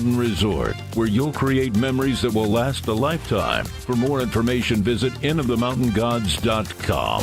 Mountain Resort, where you'll create memories that will last a lifetime. For more information, visit innofthemountaingods.com.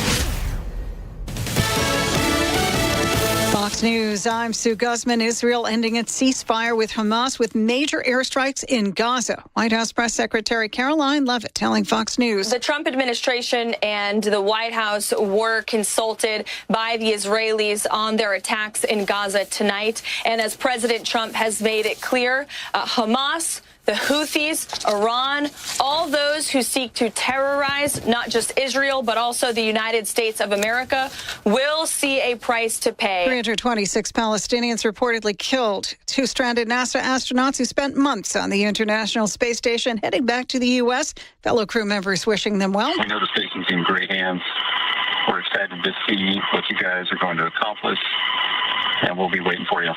Fox News, I'm Sue Guzman. Israel ending its ceasefire with Hamas with major airstrikes in Gaza. White House Press Secretary Caroline Leavitt telling Fox News. The Trump administration and the White House were consulted by the Israelis on their attacks in Gaza tonight. And as President Trump has made it clear, Hamas, the Houthis, Iran, all those who seek to terrorize not just Israel, but also the United States of America, will see a price to pay. 326 Palestinians reportedly killed. 2 stranded NASA astronauts who spent months on the International Space Station heading back to the U.S. Fellow crew members wishing them well. We know the station's in great hands. We're excited to see what you guys are going to accomplish, and we'll be waiting for you.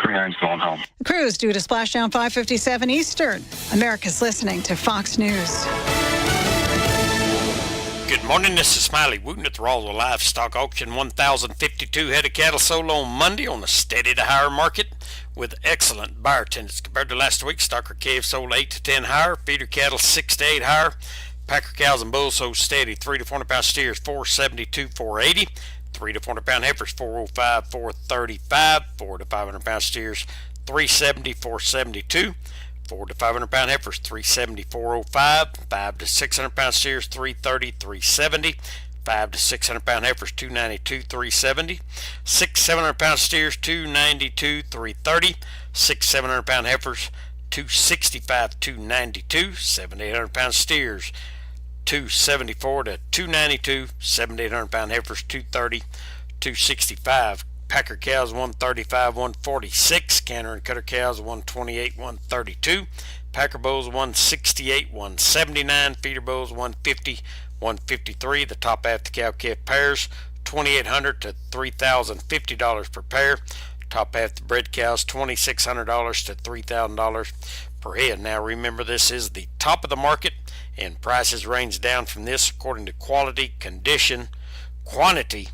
Iron's going home. The cruise due to splash down 5:57 Eastern. America's listening to Fox News. Good morning, this is Smiley Wooten at the Roswell Livestock Auction. 1,052 head of cattle sold on Monday on the steady to higher market with excellent buyer attendance. Compared to last week, stocker calves sold 8 to 10 higher, feeder cattle 6 to 8 higher, packer cows and bulls sold steady. 3 to 400 pound steers 472, 480. 3 to 400 pound heifers 405, 435. 4 to 500 pound steers 370, 472. 4 to 500 pound heifers 370, 405. 5 to 600 pound steers 330, 370. 5 to 600 pound heifers 292, 370. 6 700 pound steers 292, 330. 6 700 pound heifers 265, 292. 7 800 pound steers 274 to 292, 7 800 pound heifers 230, 265. Packer cows 135, 146. Canner and cutter cows 128, 132. Packer bulls 168, 179. Feeder bulls 150, 153. The top half the cow calf pairs $2,800 to $3,050 per pair. Top half the bred cows $2,600 to $3,000 per head. Now remember, this is the top of the market, and prices range down from this according to quality, condition, quantity,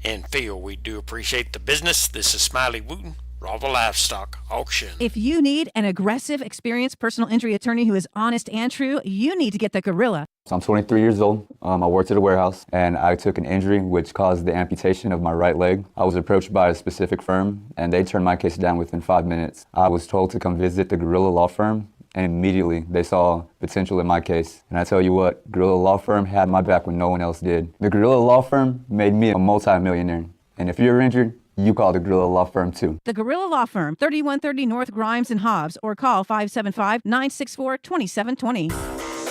and feel. We do appreciate the business. This is Smiley Wooten, Roswell Livestock Auction. If you need an aggressive, experienced personal injury attorney who is honest and true, you need to get the Gorilla. So I'm 23 years old. I worked at a warehouse, and I took an injury which caused the amputation of my right leg. I was approached by a specific firm, and they turned my case down within 5 minutes. I was told to come visit the Gorilla Law Firm, and immediately they saw potential in my case. And I tell you what, Gorilla Law Firm had my back when no one else did. The Gorilla Law Firm made me a multi-millionaire. And if you're injured, you call the Gorilla Law Firm too. The Gorilla Law Firm, 3130 North Grimes and Hobbs, or call 575-964-2720.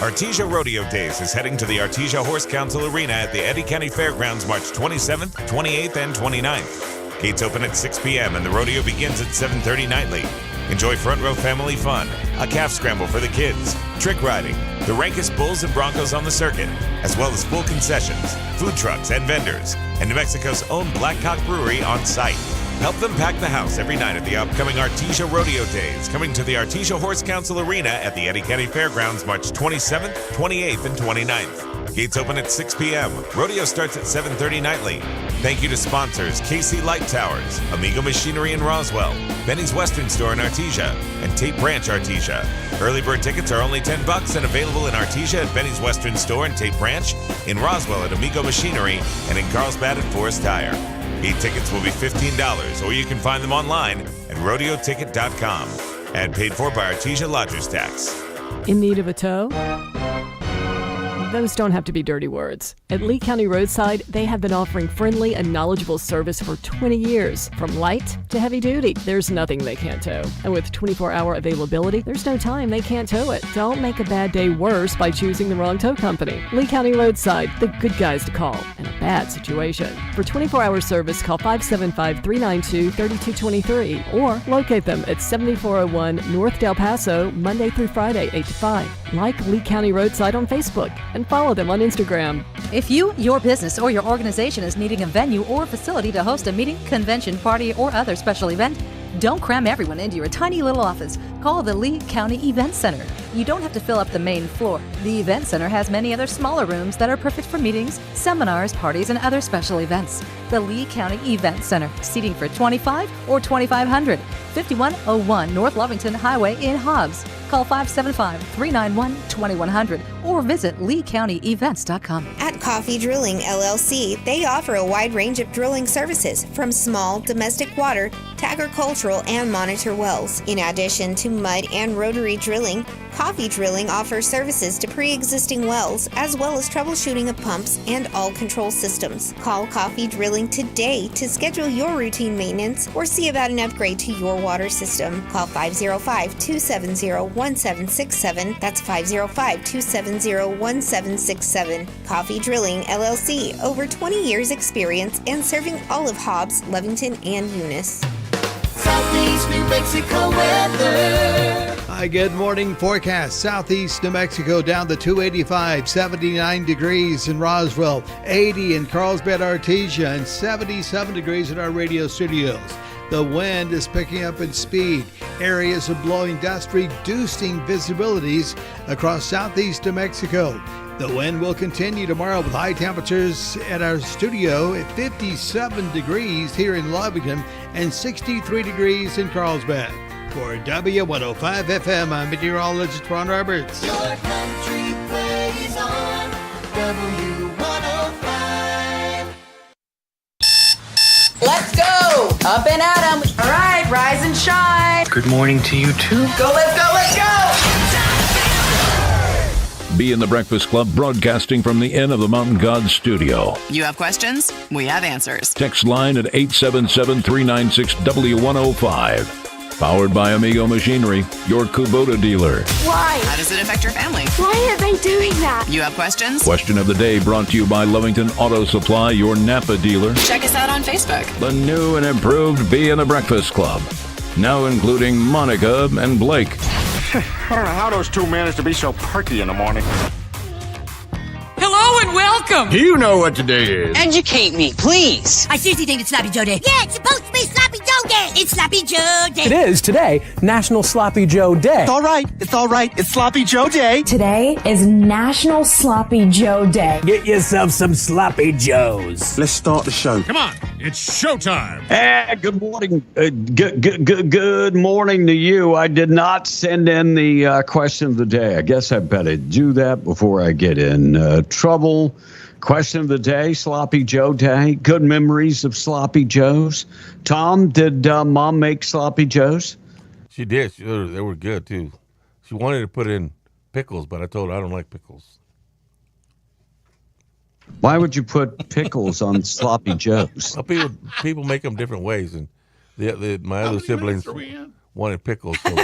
Artesia Rodeo Days is heading to the Artesia Horse Council Arena at the Eddy County Fairgrounds March 27th, 28th, and 29th. Gates open at 6 p.m. and the rodeo begins at 7:30 nightly. Enjoy front row family fun, a calf scramble for the kids, trick riding, the rankest bulls and broncos on the circuit, as well as full concessions, food trucks and vendors, and New Mexico's own Blackcock Brewery on site. Help them pack the house every night at the upcoming Artesia Rodeo Days, coming to the Artesia Horse Council Arena at the Eddy County Fairgrounds March 27th, 28th, and 29th. Gates open at 6 p.m. Rodeo starts at 7:30 nightly. Thank you to sponsors KC Light Towers, Amigo Machinery in Roswell, Benny's Western Store in Artesia, and Tape Branch Artesia. Early bird tickets are only $10 and available in Artesia at Benny's Western Store and Tape Branch, in Roswell at Amigo Machinery, and in Carlsbad at Forest Tire. Gate tickets will be $15, or you can find them online at rodeoticket.com. Ad paid for by Artesia Lodgers Tax. In need of a tow? Those don't have to be dirty words. At Lee County Roadside, they have been offering friendly and knowledgeable service for 20 years. From light to heavy duty, there's nothing they can't tow. And with 24-hour availability, there's no time they can't tow it. Don't make a bad day worse by choosing the wrong tow company. Lee County Roadside, the good guys to call in a bad situation. For 24-hour service, call 575-392-3223 or locate them at 7401 North Del Paso, Monday through Friday, 8 to 5. Like Lee County Roadside on Facebook and follow them on Instagram. If you, your business, or your organization is needing a venue or facility to host a meeting, convention, party, or other special event, don't cram everyone into your tiny little office. Call the Lee County Event Center. You don't have to fill up the main floor. The Event Center has many other smaller rooms that are perfect for meetings, seminars, parties, and other special events. The Lee County Event Center, seating for 25 or 2,500, 5101 North Lovington Highway in Hobbs. Call 575-391-2100 or visit LeeCountyEvents.com. At Coffee Drilling LLC, they offer a wide range of drilling services from small domestic water to agricultural and monitor wells. In addition to mud and rotary drilling, Coffee Drilling offers services to pre-existing wells as well as troubleshooting of pumps and all control systems. Call Coffee Drilling today to schedule your routine maintenance or see about an upgrade to your water system. Call 505-270-1767. That's 505-270-1767. Coffee Drilling LLC, over 20 years experience and serving all of Hobbs, Lovington, and Eunice. Southeast New Mexico weather. Hi, good morning forecast. Southeast New Mexico down to 285, 79 degrees in Roswell, 80 in Carlsbad, Artesia, and 77 degrees in our radio studios. The wind is picking up in speed. Areas of blowing dust reducing visibilities across southeast New Mexico. The wind will continue tomorrow with high temperatures at our studio at 57 degrees here in Lovington and 63 degrees in Carlsbad. For W105 FM, I'm meteorologist Ron Roberts. Your country plays on W105. Let's go! Up and at 'em. All right, rise and shine. Good morning to you too. Go, let's go, let's go! Be in the Breakfast Club, broadcasting from the Inn of the Mountain Gods studio. You have questions? We have answers. Text line at 877-396-W105. Powered by Amigo Machinery, your Kubota dealer. Why? How does it affect your family? Why are they doing that? You have questions? Question of the day brought to you by Lovington Auto Supply, your Napa dealer. Check us out on Facebook. The new and improved Be in the Breakfast Club. Now including Monica and Blake. I don't know how those two managed to be so perky in the morning. Hello and welcome. Do you know what today is? Educate me, please. I seriously think it's Sloppy Joe Day. Yeah, it's supposed to be Sloppy Joe Day. It's Sloppy Joe Day. It is today, National Sloppy Joe Day. It's all right. It's all right. It's Sloppy Joe Day. Today is National Sloppy Joe Day. Get yourself some Sloppy Joes. Let's start the show. Come on, it's showtime. Good morning. Good morning to you. I did not send in the question of the day. I guess I better do that before I get in trouble. Question of the day, Sloppy Joe Day. Good memories of Sloppy Joes. Tom, did Mom make Sloppy Joes? She did. They were good, too. She wanted to put in pickles, but I told her I don't like pickles. Why would you put pickles on Sloppy Joes? Well, people make them different ways, and my other siblings wanted pickles, so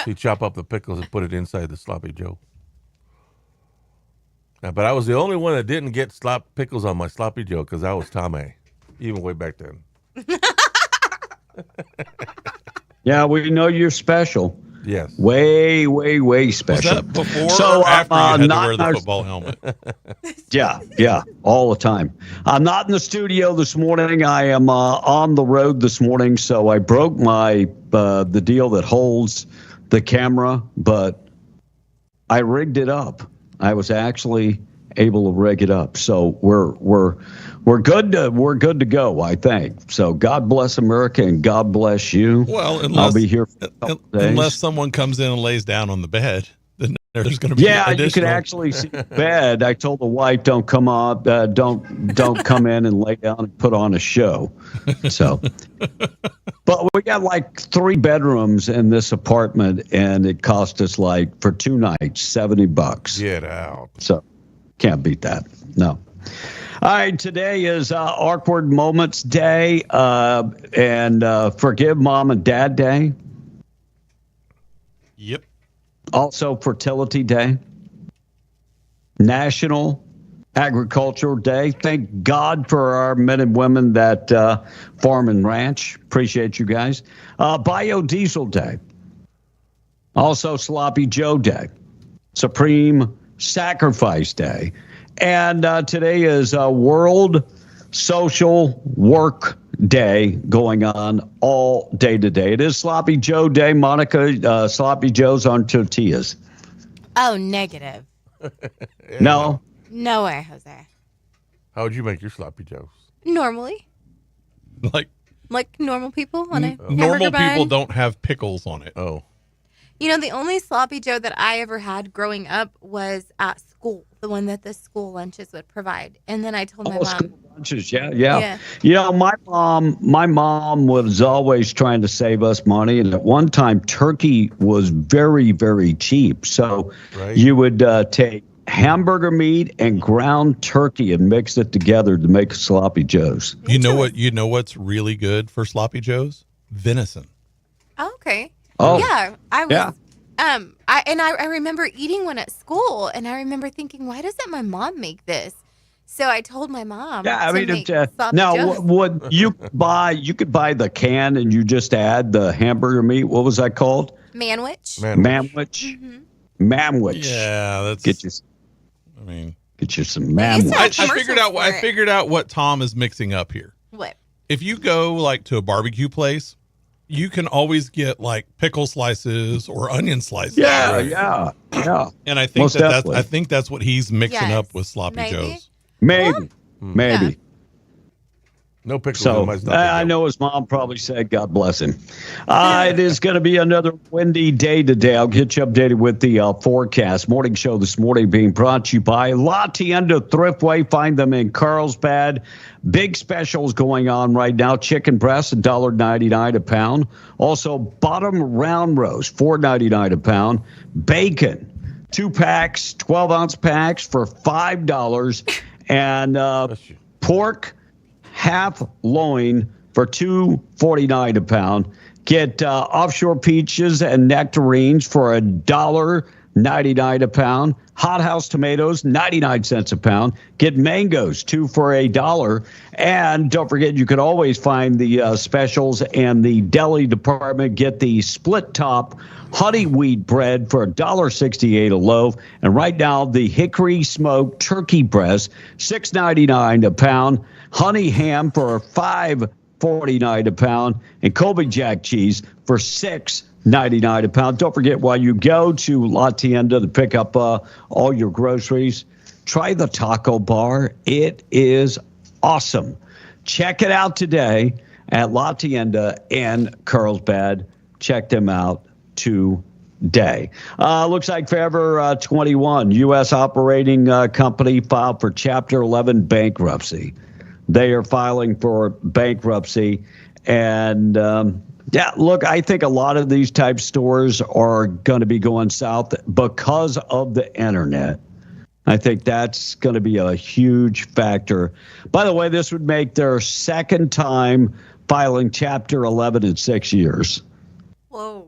she chopped up the pickles and put it inside the Sloppy Joe. But I was the only one that didn't get pickles on my Sloppy Joe because I was Tommy, even way back then. Yeah, we know you're special. Yes. Way, way, way special. Was that before or after you had to wear the football helmet? Yeah, all the time. I'm not in the studio this morning. I am on the road this morning, so I broke the deal that holds the camera, but I rigged it up. I was actually able to rig it up, so we're good to go, I think. So God bless America and God bless you. Well, I'll be here for a couple days. Unless someone comes in and lays down on the bed, then there's going to be you can actually see the bed. I told the wife, don't come on, don't come in and lay down and put on a show. So, but we got like 3 bedrooms in this apartment, and it cost us for 2 nights $70. Get out. So can't beat that. No. All right, today is Awkward Moments Day and Forgive Mom and Dad Day. Yep. Also Fertility Day. National Agricultural Day. Thank God for our men and women that farm and ranch. Appreciate you guys. Biodiesel Day. Also Sloppy Joe Day. Supreme Sacrifice Day. And today is World Social Work Day going on all day today. It is Sloppy Joe Day, Monica. Sloppy Joes on tortillas. Oh, negative. No. No way, Jose. How would you make your sloppy joes? Normally. Like normal people on a normal hamburger people bun. don't have pickles on it. Oh. You know, the only sloppy Joe that I ever had growing up was at school, the one that the school lunches would provide. And then I told my mom. School lunches, yeah. You know, my mom was always trying to save us money, and at one time turkey was very, very cheap. So you would take hamburger meat and ground turkey and mix it together to make sloppy joes. You know what? You know what's really good for sloppy joes? Venison. Oh, okay. Oh. Yeah. I was. Yeah. I remember eating one at school, and I remember thinking, why doesn't my mom make this? So I told my mom. Yeah, I mean, make sloppy now joes. what you could buy the can and you just add the hamburger meat. What was that called? Manwich. Manwich. Manwich. Yeah, that's. Get you some manwich. I figured out what Tom is mixing up here. What? If you go like to a barbecue place, you can always get like pickle slices or onion slices. Yeah. And I think Most definitely. I think that's what he's mixing up with sloppy Maybe. joes. Maybe. Yeah. No pickles So in my sloppy I know his mom probably said, God bless him. It is going to be another windy day today. I'll get you updated with the forecast. Morning show this morning being brought to you by La Tienda Thriftway. Find them in Carlsbad. Big specials going on right now. Chicken breast, $1.99 a pound. Also, bottom round roast, $4.99 a pound. Bacon, 2 packs, 12-ounce packs for $5. And pork, half loin for $2.49 a pound. Get offshore peaches and nectarines for $1.99 a pound. Hothouse tomatoes, 99 cents a pound. Get mangoes, 2 for $1. And don't forget, you can always find the specials in the deli department. Get the split top honey wheat bread for $1.68 a loaf. And right now, the hickory smoked turkey breast, $6.99 a pound. Honey ham for $5.49 a pound. And Colby Jack cheese for $6.99 a pound. Don't forget, while you go to La Tienda to pick up all your groceries, try the taco bar. It is awesome. Check it out today at La Tienda in Carlsbad. Check them out today. Looks like Forever 21, U.S. operating company, filed for Chapter 11 bankruptcy. They are filing for bankruptcy. And yeah, look, I think a lot of these type stores are going to be going south because of the internet. I think that's going to be a huge factor. By the way, this would make their second time filing Chapter 11 in 6 years. Whoa.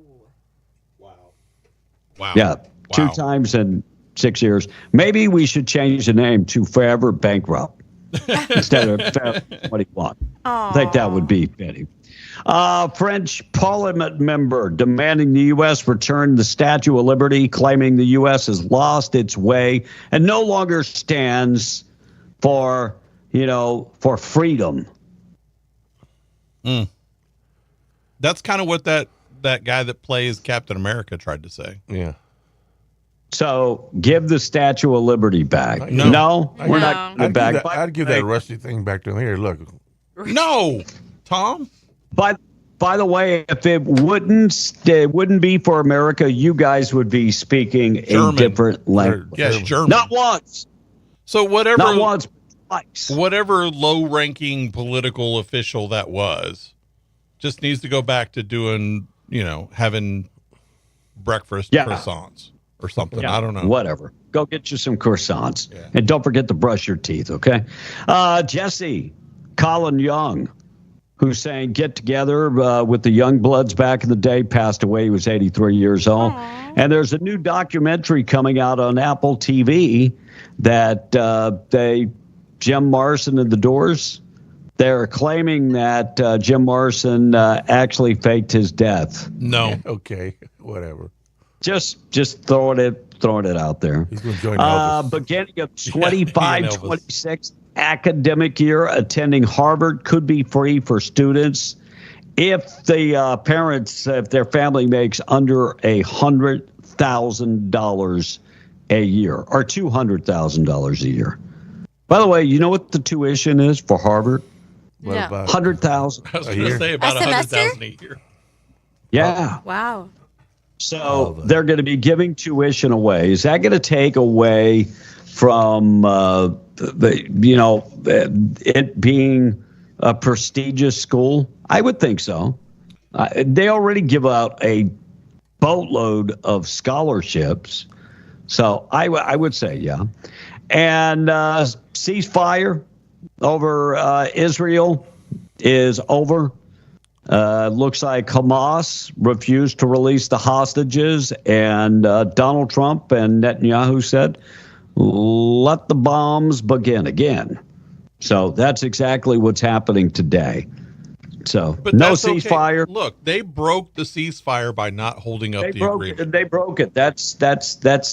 Wow. Yeah, 2 times in 6 years. Maybe we should change the name to Forever Bankrupt instead of Forever 21. I think that would be fitting. French Parliament member demanding the U.S. return the Statue of Liberty, claiming the U.S. has lost its way and no longer stands for freedom. That's kind of what that guy that plays Captain America tried to say. Yeah. So give the Statue of Liberty back. No, we're not giving it back. I'd give that rusty thing back to him. Here, look. No, Tom. By the way, if it wouldn't be for America, you guys would be speaking a different language. Yes, German. Not once. So whatever. Not once, but twice. Whatever low-ranking political official that was, just needs to go back to doing, having breakfast croissants or something. Yeah, I don't know. Whatever. Go get you some croissants. Yeah. And don't forget to brush your teeth, okay? Jesse, Colin Young, who's saying get together with the Youngbloods back in the day, passed away. He was 83 years old. Aww. And there's a new documentary coming out on Apple TV that Jim Morrison and the Doors, they're claiming that Jim Morrison actually faked his death. No. Okay, whatever. Just throwing it out there. He's going to join Elvis. Beginning of 25-26 academic year, attending Harvard could be free for students if the parents, if their family makes under $100,000 a year, or $200,000 a year. By the way, you know what the tuition is for Harvard? No. $100,000 I was a going to year. say about A semester? $100,000 a year. Yeah. Wow. So they're going to be giving tuition away. Is that going to take away from it being a prestigious school? I would think so. They already give out a boatload of scholarships, so I would say yeah. And ceasefire over Israel is over. Looks like Hamas refused to release the hostages, and Donald Trump and Netanyahu said, let the bombs begin again. So that's exactly what's happening today. So But no that's okay. ceasefire. Look, they broke the ceasefire by not holding up the agreement. They broke it. That's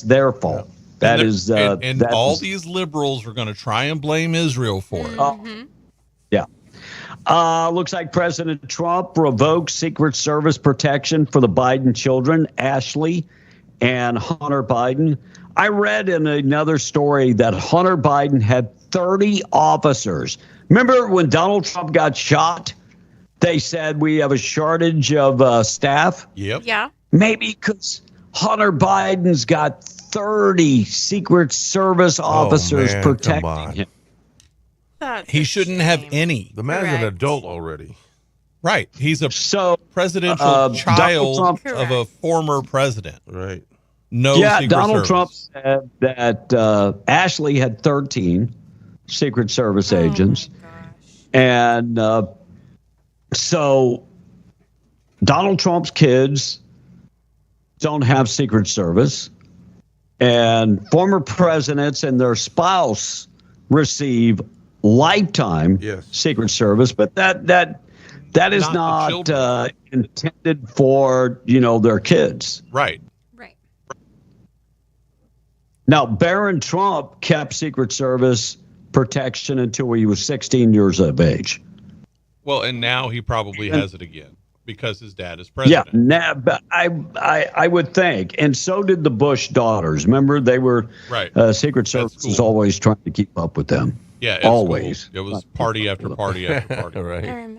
their fault. That is and that all is- these liberals are going to try and blame Israel for it. Yeah. Looks like President Trump revoked Secret Service protection for the Biden children, Ashley and Hunter Biden. I read in another story that Hunter Biden had 30 officers. Remember when Donald Trump got shot? They said we have a shortage of staff. Yep. Yeah. Maybe because Hunter Biden's got 30 Secret Service officers man, come protecting on. him. He shouldn't have any. The man's an adult already. Right. He's a presidential Donald child Trump- of a former president. Right. No yeah, Secret Donald Service. Trump said that Ashley had 13 Secret Service agents. And so Donald Trump's kids don't have Secret Service. And former presidents and their spouse receive lifetime Secret Service. But that is Not the not intended for, their kids. Right. Now, Barron Trump kept Secret Service protection until he was 16 years of age. Well, and now he probably has it again because his dad is Yeah, president. but I would think, and so did the Bush daughters. Remember, they were Right. Secret Service was always trying to keep up with them. Yeah, at always. school. It was party after party after party. Right.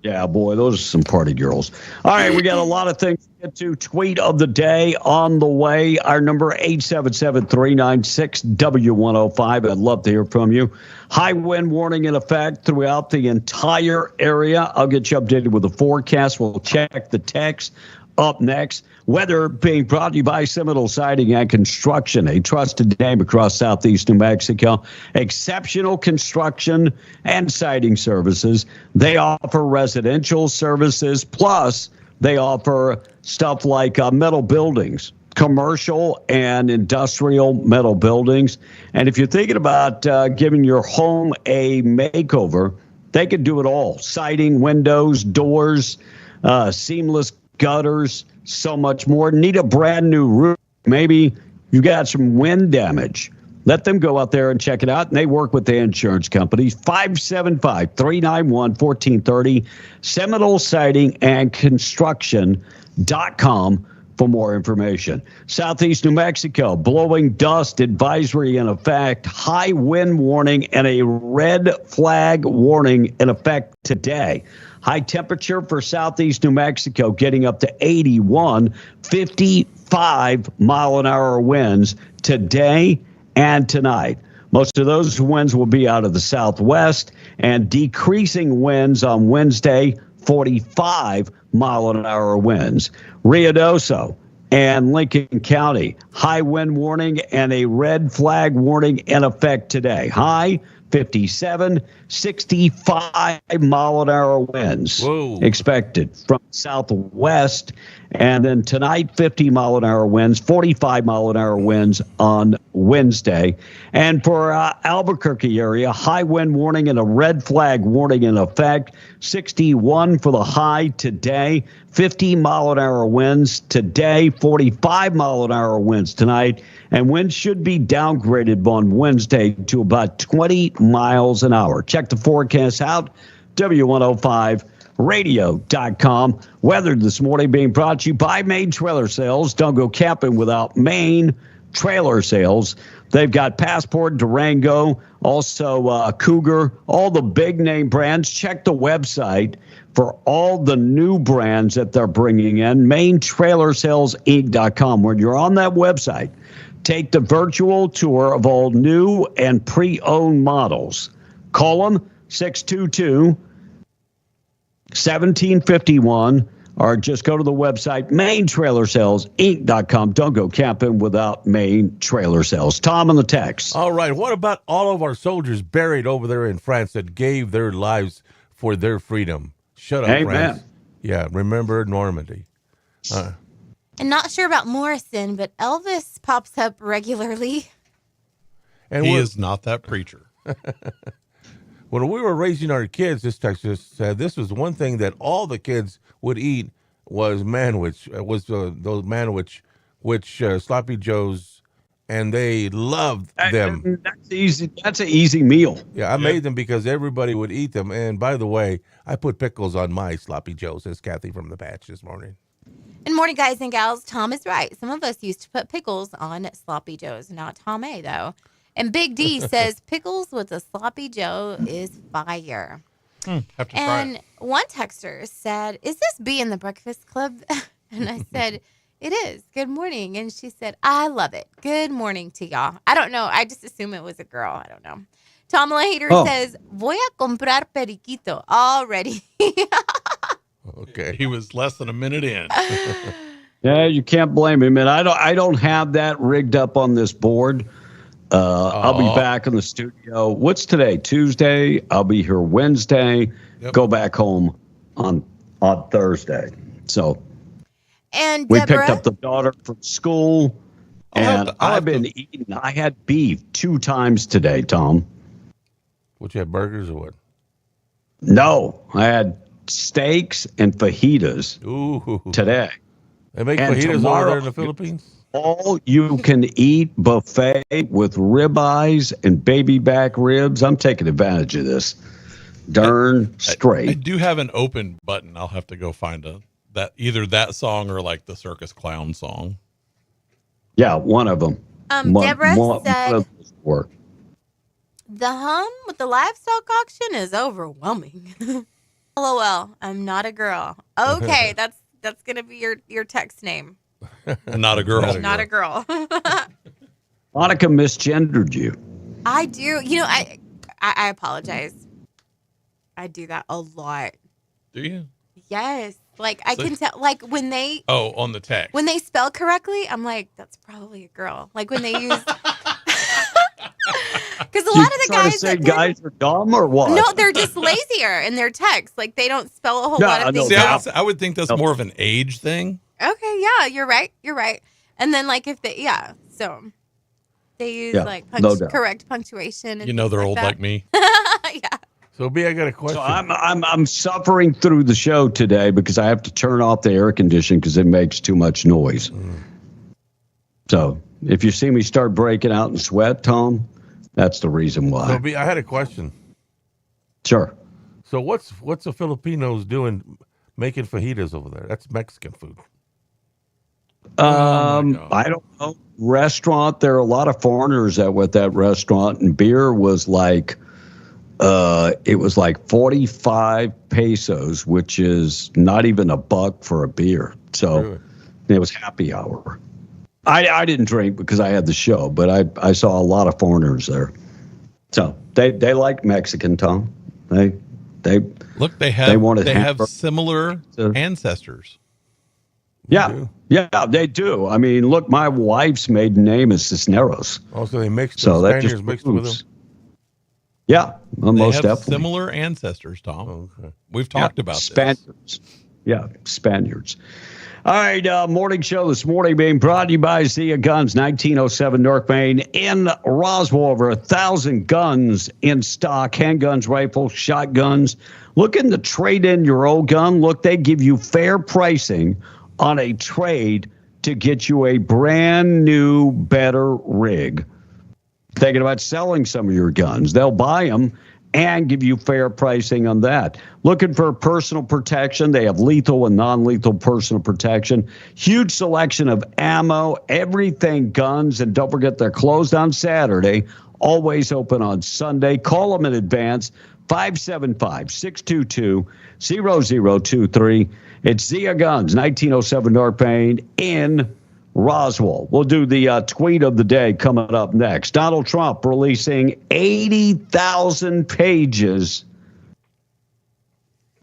Yeah, boy, those are some party girls. All right, we got a lot of things to get to. Tweet of the day on the way. Our number 877-396-W105. I'd love to hear from you. High wind warning in effect throughout the entire area. I'll get you updated with the forecast. We'll check the text up next. Weather being brought to you by Seminole Siding and Construction, a trusted name across southeast New Mexico. Exceptional construction and siding services. They offer residential services, plus they offer stuff like metal buildings, commercial and industrial metal buildings. And if you're thinking about giving your home a makeover, they can do it all. Siding, windows, doors, seamless gutters, so much more. Need a brand new roof. Maybe you got some wind damage. Let them go out there and check it out. And they work with the insurance companies. 575-391-1430. Seminole Siding and Construction.com for more information. Southeast New Mexico, blowing dust advisory in effect. High wind warning and a red flag warning in effect today. High temperature for southeast New Mexico getting up to 81, 55 mile an hour winds today and tonight. Most of those winds will be out of the southwest, and decreasing winds on Wednesday, 45 mile an hour winds. Ruidoso and Lincoln County, high wind warning and a red flag warning in effect today. High 57, 65 mile an hour winds expected from southwest. And then tonight, 50 mile an hour winds, 45 mile an hour winds on Wednesday. And for Albuquerque area, high wind warning and a red flag warning in effect. 61 for the high today, 50 mile an hour winds today, 45 mile an hour winds tonight. And winds should be downgraded on Wednesday to about 20 miles an hour. Check the forecast out, W105radio.com. Weather this morning being brought to you by Maine Trailer Sales. Don't go camping without Maine. Trailer Sales. They've got Passport, Durango, also Cougar, all the big name brands. Check the website for all the new brands that they're bringing in, MainTrailerSalesInc.com. When you're on that website, take the virtual tour of all new and pre-owned models. Call them 622-1751, or just go to the website, MainTrailerSalesInc.com. Don't go camping without Main Trailer Sales. Tom on the text. All right. What about all of our soldiers buried over there in France that gave their lives for their freedom? Shut up, Amen. France. Yeah, remember Normandy. I'm not sure about Morrison, but Elvis pops up regularly. And he is not that preacher. When we were raising our kids, this text just said this was one thing that all the kids would eat was manwich, those manwich, which Sloppy Joes, and they loved them. That's easy. That's an easy meal. Yeah, I made them because everybody would eat them. And by the way, I put pickles on my Sloppy Joes, says Kathy from the Patch this morning. And morning, guys and gals. Tom is right. Some of us used to put pickles on Sloppy Joes. Not Tom A, though. And Big D says pickles with a Sloppy Joe is fire. Have to try And it. one texter said, "Is this B in the Breakfast Club?" And I said, "It is. Good morning." And she said, "I love it. Good morning to y'all." I don't know. I just assume it was a girl. I don't know. Tom Lahater says, "Voy a comprar periquito already." Okay. He was less than a minute in. Yeah, you can't blame him. And I don't have that rigged up on this board. I'll be back in the studio. What's today? Tuesday. I'll be here Wednesday. Yep. Go back home on Thursday. So And we Deborah, picked up the daughter from school, and I've been eating. I had beef 2 times today, Tom. What, you had burgers or what? No, I had steaks and fajitas today. They make And fajitas over tomorrow- there in the Philippines? All you can eat buffet with ribeyes and baby back ribs. I'm taking advantage of this. Darn straight. I do have an open button. I'll have to go find either that song or like the Circus Clown song. Yeah, one of them. Deborah said, of those work. "The hum with the livestock auction is overwhelming." LOL. I'm not a girl. Okay, that's gonna be your text name. Not a girl. Not a girl. Monica misgendered you. I do. You know, I apologize. I do that a lot. Do you? Yes. Like I can tell. Like when they on the text. when they spell correctly, I'm like, that's probably a girl. Like when they use. Because a lot of the guys say guys are dumb or what? No, they're just lazier in their text. Like they don't spell a whole lot of things. See, out. I would think that's more of an age thing. Okay, yeah, you're right. You're right. And then like if they so they use like correct punctuation. And You know they're things old that. like me. Yeah. So B, I got a question. So I'm suffering through the show today because I have to turn off the air conditioning because it makes too much noise. So if you see me start breaking out in sweat, Tom, that's the reason why. So B, I had a question. Sure. So what's the Filipinos doing making fajitas over there? That's Mexican food. I don't know. Restaurant. There are a lot of foreigners that were at that restaurant, and beer was like, it was like 45 pesos, which is not even $1 for a beer. So Really? it was happy hour. I didn't drink because I had the show, but I saw a lot of foreigners there. So they like Mexican, Tom. They Look, they have hamburger. similar ancestors. Yeah, they do. I mean, look, my wife's maiden name is Cisneros. Also, they mixed. So the that Spaniards just mixed with proves. them. Yeah, well, They most have definitely. similar ancestors, Tom. Okay. We've talked about this. Spaniards. Yeah, Spaniards. All right, morning show this morning being brought to you by Zia Guns, 1907 North Main in Roswell. Over 1,000 guns in stock, handguns, rifles, shotguns. Looking to trade in your old gun? Look, they give you fair pricing on a trade to get you a brand new, better rig. Thinking about selling some of your guns. They'll buy them and give you fair pricing on that. Looking for personal protection, they have lethal and non-lethal personal protection. Huge selection of ammo, everything guns, and don't forget they're closed on Saturday, always open on Sunday. Call them in advance, 575-622-0023. It's Zia Guns, 1907 North Payne in Roswell. We'll do the tweet of the day coming up next. Donald Trump releasing 80,000 pages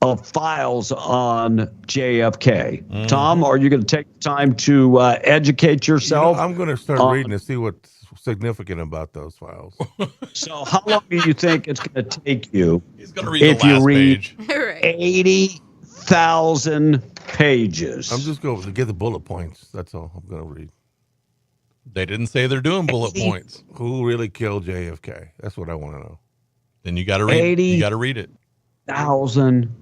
of files on JFK. Tom, are you going to take time to educate yourself? I'm going to start reading to see what's significant about those files. So how long do you think it's going to take you He's going to read the last page. 80,000 pages? I'm just going to get the bullet points. That's all I'm going to read. They didn't say they're doing bullet points. Who really killed JFK? That's what I want to know. Then you got to read. You got to read it. 80,000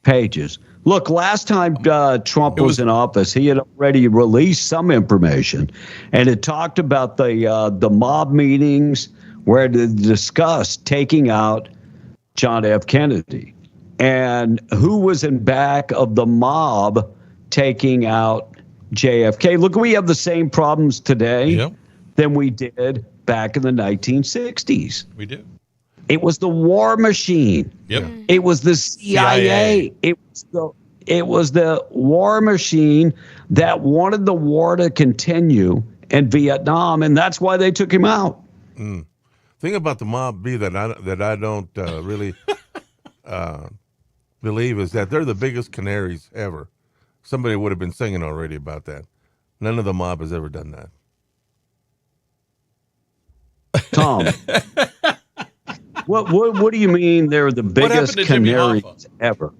pages. Look, last time Trump was in office, he had already released some information, and it talked about the mob meetings where they discussed taking out John F. Kennedy. And who was in back of the mob taking out JFK? Look, we have the same problems today than we did back in the 1960s. We do. It was the war machine. Yep. It was the CIA. It was the war machine that wanted the war to continue in Vietnam, and that's why they took him out. Thing about the mob B that I don't really believe is that they're the biggest canaries ever. Somebody would have been singing already about that. None of the mob has ever done that. Tom, what do you mean they're the biggest canaries ever?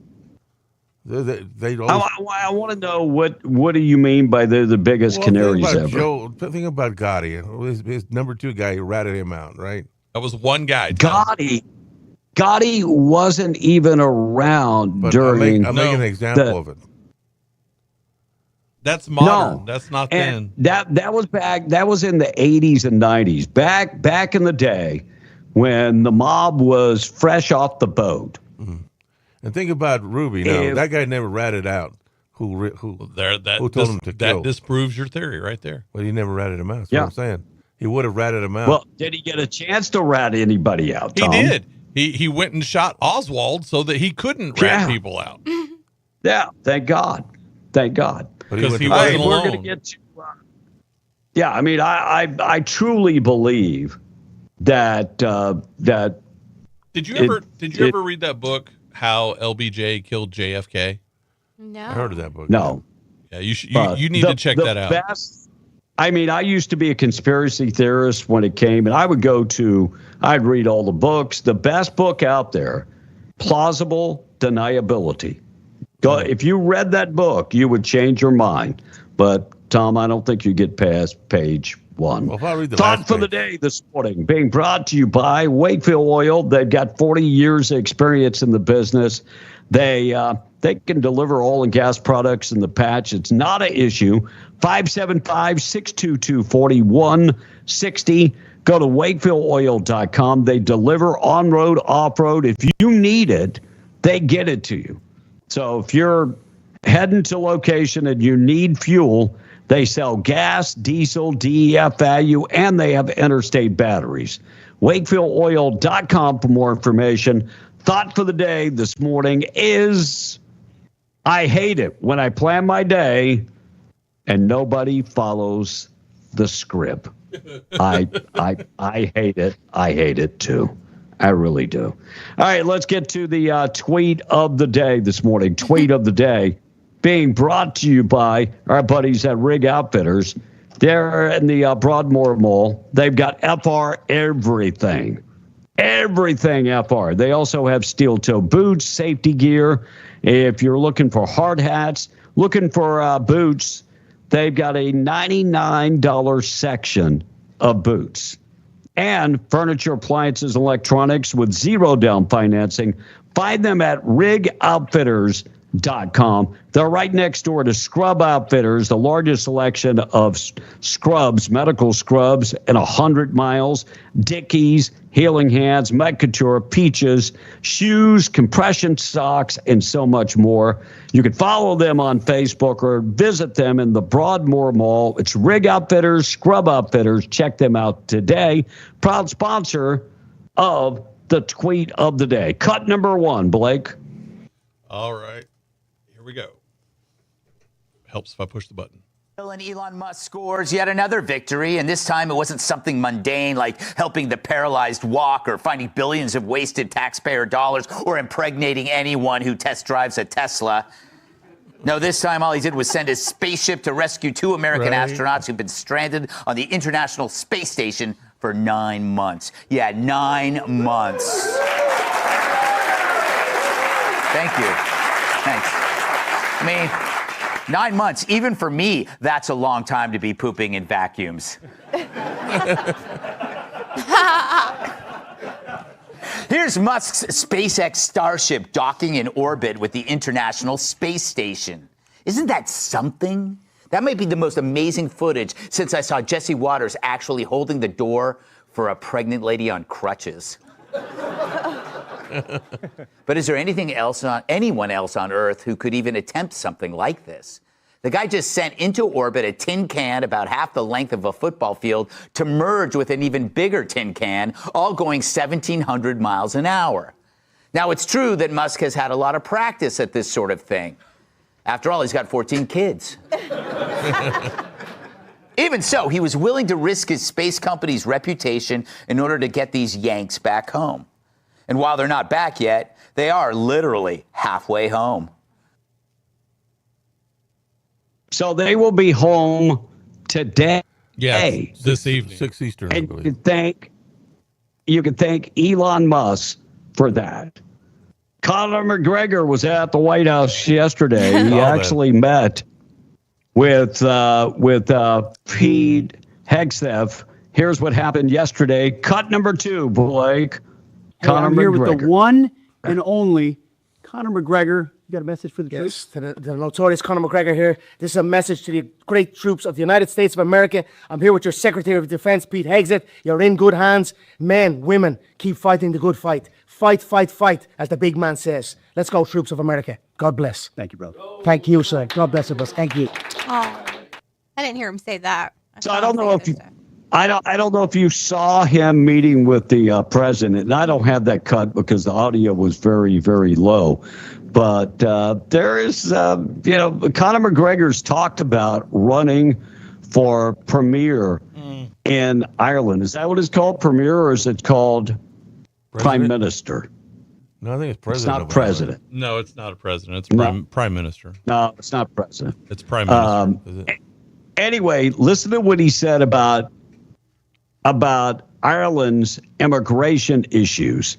I want to know what do you mean by they're the biggest canaries ever? Think about Gotti. His number 2 guy who ratted him out, right? That was one guy. Gotti wasn't even around during. I'm making an example of it. That's modern. No, that's not and then. That was back. That was in the 80s and 90s. Back in the day when the mob was fresh off the boat. And think about Ruby. Now that guy never ratted out who told him to kill. That disproves your theory right there. Well, he never ratted him out. That's what I'm saying. He would have ratted him out. Well, did he get a chance to rat anybody out, Tom? He did. He went and shot Oswald so that he couldn't rat people out. Yeah, thank God. Thank God. Because he wasn't alone. We're going to get to. Yeah, I mean, I truly believe that that. Did you ever read that book, How LBJ Killed JFK? No. I heard of that book. No. Yeah, you need to check that out. I mean, I used to be a conspiracy theorist when it came, and I'd read all the books. The best book out there, Plausible Deniability. If you read that book, you would change your mind. But, Tom, I don't think you get past page 1. Well, if I read the Thought for the day this morning, being brought to you by Wakefield Oil. They've got 40 years of experience in the business. They can deliver oil and gas products in the patch. It's not an issue. 575-622-4160. Go to wakefieldOil.com. They deliver on-road, off-road. If you need it, they get it to you. So if you're heading to location and you need fuel, they sell gas, diesel, DEF value, and they have interstate batteries. WakefieldOil.com for more information. Thought for the day this morning is, I hate it when I plan my day and nobody follows the script. I hate it. I hate it too. I really do. All right, let's get to the tweet of the day this morning. Tweet of the day being brought to you by our buddies at Rig Outfitters. They're in the Broadmoor Mall. They've got FR everything. Everything FR. They also have steel toe boots, safety gear. If you're looking for hard hats, looking for boots, they've got a $99 section of boots. And furniture, appliances, electronics with 0 down financing. Find them at rigoutfitters.com. They're right next door to Scrub Outfitters, the largest selection of scrubs, medical scrubs, in 100 miles. Dickies, Healing Hands, Metcouture, Peaches, shoes, compression socks, and so much more. You can follow them on Facebook or visit them in the Broadmoor Mall. It's Rig Outfitters, Scrub Outfitters. Check them out today. Proud sponsor of the tweet of the day. Cut number 1, Blake. All right. Here we go. Helps if I push the button. And Elon Musk scores yet another victory, and this time it wasn't something mundane like helping the paralyzed walk or finding billions of wasted taxpayer dollars or impregnating anyone who test drives a Tesla. No, this time all he did was send his spaceship to rescue 2 American astronauts who've been stranded on the International Space Station for 9 months. Yeah, 9 months. Thank you. Thanks. I mean, 9 months, even for me, that's a long time to be pooping in vacuums. Here's Musk's SpaceX Starship docking in orbit with the International Space Station. Isn't that something? That might be the most amazing footage since I saw Jesse Waters actually holding the door for a pregnant lady on crutches. But is there anyone else on Earth who could even attempt something like this? The guy just sent into orbit a tin can about half the length of a football field to merge with an even bigger tin can, all going 1,700 miles an hour. Now, it's true that Musk has had a lot of practice at this sort of thing. After all, he's got 14 kids. Even so, he was willing to risk his space company's reputation in order to get these Yanks back home. And while they're not back yet, they are literally halfway home. So they will be home today. Yeah, this evening. 6 Eastern, and you can thank Elon Musk for that. Conor McGregor was at the White House yesterday. He actually met with Pete Hegseth. Here's what happened yesterday. Cut number 2, Blake. Conor I'm McGregor. Here with the one and only Conor McGregor. You got a message for the troops? To the notorious Conor McGregor here. This is a message to the great troops of the United States of America. I'm here with your Secretary of Defense, Pete Hegseth. You're in good hands. Men, women, keep fighting the good fight. Fight, fight, fight, as the big man says. Let's go, troops of America. God bless. Thank you, brother. Thank you, sir. God bless us. Thank you. Oh, I didn't hear him say that. So I don't know if I don't know if you saw him meeting with the president, and I don't have that cut because the audio was very, very low. But there is, Conor McGregor's talked about running for premier in Ireland. Is that what it's called, premier, or is it called prime minister? No, I think it's It's president. not president. No, it's not a president. It's prime minister. No, it's not president. It's prime minister. Anyway, listen to what he said about Ireland's immigration issues.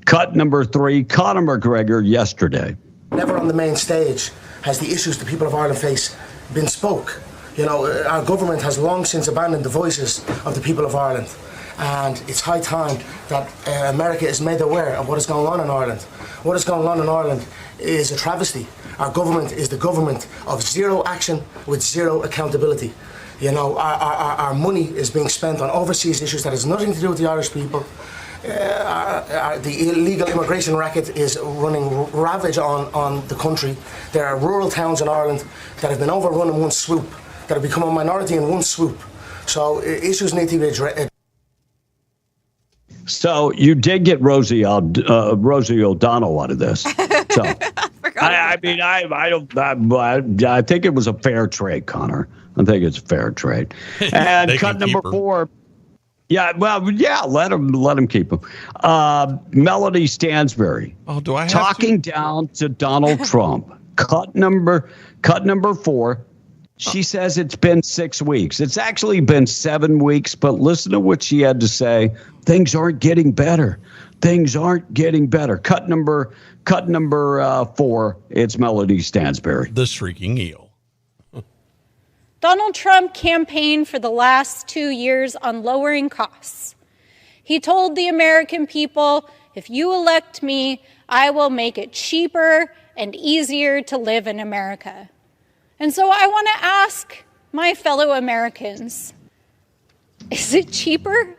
Cut number 3, Conor McGregor yesterday. Never on the main stage has the issues the people of Ireland face been spoke. You know, our government has long since abandoned the voices of the people of Ireland. And it's high time that America is made aware of what is going on in Ireland. What is going on in Ireland is a travesty. Our government is the government of zero action with zero accountability. You know, our money is being spent on overseas issues that has nothing to do with the Irish people. The illegal immigration racket is running ravage on the country. There are rural towns in Ireland that have been overrun in one swoop, that have become a minority in one swoop. So issues need to be addressed. So you did get Rosie O'Donnell out of this. So I think it was a fair trade, Connor. I think it's a fair trade. And cut number 4. Yeah, well, yeah, let him keep him. Melody Stansbury. Oh, do I have talking down to Donald Trump? Cut number 4. She says it's been 6 weeks. It's actually been 7 weeks, but listen to what she had to say. Things aren't getting better. Things aren't getting better. Cut number 4. It's Melody Stansbury. The shrieking eel. Donald Trump campaigned for the last 2 years on lowering costs. He told the American people, if you elect me, I will make it cheaper and easier to live in America. And so I want to ask my fellow Americans, is it cheaper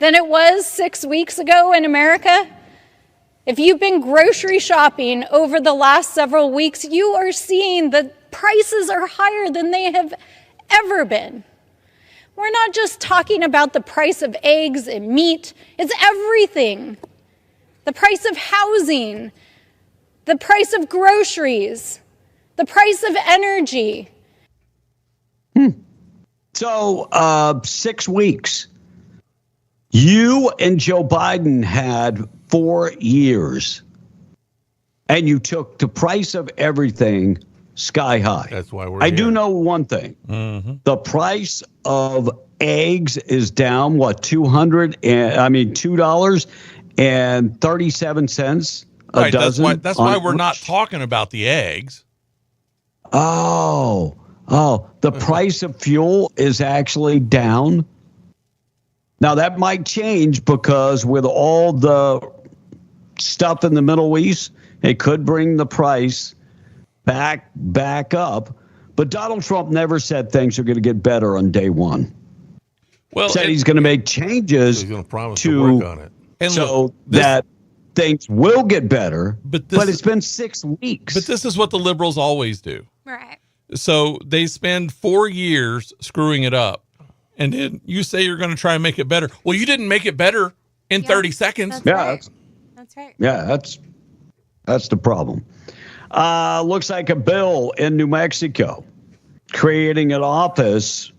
than it was 6 weeks ago in America? If you've been grocery shopping over the last several weeks, you are seeing that prices are higher than they have ever been. We're not just talking about the price of eggs and meat, it's everything. The price of housing, the price of groceries, the price of energy. So, 6 weeks. You and Joe Biden had 4 years, and you took the price of everything sky high. That's why we're I here. do know one thing. Mm-hmm. The price of eggs is down, what, $2.37 a Right, dozen? that's why we're not talking about the eggs. Oh, the price of fuel is actually down. Now, that might change because with all the stuff in the Middle East, it could bring the price back up. But Donald Trump never said things are going to get better on day one. Well, said he's going to make changes he's going to promise to work on it. And so look, this- that things will get better. But it's been 6 weeks. But this is what the liberals always do. Right. So they spend 4 years screwing it up. And then you say you're going to try and make it better. Well, you didn't make it better in 30 seconds. That's right. Yeah, that's the problem. Looks like a bill in New Mexico creating an office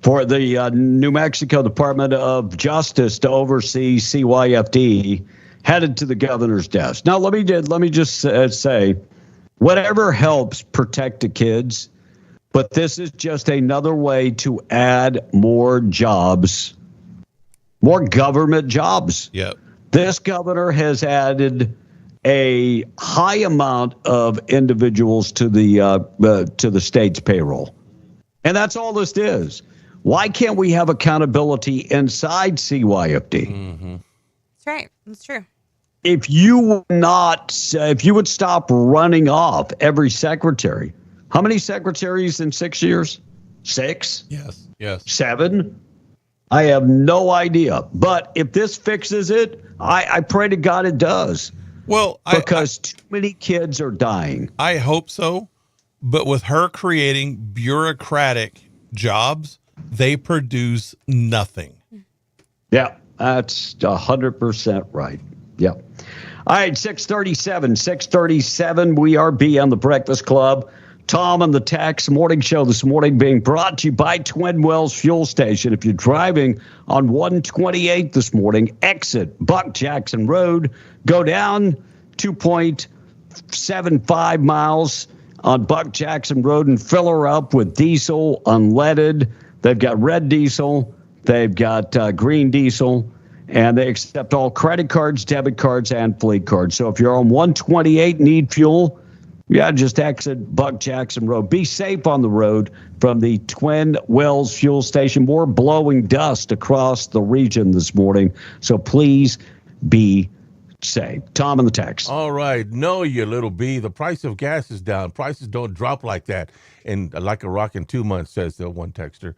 for the New Mexico Department of Justice to oversee CYFD headed to the governor's desk. Now, let me just say, whatever helps protect the kids, but this is just another way to add more jobs, more government jobs. Yep. This governor has added a high amount of individuals to the state's payroll. And that's all this is. Why can't we have accountability inside CYFD? Mm-hmm. That's right. That's true. If you would stop running off every secretary. How many secretaries in 6 years? 6? Yes. 7? I have no idea. But if this fixes it, I pray to God it does. Well, because too many kids are dying. I hope so. But with her creating bureaucratic jobs, they produce nothing. Yeah, that's 100% right. Yeah. All right, 637. We are beyond the Breakfast Club. Tom and the Tax Morning Show this morning being brought to you by Twin Wells Fuel Station. If you're driving on 128 this morning, exit Buck Jackson Road, go down 2.75 miles on Buck Jackson Road and fill her up with diesel, unleaded. They've got red diesel. They've got green diesel. And they accept all credit cards, debit cards, and fleet cards. So if you're on 128, need fuel, just exit Buck Jackson Road. Be safe on the road from the Twin Wells Fuel Station. More blowing dust across the region this morning. So please be safe. Tom and the Tax. All right. No, you little bee. The price of gas is down. Prices don't drop like that. And like a rock in 2 months, says the one texter.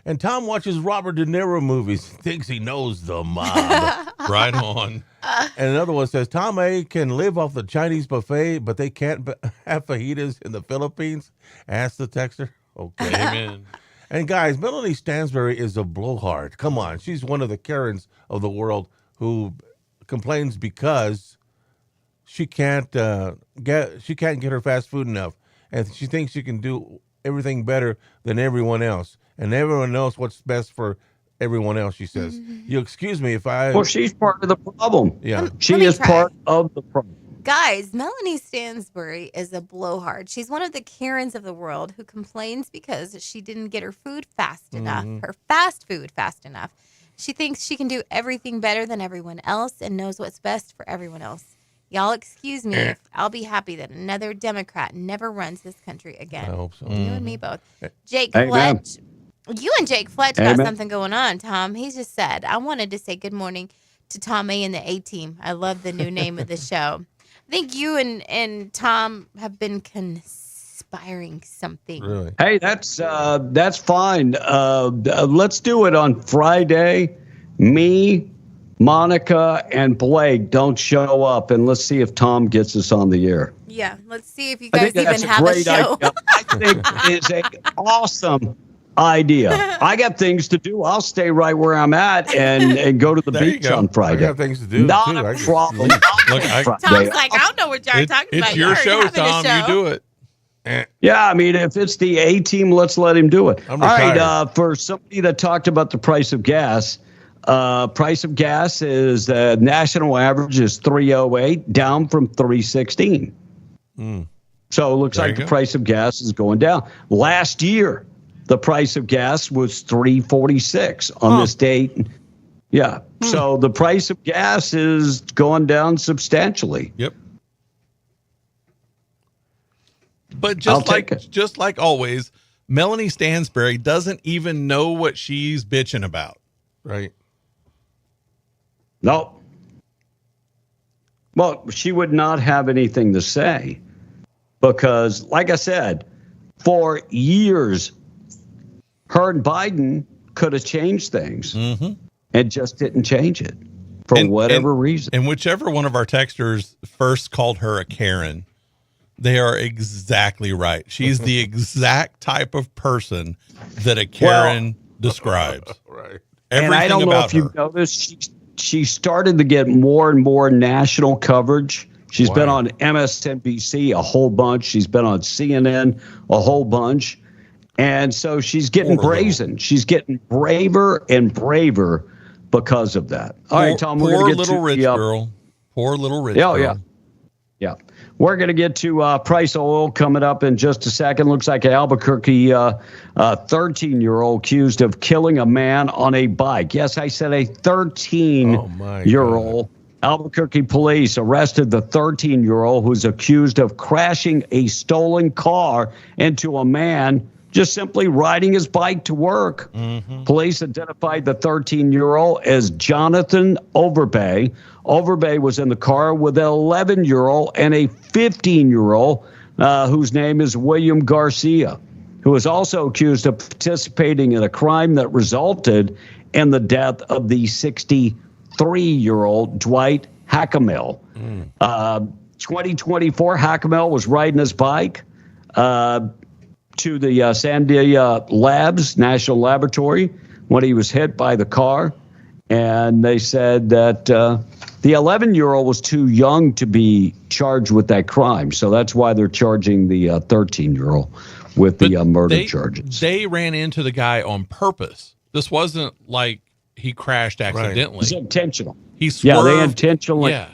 And Tom watches Robert De Niro movies, thinks he knows the mob. Right on. And another one says, Tom A. can live off the Chinese buffet, but they can't have fajitas in the Philippines? Ask the texter. Okay. Amen. And guys, Melanie Stansbury is a blowhard. Come on. She's one of the Karens of the world who complains because she can't get her fast food enough. And she thinks she can do everything better than everyone else. And everyone knows what's best for everyone else, she says. You excuse me if I... Well, she's part of the problem. Yeah. She is part of the problem. Guys, Melanie Stansbury is a blowhard. She's one of the Karens of the world who complains because she didn't get her food fast enough, her fast food fast enough. She thinks she can do everything better than everyone else and knows what's best for everyone else. Y'all excuse me if I'll be happy that another Democrat never runs this country again. I hope so. You and me both. Jake Amen. Fletch. You and Jake Fletch got something going on, Tom. He just said, I wanted to say good morning to Tom A and the A-Team. I love the new name of the show. I think you and Tom have been conspiring something. Really? Hey, that's fine. Let's do it on Friday. Me, Monica, and Blake don't show up, and let's see if Tom gets us on the air. Yeah, let's see if you I guys think that's even have a great show. idea. I think it's an awesome idea. I got things to do. I'll stay right where I'm at and go to the There you beach go. on Friday. I got things to do, Not too. a I just- problem. Look, Tom's like, I don't know what y'all are talking about. It's your You're show, having a Tom. show. You do it. Yeah, I mean, if it's the A team, let's let him do it. I'm All right, retired. for somebody that talked about the price of gas, is national average is 308, down from 316. So it looks There like you the go. price of gas is going down. Last year, the price of gas was 346 on this date. Yeah. So the price of gas is going down substantially. Yep. But I'll take it. just like always, Melanie Stansberry doesn't even know what she's bitching about. Right. No. Well, she would not have anything to say because, like I said, for years, her and Biden could have changed things and just didn't change it for whatever reason. And whichever one of our texters first called her a Karen, they are exactly right. She's the exact type of person that a Karen describes. Right. And I don't know about if you her. noticed, she started to get more and more national coverage. She's been on MSNBC a whole bunch. She's been on CNN a whole bunch. And so she's getting brazen. She's getting braver and braver because of that. All right, Tom, we're going to get little to rich the, girl. Poor little rich Oh, girl. yeah. Yeah. We're going to get to price of oil coming up in just a second. Looks like Albuquerque 13-year-old accused of killing a man on a bike. Yes, I said a 13-year-old. Albuquerque police arrested the 13-year-old who's accused of crashing a stolen car into a man just simply riding his bike to work. Police identified the 13-year-old as Jonathan Overbay. Overbay was in the car with an 11-year-old and a 15-year-old whose name is William Garcia, who was also accused of participating in a crime that resulted in the death of the 63-year-old Dwight Hackamel. 2024, Hackamel was riding his bike to the Sandia Labs National Laboratory when he was hit by the car. And they said that the 11-year-old was too young to be charged with that crime. So that's why they're charging the 13-year-old with the murder charges. They ran into the guy on purpose. This wasn't like he crashed accidentally. It's intentional. He swerved. Yeah, they intentionally. Yeah.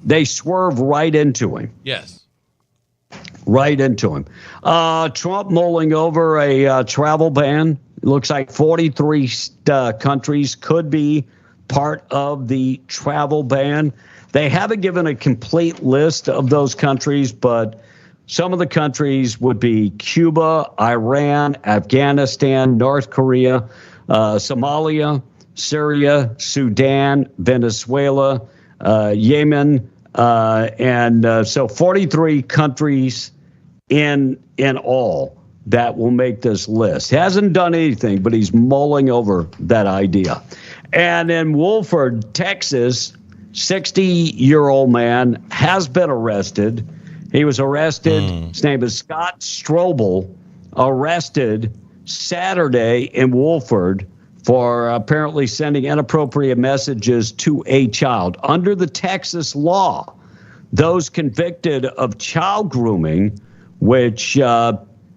They swerve right into him. Yes. Right into him. Trump mulling over a travel ban. It looks like 43 countries could be part of the travel ban. They haven't given a complete list of those countries, but some of the countries would be Cuba, Iran, Afghanistan, North Korea, Somalia, Syria, Sudan, Venezuela, Yemen, and so 43 countries in all that will make this list. Hasn't done anything, but he's mulling over that idea. And in Wolford, Texas, 60-year-old man has been arrested. He was arrested. His name is Scott Strobel, arrested Saturday in Wolford for apparently sending inappropriate messages to a child. Under the Texas law, those convicted of child grooming, which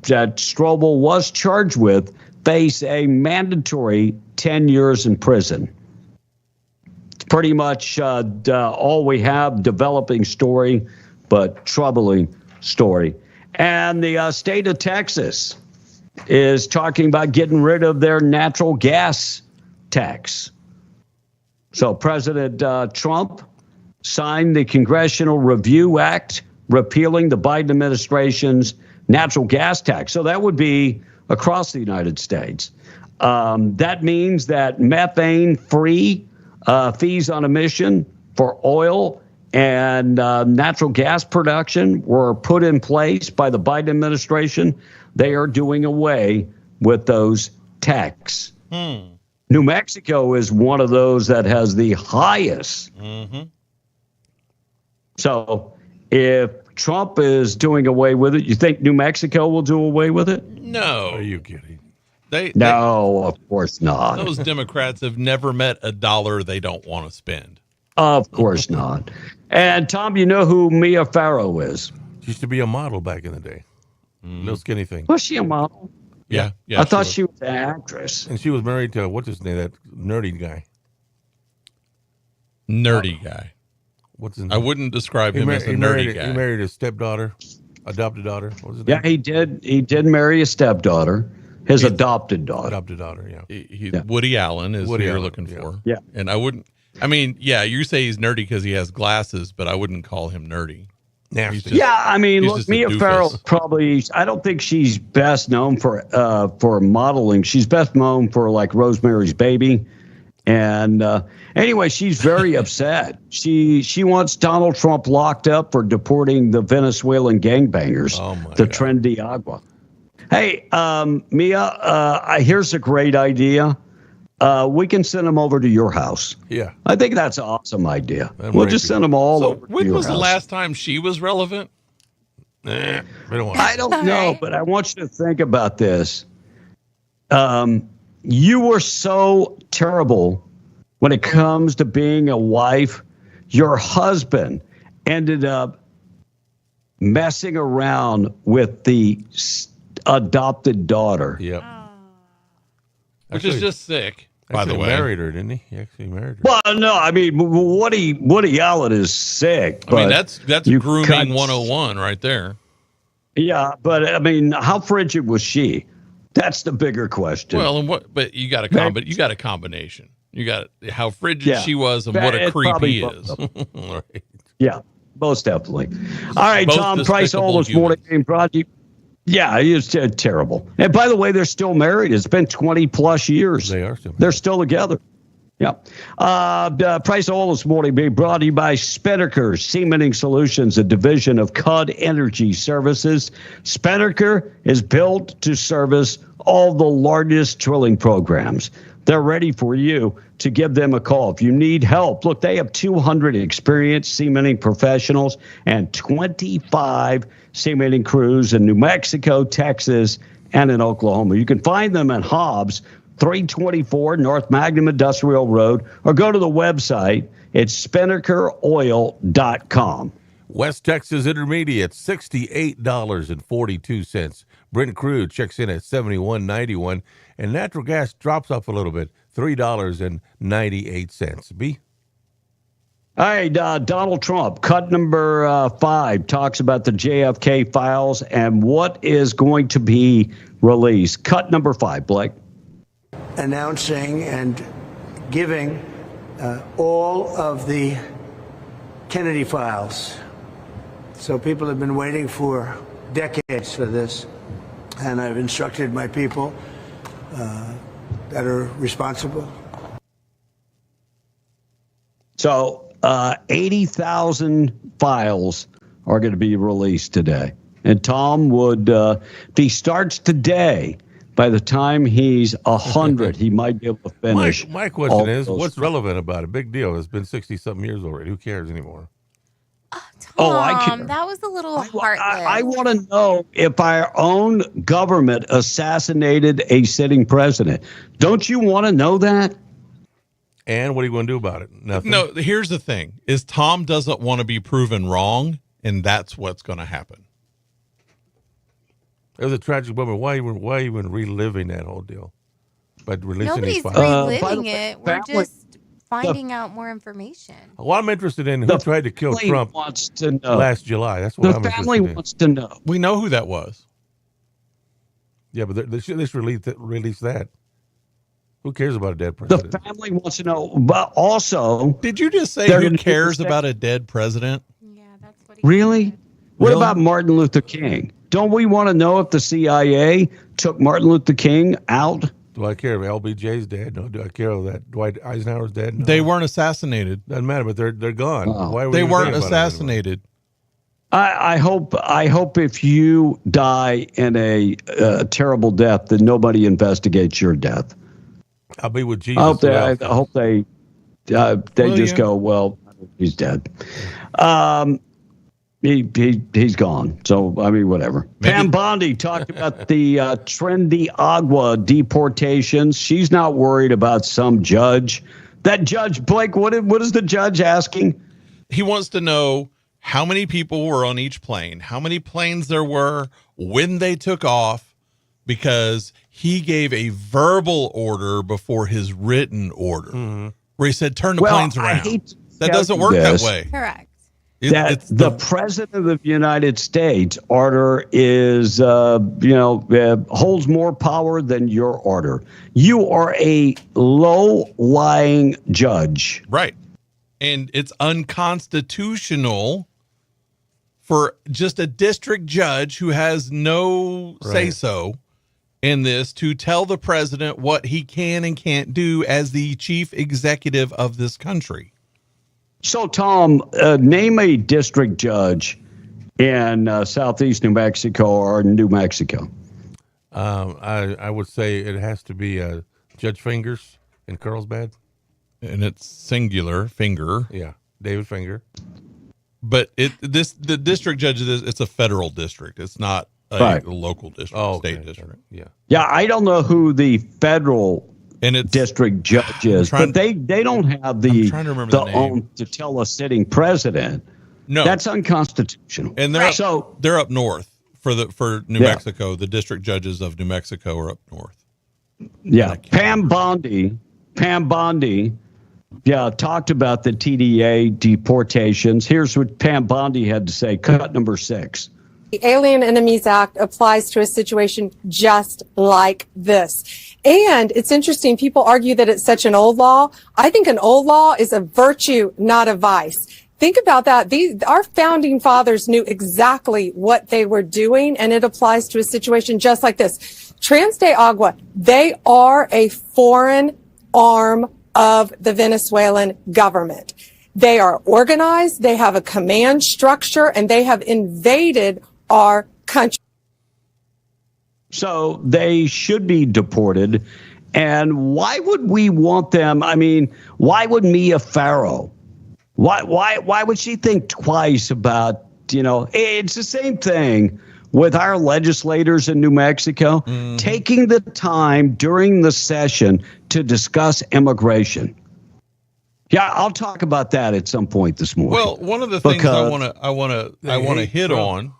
that Strobel was charged with, face a mandatory 10 years in prison. It's pretty much all we have, developing story, but troubling story. And the state of Texas is talking about getting rid of their natural gas tax. So President Trump signed the Congressional Review Act repealing the Biden administration's natural gas tax. So that would be across the United States. That means that methane-free fees on emission for oil and natural gas production were put in place by the Biden administration, they are doing away with those taxes. New Mexico is one of those that has the highest. So if Trump is doing away with it, you think New Mexico will do away with it? No. Are you kidding? No, of course not. Those Democrats have never met a dollar they don't want to spend. Of course not. And Tom, you know who Mia Farrow is? She used to be a model back in the day. Little skinny thing. Was she a model? Yeah. I thought she was an actress. And she was married to, what's his name, that nerdy guy. Nerdy guy. What's his name? I wouldn't describe him as a nerdy guy. He married his stepdaughter, adopted daughter. What was his name? Yeah, he did. He did marry a stepdaughter, his adopted daughter. Adopted daughter, yeah. Woody Allen is Woody who you're Allen, looking for. Yeah. And I wouldn't, I mean, yeah, you say he's nerdy because he has glasses, but I wouldn't call him nerdy. Nasty. Yeah, I mean, he's look, just a Mia doofus. Farrow probably. I don't think she's best known for modeling. She's best known for like Rosemary's Baby, and anyway, she's very upset. She wants Donald Trump locked up for deporting the Venezuelan gangbangers, the Tren de Agua. Hey, Mia, here's a great idea. We can send them over to your house. Yeah. I think that's an awesome idea. We'll just send them all over to When your was house. the last time she was relevant? We don't want I don't know, but I want you to think about this. You were so terrible when it comes to being a wife. Your husband ended up messing around with the adopted daughter. Yep. Which is just sick, by the Actually way. married her, didn't he? He actually married her. Well, no, I mean Woody Allen is sick. I mean, but that's you grooming cut- 101 right there. Yeah, but I mean, how frigid was she? That's the bigger question. Well, and what? But you got a combination. You got how frigid Yeah. she was and what a It's creep probably he both is. of them. Right. Yeah, most definitely. All right, Both Tom Price, all despicable this morning being brought to you. Yeah, he is terrible. And by the way, they're still married. It's been 20 plus years. They are still married. They're still together. Yeah. Price Oil this morning being brought to you by Spinnaker Cementing Solutions, a division of CUD Energy Services. Spinnaker is built to service all the largest drilling programs. They're ready for you to give them a call. If you need help, look, they have 200 experienced cementing professionals and 25 cementing crews in New Mexico, Texas, and in Oklahoma. You can find them in Hobbs, 324 North Magnum Industrial Road, or go to the website. It's spinnakeroil.com. West Texas Intermediate, $68.42. Brent crude checks in at $71.91, and natural gas drops off a little bit, $3.98. B. Hey, Donald Trump, cut number 5, talks about the JFK files and what is going to be released. Cut number 5, Blake. Announcing and giving all of the Kennedy files. So people have been waiting for decades for this, and I've instructed my people that are responsible. So 80,000 files are going to be released today. And Tom would, if he starts today, by the time he's 100, he might be able to finish. My question all is, those what's relevant about it? Big deal. It's been 60-something years already. Who cares anymore? I care. That was a little heartless. I want to know if our own government assassinated a sitting president. Don't you want to know that? And what are you going to do about it? Nothing. No, here's the thing: is Tom doesn't want to be proven wrong, and that's what's going to happen. It was a tragic moment. Why even reliving that whole deal? But releasing Nobody's these files. reliving it. We're just finding out more information. Well, I'm interested in who tried to kill family Trump wants to know. last July. That's what The I'm family interested in. wants to know. We know who that was. Yeah, but they should release that. Who cares about a dead The president? family wants to know. But also, Did you just say They're who gonna do cares the same- about a dead president? really? What Really? about Martin Luther King? Don't we want to know if the CIA took Martin Luther King out Do I care if LBJ's dead? No. Do I care that Dwight Eisenhower's dead? No. They weren't assassinated. Doesn't matter, but they're gone. Why are we They even weren't thinking about it assassinated. I hope if you die in a terrible death that nobody investigates your death. I'll be with Jesus. I hope they just go, well, he's dead. He's gone. So, I mean, whatever. Pam Bondi talked about the Trendy Agua deportations. She's not worried about some judge. That judge, Blake, what is the judge asking? He wants to know how many people were on each plane, how many planes there were, when they took off, because he gave a verbal order before his written order, where he said, turn the planes around. That doesn't work that way. Correct. It's the president of the United States order is, holds more power than your order. You are a low-lying judge. Right. And it's unconstitutional for just a district judge who has no say-so in this to tell the president what he can and can't do as the chief executive of this country. So, Tom, name a district judge in southeast New Mexico or New Mexico. I would say it has to be Judge Fingers in Carlsbad. And it's singular, Finger. Yeah, David Finger. But the district judge, it's a federal district. It's not a local district, state district. Yeah. Yeah, I don't know who the federal district judge is, but they don't have the own to tell a sitting president. No, that's unconstitutional. And they're up north for New Mexico. The district judges of New Mexico are up north. Yeah, Pam Bondi, talked about the TDA deportations. Here's what Pam Bondi had to say. Cut number 6. The Alien Enemies Act applies to a situation just like this. And it's interesting, people argue that it's such an old law. I think an old law is a virtue, not a vice. Think about that. Our founding fathers knew exactly what they were doing, and it applies to a situation just like this. Trans de Agua, they are a foreign arm of the Venezuelan government. They are organized, they have a command structure, and they have invaded our country. So they should be deported. And why would we want them? I mean, why would Mia Farrow? Why would she think twice about, it's the same thing with our legislators in New Mexico, taking the time during the session to discuss immigration. Yeah, I'll talk about that at some point this morning. Well, one of the things I want to hit on.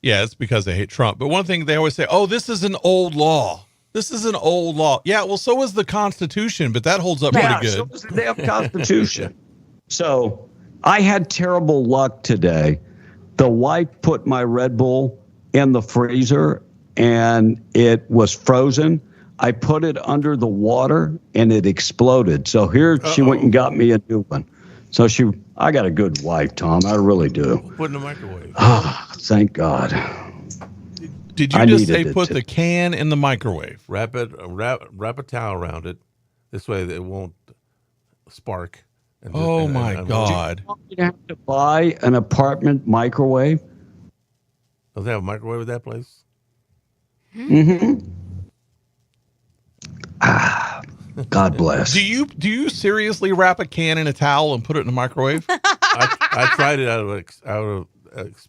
Yeah, it's because they hate Trump. But one thing they always say, "Oh, this is an old law. This is an old law." Yeah, well, so is the Constitution, but that holds up pretty good. So is the damn Constitution. So I had terrible luck today. The wife put my Red Bull in the freezer and it was frozen. I put it under the water and it exploded. So here she went and got me a new one. So I got a good wife, Tom. I really do. Put in the microwave. Thank God. Did you just say put the can in the microwave? Wrap a towel around it. This way it won't spark. Oh my God. Do you want me to have to buy an apartment microwave? Does they have a microwave at that place? Mm-hmm. God bless. Do you seriously wrap a can in a towel and put it in the microwave? I tried it out of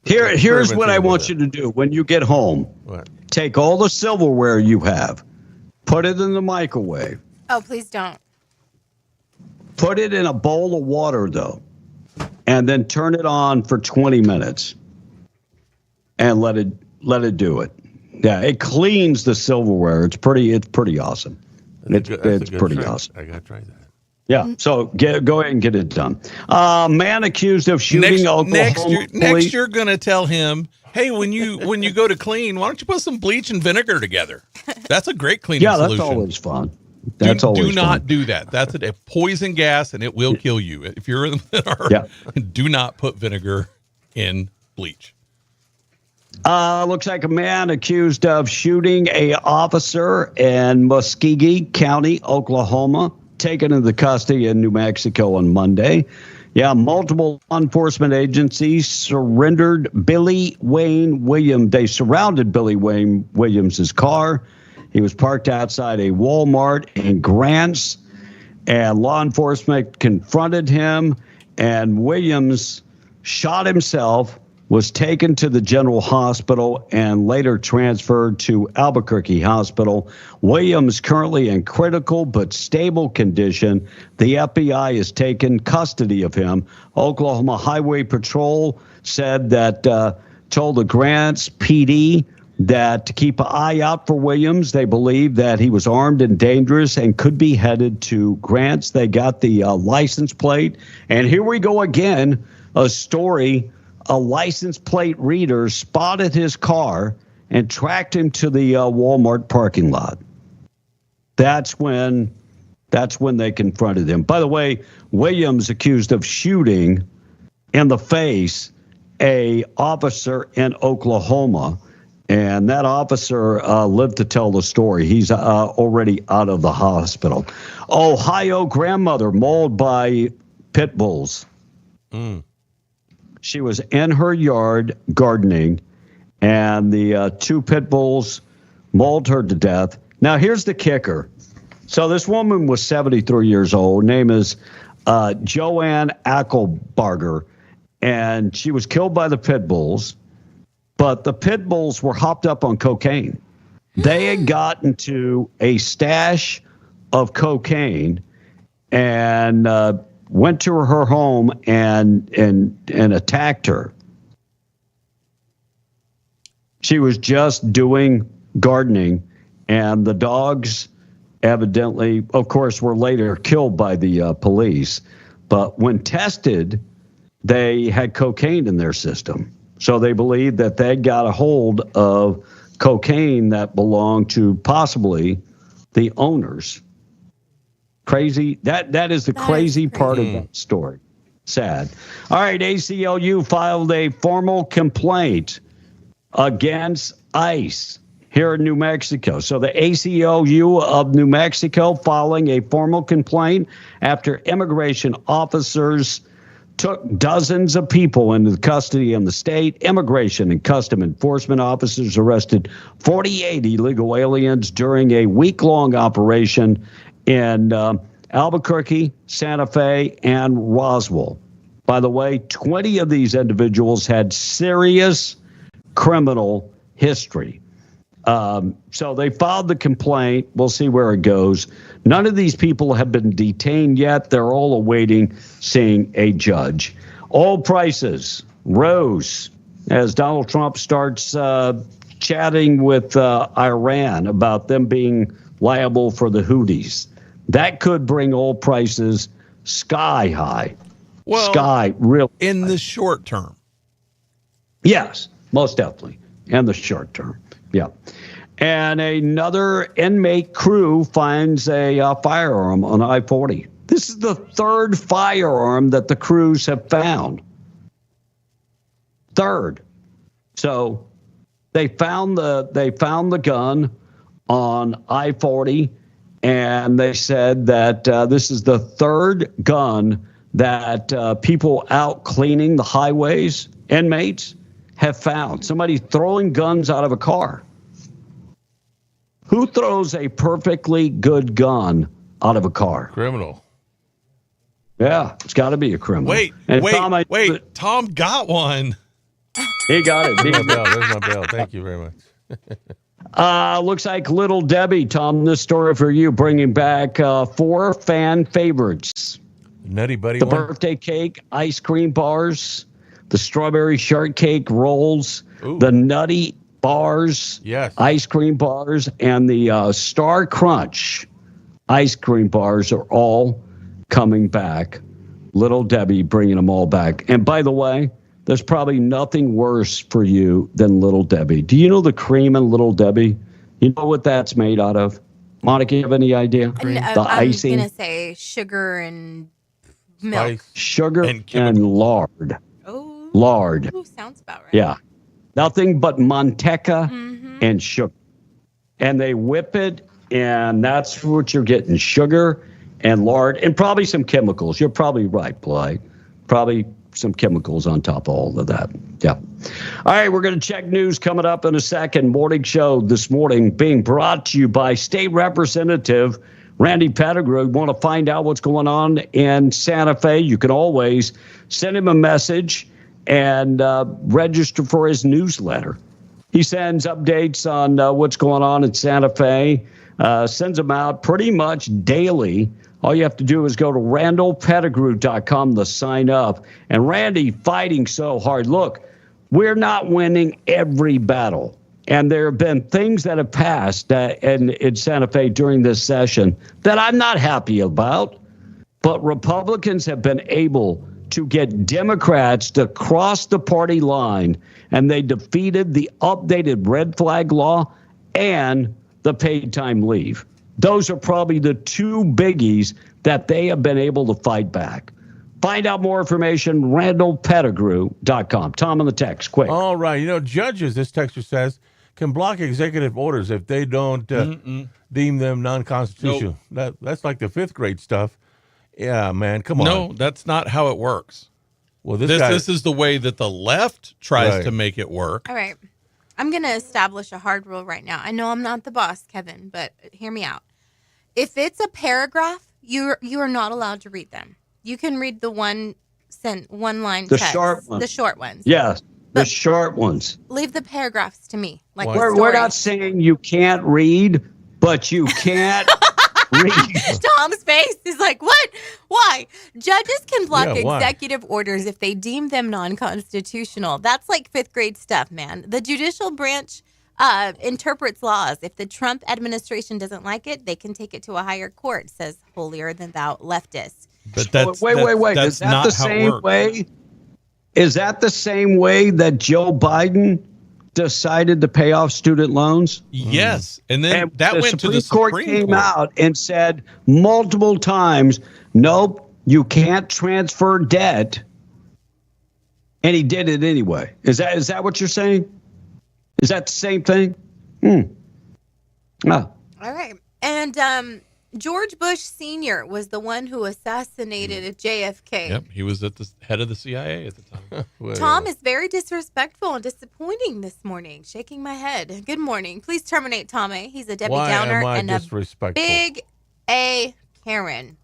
Here's what I want you to do when you get home. What? Take all the silverware you have, put it in the microwave. Oh, please don't. Put it in a bowl of water, though, and then turn it on for 20 minutes and let it do it. Yeah, it cleans the silverware. It's pretty awesome. It's pretty awesome. I gotta try that. Yeah, so go ahead and get it done. Man accused of shooting Oklahoma. Next, you're gonna tell him, hey, when you go to clean, why don't you put some bleach and vinegar together? That's a great cleaning solution. Yeah, that's always fun. Do not do that. That's a poison gas, and it will kill you. If you're in do not put vinegar in bleach. Looks like a man accused of shooting a officer in Muskogee County, Oklahoma, taken into custody in New Mexico on Monday. Yeah, multiple law enforcement agencies surrendered Billy Wayne Williams. They surrounded Billy Wayne Williams' car. He was parked outside a Walmart in Grants, and law enforcement confronted him, and Williams shot himself, was taken to the General Hospital, and later transferred to Albuquerque Hospital. Williams currently in critical but stable condition. The FBI has taken custody of him. Oklahoma Highway Patrol said that, told the Grants PD that to keep an eye out for Williams. They believe that he was armed and dangerous and could be headed to Grants. They got the license plate. And here we go again, a story. A license plate reader spotted his car and tracked him to the Walmart parking lot. That's when they confronted him. By the way, Williams accused of shooting in the face a officer in Oklahoma, and that officer lived to tell the story. He's already out of the hospital. Ohio grandmother mauled by pit bulls. She was in her yard gardening, and the two pit bulls mauled her to death. Now, here's the kicker. So this woman was 73 years old. Name is Joanne Ackelbarger, and she was killed by the pit bulls. But the pit bulls were hopped up on cocaine. They had gotten to a stash of cocaine and went to her home and attacked her. She was just doing gardening, and the dogs evidently, of course, were later killed by the police. But when tested, they had cocaine in their system. So they believed that they got a hold of cocaine that belonged to possibly the owners. Crazy. That is the crazy part of that story. Sad. All right, ACLU filed a formal complaint against ICE here in New Mexico. So the ACLU of New Mexico filing a formal complaint after immigration officers took dozens of people into custody in the state. Immigration and Custom Enforcement officers arrested 48 illegal aliens during a week-long operation in Albuquerque, Santa Fe, and Roswell. By the way, 20 of these individuals had serious criminal history. So they filed the complaint. We'll see where it goes. None of these people have been detained yet. They're all awaiting seeing a judge. Oil prices rose as Donald Trump starts chatting with Iran about them being liable for the Houthis. That could bring oil prices sky high. Well, real in the short term. Yes, most definitely. In the short term. Yeah. And another inmate crew finds a firearm on I-40. This is the third firearm that the crews have found. Third. So they found the gun on I-40, and they said that this is the third gun that people out cleaning the highways, inmates, have found. Somebody throwing guns out of a car. Who throws a perfectly good gun out of a car? Criminal. Yeah, it's got to be a criminal. Wait, Tom got one. He got it. There's my bell. Thank you very much. Looks like Little Debbie, Tom, this story for you, bringing back 4 fan favorites. Nutty Buddy The one? birthday cake, ice cream bars, the strawberry shortcake rolls, the nutty bars, yes, ice cream bars, and the Star Crunch ice cream bars are all coming back. Little Debbie bringing them all back. And by the way, there's probably nothing worse for you than Little Debbie. Do you know the cream in Little Debbie? You know what that's made out of? Monica, you have any idea? No, The icing? I'm going to say sugar and milk. Sugar and lard. Oh. Lard. Ooh, sounds about right. Yeah. Nothing but manteca and sugar. And they whip it, and that's what you're getting, sugar and lard and probably some chemicals. You're probably right, Blake. Probably some chemicals on top of all of that. Yeah. All right, we're going to check news coming up in a second. Morning show this morning being brought to you by State Representative Randy Pettigrew. Want to find out what's going on in Santa Fe? You can always send him a message and register for his newsletter. He sends updates on what's going on in Santa Fe, sends them out pretty much daily. All you have to do is go to randallpettigrew.com to sign up. And Randy fighting so hard. Look, we're not winning every battle. And there have been things that have passed in Santa Fe during this session that I'm not happy about. But Republicans have been able to get Democrats to cross the party line, and they defeated the updated red flag law and the paid time leave. Those are probably the two biggies that they have been able to fight back. Find out more information, randallpettigrew.com. Tom on the text, quick. All right. Judges, this texter says, can block executive orders if they don't deem them non-constitutional. Nope. That's like the fifth grade stuff. Yeah, man, come on. No, that's not how it works. Well, this is the way that the left tries to make it work. All right. I'm going to establish a hard rule right now. I know I'm not the boss, Kevin, but hear me out. If it's a paragraph, you are not allowed to read them. You can read the one line the text. Short ones. The short ones. Yes, the short ones. Leave the paragraphs to me. Like we're not saying you can't read, but you can't read. Tom's face is like, what? Why? Judges can block executive orders if they deem them non-constitutional. That's like fifth grade stuff, man. The judicial branch interprets laws. If the Trump administration doesn't like it, they can take it to a higher court, says holier than thou leftists. But wait. Is that the same way? Is that the same way that Joe Biden decided to pay off student loans? Yes. And then that went to the Supreme Court came out and said multiple times, nope, you can't transfer debt. And he did it anyway. Is that what you're saying? Is that the same thing? All right. And George Bush Sr. was the one who assassinated JFK. Yep, he was at the head of the CIA at the time. Tom is very disrespectful and disappointing this morning. Shaking my head. Good morning. Please terminate Tommy. He's a Debbie Downer and a big A Karen.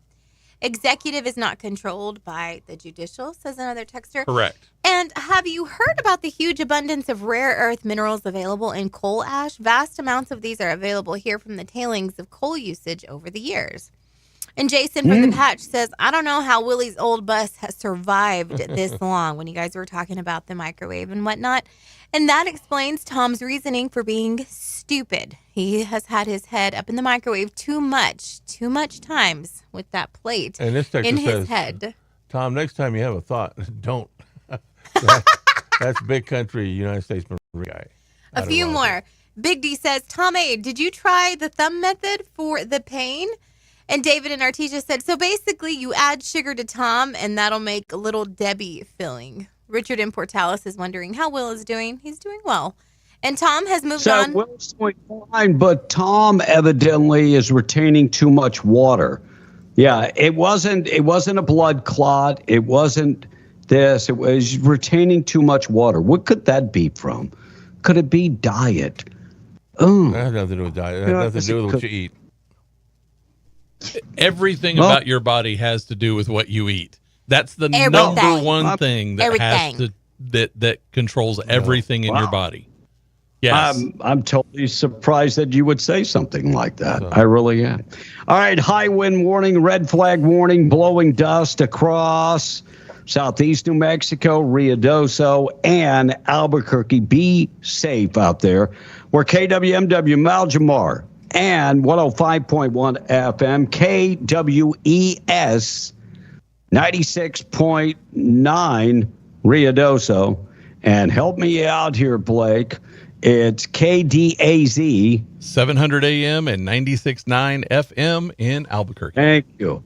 Executive is not controlled by the judicial, says another texter. Correct. And have you heard about the huge abundance of rare earth minerals available in coal ash? Vast amounts of these are available here from the tailings of coal usage over the years. And Jason from the Patch says, I don't know how Willie's old bus has survived this long, when you guys were talking about the microwave and whatnot. And that explains Tom's reasoning for being stupid. He has had his head up in the microwave too much times with that plate and this in his says, head. Tom, next time you have a thought, don't. That's big country United States Marine guy. A few more. Big D says, Tom A., did you try the thumb method for the pain? And David and Artesia said, so basically you add sugar to Tom and that'll make a little Debbie filling. Richard in Portales is wondering how Will is doing. He's doing well. And Tom has moved on. Will's doing fine, but Tom evidently is retaining too much water. Yeah, it wasn't a blood clot. It wasn't this. It was retaining too much water. What could that be from? Could it be diet? Oh, that has nothing to do with diet. That has nothing to do with what you eat. Everything about your body has to do with what you eat. That's the number one thing that has to that controls everything in your body. Yes. I'm totally surprised that you would say something like that. I really am. All right, high wind warning, red flag warning, blowing dust across southeast New Mexico, Ruidoso, and Albuquerque. Be safe out there. We're KWMW Maljamar and 105.1 FM, KWES 96.9 Ruidoso. And help me out here, Blake. It's KDAZ 700 AM and 96.9 FM in Albuquerque. Thank you.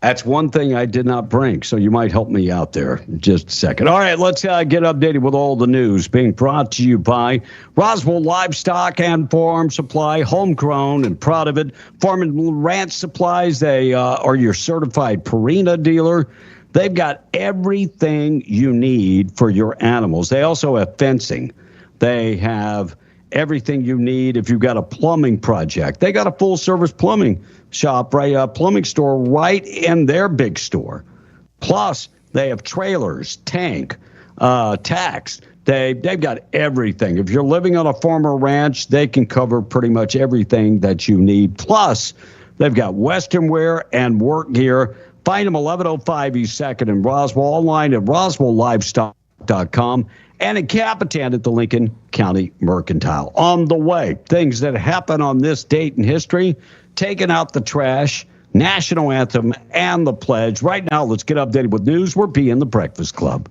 That's one thing I did not bring, so you might help me out there in just a second. All right, let's get updated with all the news being brought to you by Roswell Livestock and Farm Supply, homegrown and proud of it. Farm and Ranch Supplies, they are your certified Purina dealer. They've got everything you need for your animals. They also have fencing. They have everything you need if you've got a plumbing project. They got a full-service plumbing shop, plumbing store right in their big store. Plus, they have trailers, tank, tax. They've got everything. If you're living on a farm or ranch, they can cover pretty much everything that you need. Plus, they've got Western wear and work gear. Find them 1105 East 2nd in Roswell, online at roswelllivestock.com, and in Capitan at the Lincoln County Mercantile. On the way, things that happen on this date in history, taking out the trash, national anthem, and the pledge. Right now, let's get updated with news. We're being the Breakfast Club.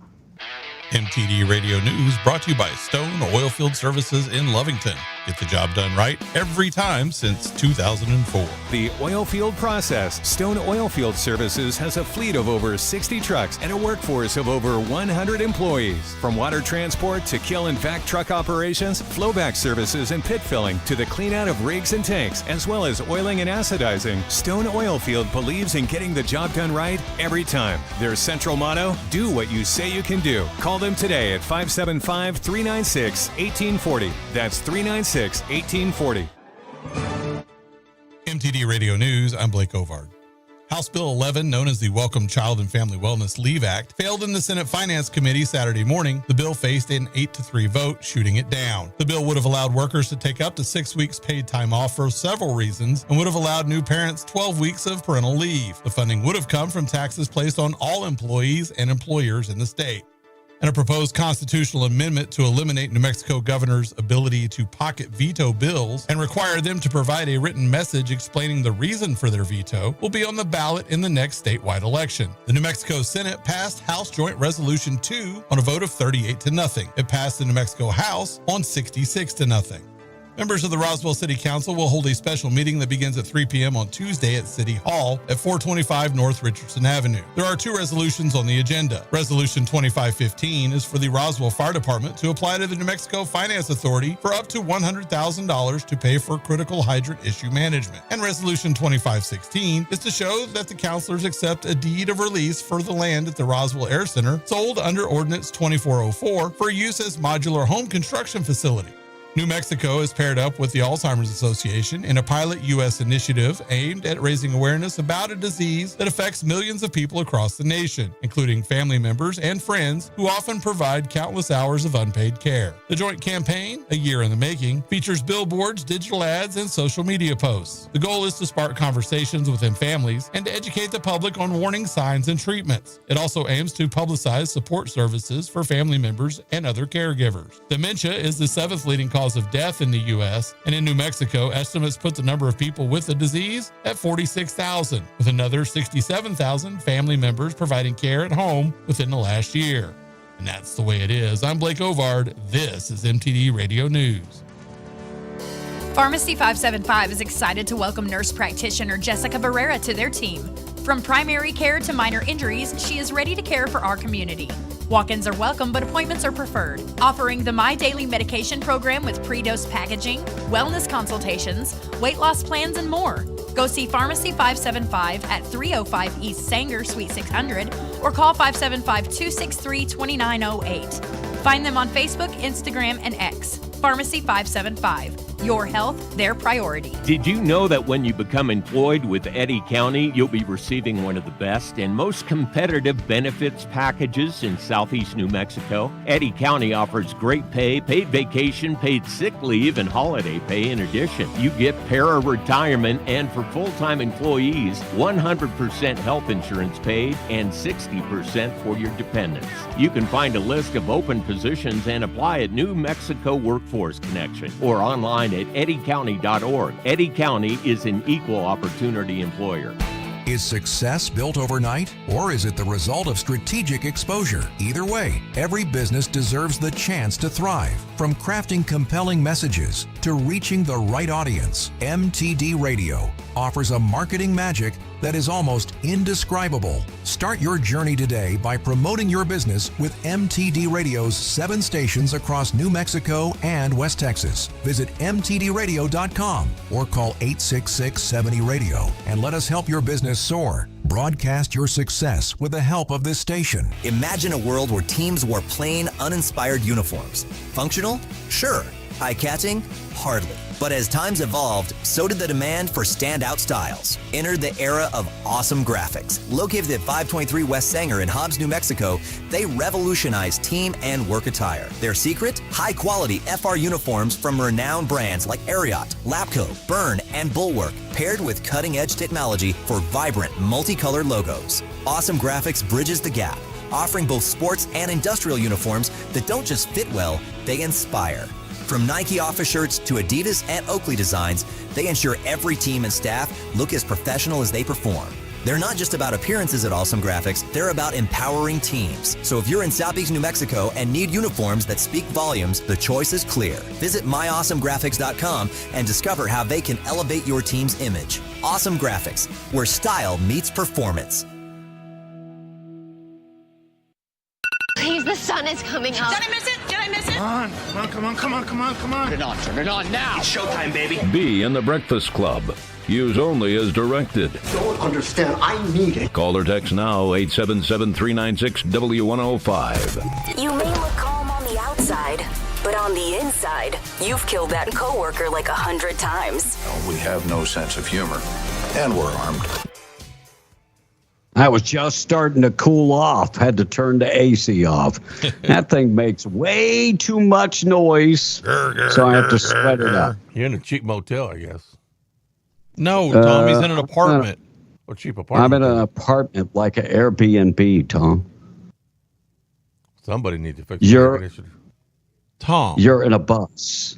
MTD Radio News brought to you by Stone Oilfield Services in Lovington. Get the job done right every time since 2004. The oilfield process. Stone Oilfield Services has a fleet of over 60 trucks and a workforce of over 100 employees. From water transport to kill and vac truck operations, flowback services and pit filling to the clean out of rigs and tanks, as well as oiling and acidizing, Stone Oilfield believes in getting the job done right every time. Their central motto, do what you say you can do. Call them today at 575-396-1840. That's 396-1840. MTD Radio News, I'm Blake Ovard. House Bill 11, known as the Welcome Child and Family Wellness Leave Act, failed in the Senate Finance Committee Saturday morning. The bill faced an 8-3 vote, shooting it down. The bill would have allowed workers to take up to 6 weeks paid time off for several reasons and would have allowed new parents 12 weeks of parental leave. The funding would have come from taxes placed on all employees and employers in the state. And a proposed constitutional amendment to eliminate New Mexico governor's ability to pocket veto bills and require them to provide a written message explaining the reason for their veto will be on the ballot in the next statewide election. The New Mexico Senate passed House Joint Resolution 2 on a vote of 38-0. It passed the New Mexico House on 66-0. Members of the Roswell City Council will hold a special meeting that begins at 3 p.m. on Tuesday at City Hall at 425 North Richardson Avenue. There are 2 resolutions on the agenda. Resolution 2515 is for the Roswell Fire Department to apply to the New Mexico Finance Authority for up to $100,000 to pay for critical hydrant issue management. And Resolution 2516 is to show that the councilors accept a deed of release for the land at the Roswell Air Center sold under Ordinance 2404 for use as modular home construction facility. New Mexico is paired up with the Alzheimer's Association in a pilot U.S. initiative aimed at raising awareness about a disease that affects millions of people across the nation, including family members and friends who often provide countless hours of unpaid care. The joint campaign, a year in the making, features billboards, digital ads, and social media posts. The goal is to spark conversations within families and to educate the public on warning signs and treatments. It also aims to publicize support services for family members and other caregivers. Dementia is the 7th leading cause of death in the U.S., and in New Mexico, estimates put the number of people with the disease at 46,000, with another 67,000 family members providing care at home within the last year. And that's the way it is. I'm Blake Ovard. This is MTD Radio News. Pharmacy 575 is excited to welcome nurse practitioner Jessica Barrera to their team. From primary care to minor injuries, she is ready to care for our community. Walk-ins are welcome, but appointments are preferred. Offering the My Daily Medication program with pre-dose packaging, wellness consultations, weight loss plans, and more. Go see Pharmacy 575 at 305 East Sanger, Suite 600, or call 575-263-2908. Find them on Facebook, Instagram, and X. Pharmacy 575. Your health, their priority. Did you know that when you become employed with Eddy County, you'll be receiving one of the best and most competitive benefits packages in Southeast New Mexico? Eddy County offers great pay, paid vacation, paid sick leave, and holiday pay in addition. You get para-retirement, and for full-time employees, 100% health insurance paid and 60% for your dependents. You can find a list of open positions and apply at New Mexico Workforce Connection or online at eddycounty.org. Eddy County is an equal opportunity employer. Is success built overnight, or is it the result of strategic exposure? Either way, every business deserves the chance to thrive. From crafting compelling messages, to reaching the right audience. MTD Radio offers a marketing magic that is almost indescribable. Start your journey today by promoting your business with MTD Radio's 7 stations across New Mexico and West Texas. Visit mtdradio.com or call 866-70-RADIO and let us help your business soar. Broadcast your success with the help of this station. Imagine a world where teams wore plain, uninspired uniforms. Functional? Sure. Eye-catching? Hardly. But as times evolved, so did the demand for standout styles. Entered the era of awesome graphics. Located at 523 West Sanger in Hobbs, New Mexico, they revolutionized team and work attire. Their secret? High-quality FR uniforms from renowned brands like Ariat, Lapco, Byrne, and Bulwark, paired with cutting-edge technology for vibrant, multicolored logos. Awesome Graphics bridges the gap, offering both sports and industrial uniforms that don't just fit well, they inspire. From Nike office shirts to Adidas and Oakley designs, they ensure every team and staff look as professional as they perform. They're not just about appearances at Awesome Graphics, they're about empowering teams. So if you're in Southeast New Mexico and need uniforms that speak volumes, the choice is clear. Visit myawesomegraphics.com and discover how they can elevate your team's image. Awesome Graphics, where style meets performance. Please, the sun is coming up. Did I miss it? Did I miss it? Come on. Turn it on now. It's showtime, baby. Be in the Breakfast Club. Use only as directed. Don't understand. I need it. Call or text now 877-396-W105. You may look calm on the outside, but on the inside, you've killed that coworker like 100 times. We have no sense of humor, and we're armed. I was just starting to cool off. Had to turn the AC off. That thing makes way too much noise, so I have to sweat it out. You're in a cheap motel, I guess. No, Tom, he's in an apartment. Or cheap apartment. I'm in an apartment like an Airbnb, Tom. Somebody needs to fix the air conditioner. Tom, you're in a bus.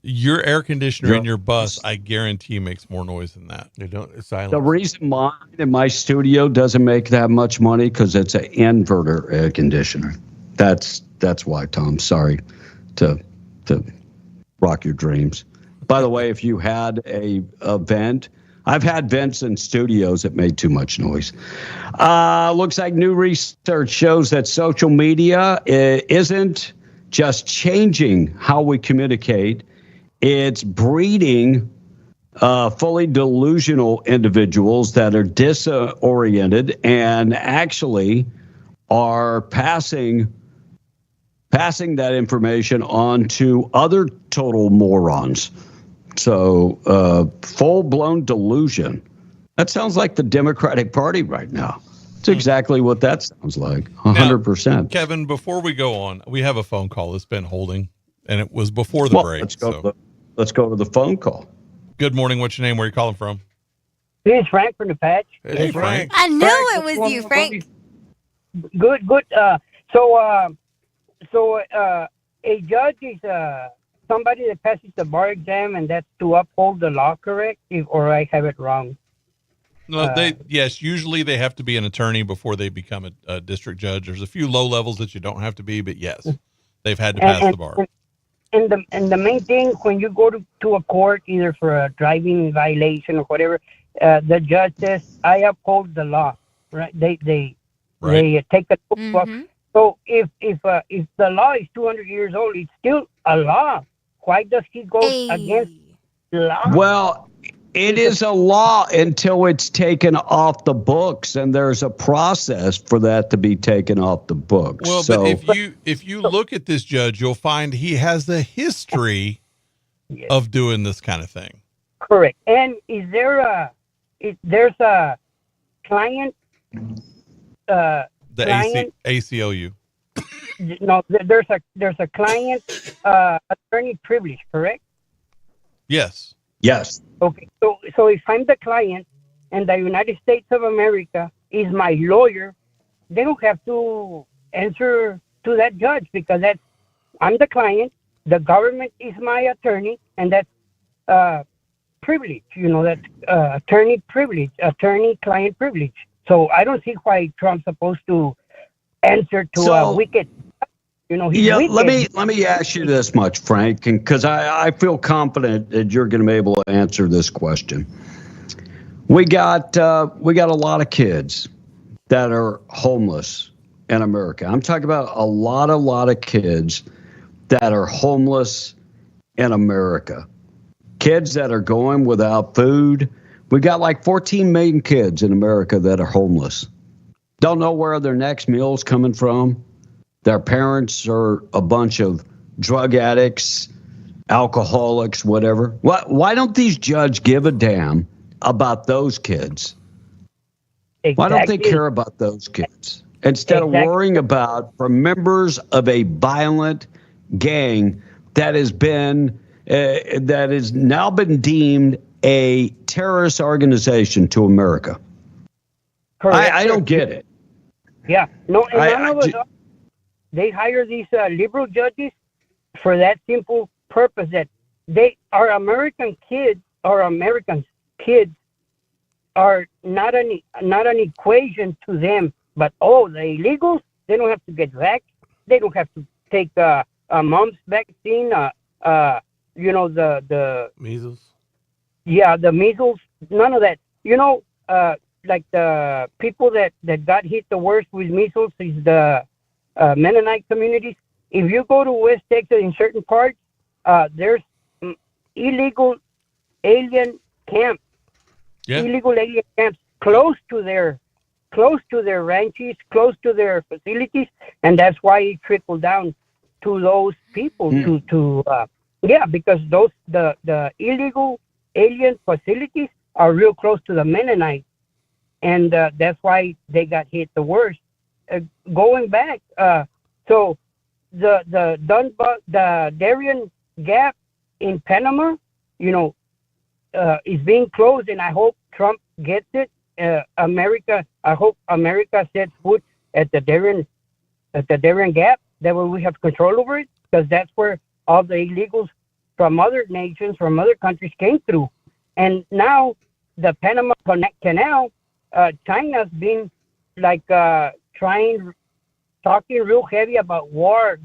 Your air conditioner in your bus, I guarantee, makes more noise than that. They don't. It's silent. The reason mine in my studio doesn't make that much money because it's an inverter air conditioner. That's why, Tom. Sorry to rock your dreams. By the way, if you had a vent, I've had vents in studios that made too much noise. Looks like new research shows that social media isn't just changing how we communicate. It's breeding fully delusional individuals that are disoriented and actually are passing that information on to other total morons. So full-blown delusion. That sounds like the Democratic Party right now. It's exactly what that sounds like, 100%. Kevin, before we go on, we have a phone call that's been holding, and it was before the break. Let's go to the phone call. Good morning. What's your name? Where are you calling from? This is Frank from the Patch. Hey, Frank. I knew it was you, Frank. Good. So a judge is somebody that passes the bar exam, and that's to uphold the law, correct? Or I have it wrong? No, usually they have to be an attorney before they become a district judge. There's a few low levels that you don't have to be, but yes, they've had to pass the bar. And the main thing, when you go to a court, either for a driving violation or whatever, the judge says, "I uphold the law." Right? They take the book. So if the law is 200 years old, it's still a law. Why does he go against the law? Well, it is a law until it's taken off the books, and there's a process for that to be taken off the books. Well, but if you look at this judge, you'll find he has the history of doing this kind of thing. Correct. And there's a client? ACLU. No, there's a client attorney privilege, correct? Yes. Yes. Okay. So if I'm the client and the United States of America is my lawyer, they don't have to answer to that judge because I'm the client, the government is my attorney, and that's privilege. That's attorney privilege, attorney-client privilege. So I don't see why Trump's supposed to answer to a wicked. He's Yeah, wicked. let me ask you this much, Frank, because I feel confident that you're going to be able to answer this question. We got a lot of kids that are homeless in America. I'm talking about a lot of kids that are homeless in America. Kids that are going without food. We got like 14 million kids in America that are homeless. Don't know where their next meal's coming from. Their parents are a bunch of drug addicts, alcoholics, whatever. Why don't these judges give a damn about those kids? Why don't they care about those kids? Instead of worrying about for members of a violent gang that has now been deemed a terrorist organization to America. Correct. I don't get it. Yeah. No, and none of us, they hire these liberal judges for that simple purpose that our American kids are not an equation to them. But the illegals, they don't have to get vaxxed. They don't have to take a mumps vaccine. The measles. Yeah, the measles. None of that. Like the people that got hit the worst with measles is the Mennonite communities. If you go to West Texas in certain parts, there's illegal alien camps. Yeah. Illegal alien camps close to their ranches, close to their facilities, and that's why it trickled down to those people. Because the illegal alien facilities are real close to the Mennonites, and that's why they got hit the worst. Going back, so the Darien Gap in Panama, is being closed, and I hope Trump gets it. I hope America sets foot at the Darien Gap. That way we have control over it, because that's where all the illegals from other nations, from other countries came through. And now the Panama Canal, China's been like talking real heavy about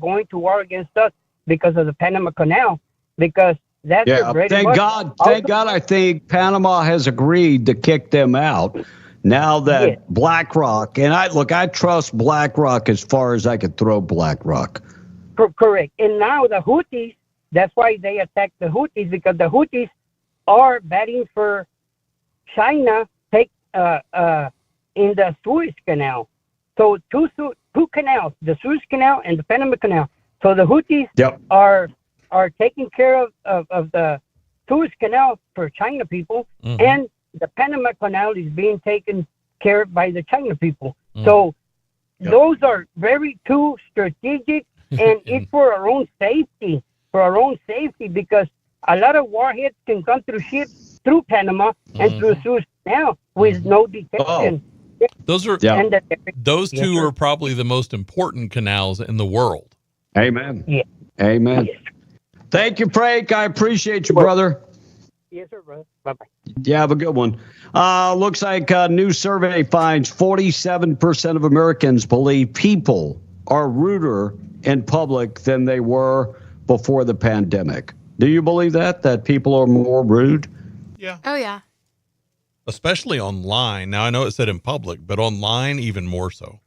going to war against us because of the Panama Canal, because that's their bread and butter. Thank God I think Panama has agreed to kick them out now that BlackRock, and I trust BlackRock as far as I could throw BlackRock. Correct. And now the Houthis, that's why they attacked the Houthis, because the Houthis are batting for China in the Suez Canal. So two canals, the Suez Canal and the Panama Canal. So the Houthis are taking care of the Suez Canal for China people, and the Panama Canal is being taken care of by the China people. So those are very two strategic, and it's for our own safety. Because a lot of warheads can come through ships through Panama and through Suez Canal with no detection. Those two are probably the most important canals in the world. Amen. Yeah. Amen. Yes. Thank you, Frank. I appreciate you, brother. Yes, sir, brother. Bye-bye. Yeah, have a good one. Looks like a new survey finds 47% of Americans believe people are ruder in public than they were before the pandemic. Do you believe that people are more rude? Yeah. Oh, yeah. Especially online. Now, I know it said in public, but online even more so.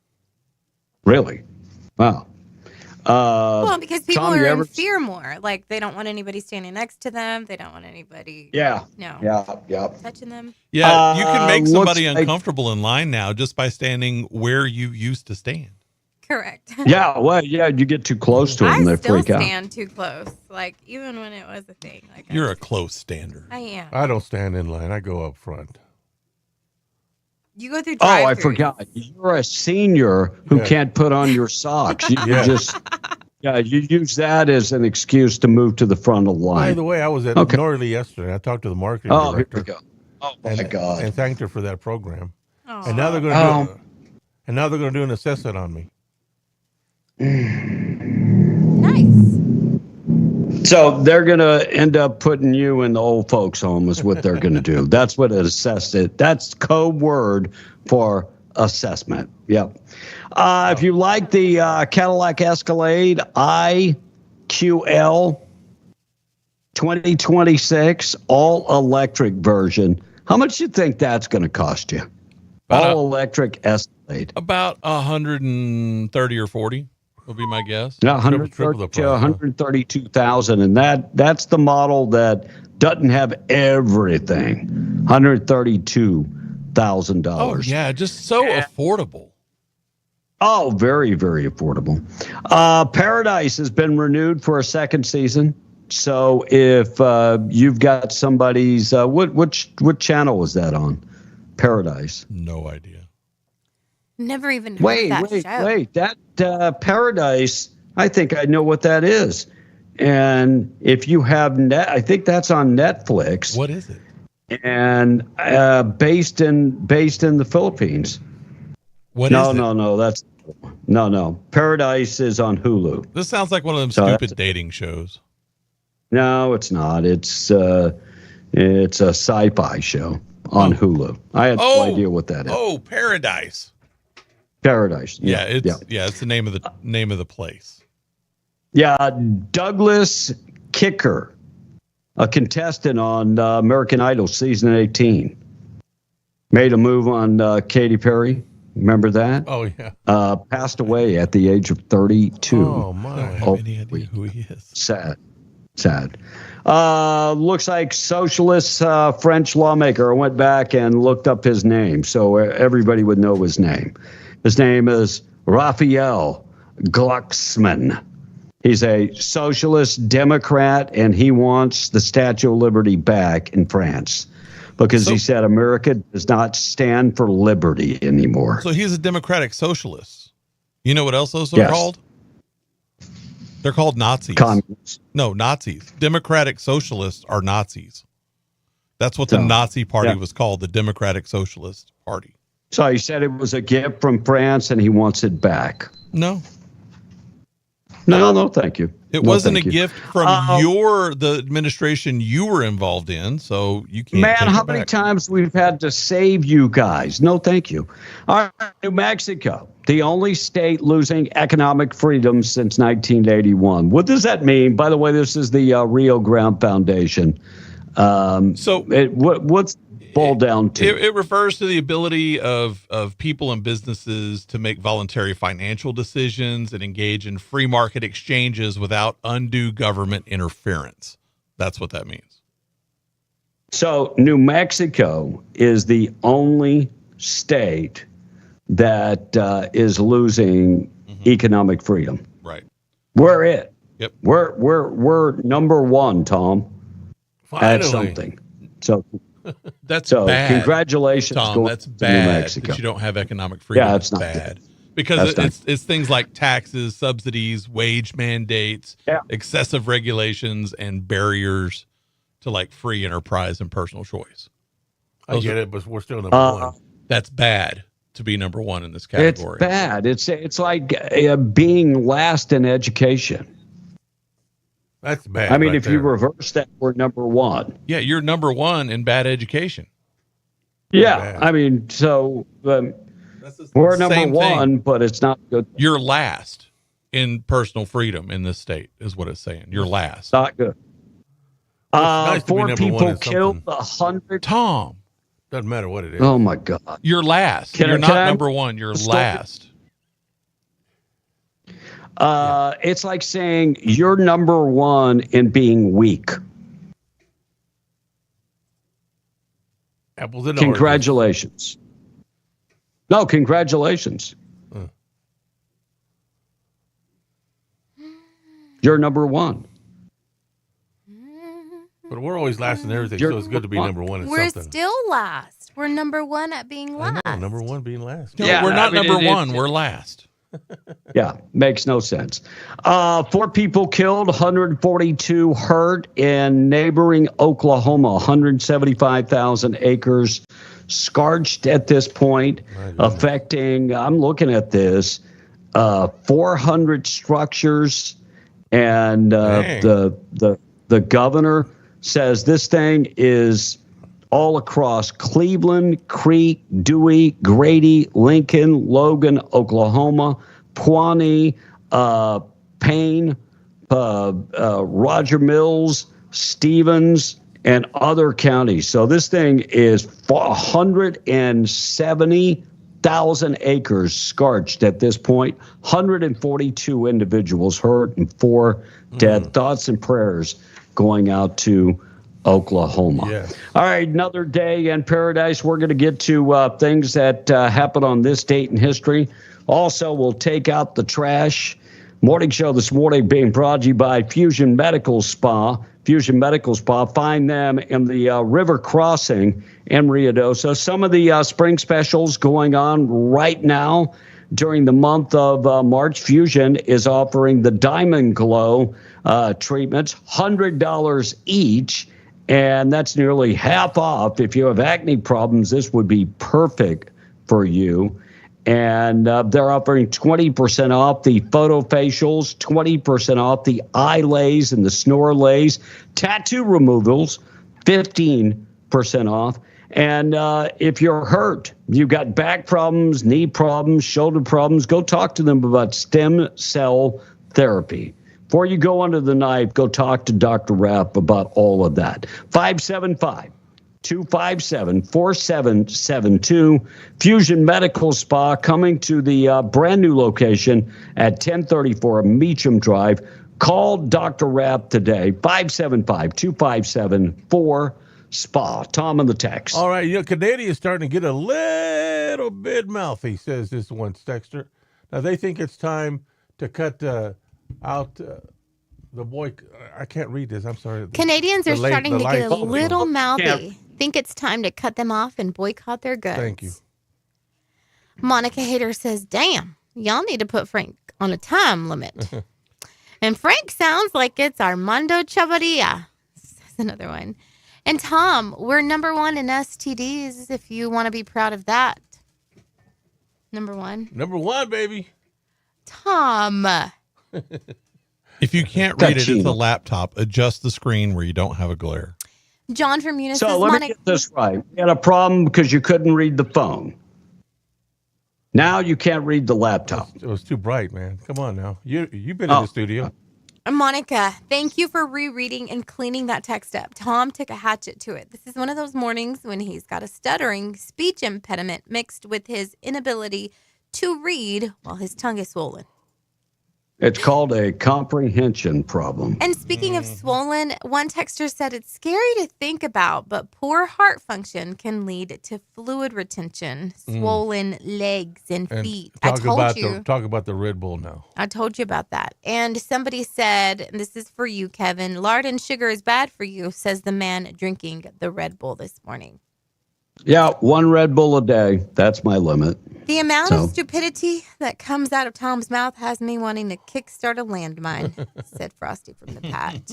Really? Wow. Well, because people Tom, are in fear more. Like, they don't want anybody standing next to them. They don't want anybody touching them. Yeah, you can make somebody uncomfortable in line now just by standing where you used to stand. Correct. You get too close to them, they freak out. I still stand too close. Like, even when it was a thing. Like, You're a close stander. I am. I don't stand in line. I go up front. You go through I drive-thrus. forgot. You're a senior who can't put on your socks. You use that as an excuse to move to the front of the line. By the way, I was at Norley yesterday. I talked to the marketing director. Here we go. Oh my God! And thanked her for that program. Oh. And now they're going to do an assessment on me. Nice. So they're going to end up putting you in the old folks' home is what they're going to do. That's what it assessed it. That's code word for assessment. Yep. If you like the Cadillac Escalade IQL 2026 all-electric version, how much do you think that's going to cost you? All-electric Escalade. About 130 or 40 would be my guess. Yeah, 130 to 132,000, and that's the model that doesn't have everything. $132,000. Oh yeah, just so affordable. Oh, very, very affordable. Paradise has been renewed for a second season. So if you've got somebody's what channel was that on? Paradise. No idea. Never even heard of that show. Wait. That Paradise, I think I know what that is. And if you have I think that's on Netflix. What is it? And based in the Philippines. What is it? No. Paradise is on Hulu. This sounds like one of them stupid dating shows. No, it's not. It's a sci-fi show on Hulu. I had no idea what that is. Oh, Paradise. Paradise. Yeah, it's the name of the place. Yeah, Douglas Kicker, a contestant on American Idol season 18, made a move on Katy Perry. Remember that? Oh yeah. Passed away at the age of 32. Oh my! I don't have any idea who he is. Sad. Looks like socialist French lawmaker. I went back and looked up his name so everybody would know his name. His name is Raphael Glucksmann. He's a socialist Democrat, and he wants the Statue of Liberty back in France because he said America does not stand for liberty anymore. So he's a democratic socialist. You know what else those are called? They're called Nazis. Communists. No, Nazis. Democratic socialists are Nazis. That's what the Nazi party was called, the Democratic Socialist Party. So he said it was a gift from France and he wants it back. No, thank you. It wasn't a gift from the administration you were involved in, so you can't. Man, take how it many back. times we've had to save you guys? No, thank you. All right, New Mexico, the only state losing economic freedom since 1981. What does that mean? By the way, this is the Rio Grande Foundation. What's boiled down to? It refers to the ability of people and businesses to make voluntary financial decisions and engage in free market exchanges without undue government interference. That's what that means. So New Mexico is the only state that is losing economic freedom. Right. We're it. Yep. We're number one, Tom. Finally. At something. So that's so bad. Tom, Congratulations, going that's to New bad Mexico. that you don't have economic freedom. Yeah, it's not bad. good. Because That's it's things like taxes, subsidies, wage mandates, excessive regulations, and barriers to like free enterprise and personal choice. I get it, but we're still number one. That's bad to be number one in this category. It's bad. It's like being last in education. That's bad. I mean, right if you reverse that, we're number one. Yeah, you're number one in bad education. Yeah, I mean, so we're number same one, thing. but it's not good. You're last in personal freedom in this state, is what it's saying. You're last. Not good. nice to be 4 number one people in killed, something. 100. Tom, doesn't matter what it is. Oh my God! you're last. Can I- You're can not I- number one. You're Stop. last. It's like saying you're number one in being weak. Apples and oranges. Congratulations. No, congratulations. You're number one. But we're always last in everything, You're so it's good to be number one in We're something. still last. We're number one at being last. I know, number one being last. No, Yeah, we're not I mean, number one. We're last. Yeah, makes no sense. 4 people killed, 142 hurt in neighboring Oklahoma, 175,000 acres scorched at this point, affecting, I'm looking at this, 400 structures. And the governor says this thing is all across Cleveland, Creek, Dewey, Grady, Lincoln, Logan, Oklahoma, Pawnee, Payne, Roger Mills, Stevens, and other counties. So this thing is 170,000 acres scorched at this point, 142 individuals hurt and 4 dead. Thoughts and prayers going out to Oklahoma. Yes. All right, another day in paradise. We're going to get to things that happened on this date in history. Also, we'll take out the trash. Morning show this morning being brought to you by Fusion Medical Spa. Fusion Medical Spa. Find them in the River Crossing in Ruidoso. Some of the spring specials going on right now during the month of March. Fusion is offering the Diamond Glow treatments, $100 each. And that's nearly half off. If you have acne problems, this would be perfect for you. And they're offering 20% off the photo facials, 20% off the eye lays and the snore lays, tattoo removals, 15% off. And if you're hurt, you've got back problems, knee problems, shoulder problems, go talk to them about stem cell therapy. Before you go under the knife, go talk to Dr. Rapp about all of that. 575-257-4772. Fusion Medical Spa coming to the brand new location at 1034 Meacham Drive. Call Dr. Rapp today, 575-257-4SPA. Tom in the text. All right, Canadians is starting to get a little bit mouthy, says this one texter. Now, they think it's time to cut out the boy. I can't read this. I'm sorry. Canadians are starting to get a little mouthy. Think it's time to cut them off and boycott their goods. Thank you. Monica Hader says, damn, y'all need to put Frank on a time limit. And Frank sounds like it's Armando Chavarria. Says another one. And Tom, we're number 1 in STDs if you want to be proud of that. Number 1. Number 1, baby. Tom. If you can't read it, it's a laptop. Adjust the screen where you don't have a glare. John from Eunice. So let me get this right. We had a problem because you couldn't read the phone. Now you can't read the laptop. It was too bright, man. Come on now. You've been in the studio. Monica, thank you for rereading and cleaning that text up. Tom took a hatchet to it. This is one of those mornings when he's got a stuttering speech impediment mixed with his inability to read while his tongue is swollen. It's called a comprehension problem. And speaking of swollen, one texter said it's scary to think about, but poor heart function can lead to fluid retention, swollen legs and feet. Talk about the Red Bull now. I told you about that. And somebody said, and this is for you, Kevin, lard and sugar is bad for you, says the man drinking the Red Bull this morning. Yeah, 1 Red Bull a day. That's my limit. The amount of stupidity that comes out of Tom's mouth has me wanting to kickstart a landmine, said Frosty from the Pat.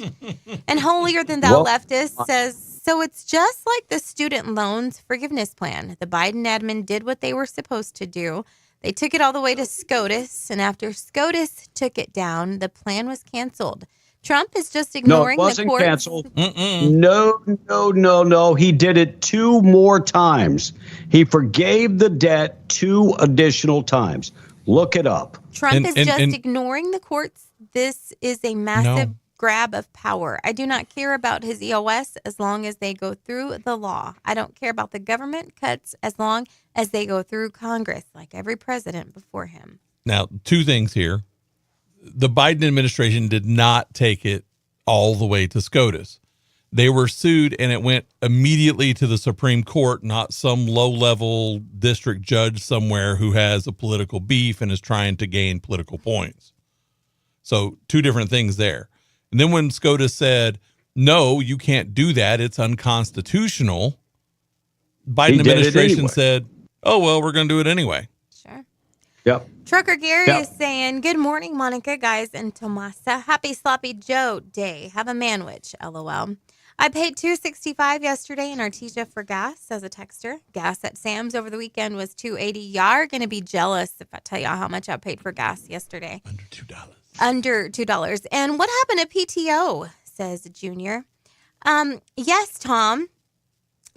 And Holier Than Thou Leftist says, so it's just like the student loans forgiveness plan. The Biden admin did what they were supposed to do. They took it all the way to SCOTUS, and after SCOTUS took it down, the plan was canceled. Trump is just ignoring the courts. No, it wasn't canceled. No. He did it 2 more times. He forgave the debt 2 additional times. Look it up. Trump is just ignoring the courts. This is a massive grab of power. I do not care about his EOS as long as they go through the law. I don't care about the government cuts as long as they go through Congress, like every president before him. Now, 2 things here. The Biden administration did not take it all the way to SCOTUS. They were sued, and it went immediately to the Supreme Court, not some low-level district judge somewhere who has a political beef and is trying to gain political points. So 2 different things there. And then when SCOTUS said, no, you can't do that, it's unconstitutional, Biden administration said, oh, well, we're going to do it anyway. Sure. Yep. Trucker Gary is saying, good morning, Monica, guys, and Tomasa. Happy Sloppy Joe Day. Have a manwich, LOL. I paid $2.65 yesterday in Artesia for gas, says a texter. Gas at Sam's over the weekend was $2.80. Y'all are going to be jealous if I tell y'all how much I paid for gas yesterday. Under $2. And what happened to PTO, says Junior. Yes, Tom.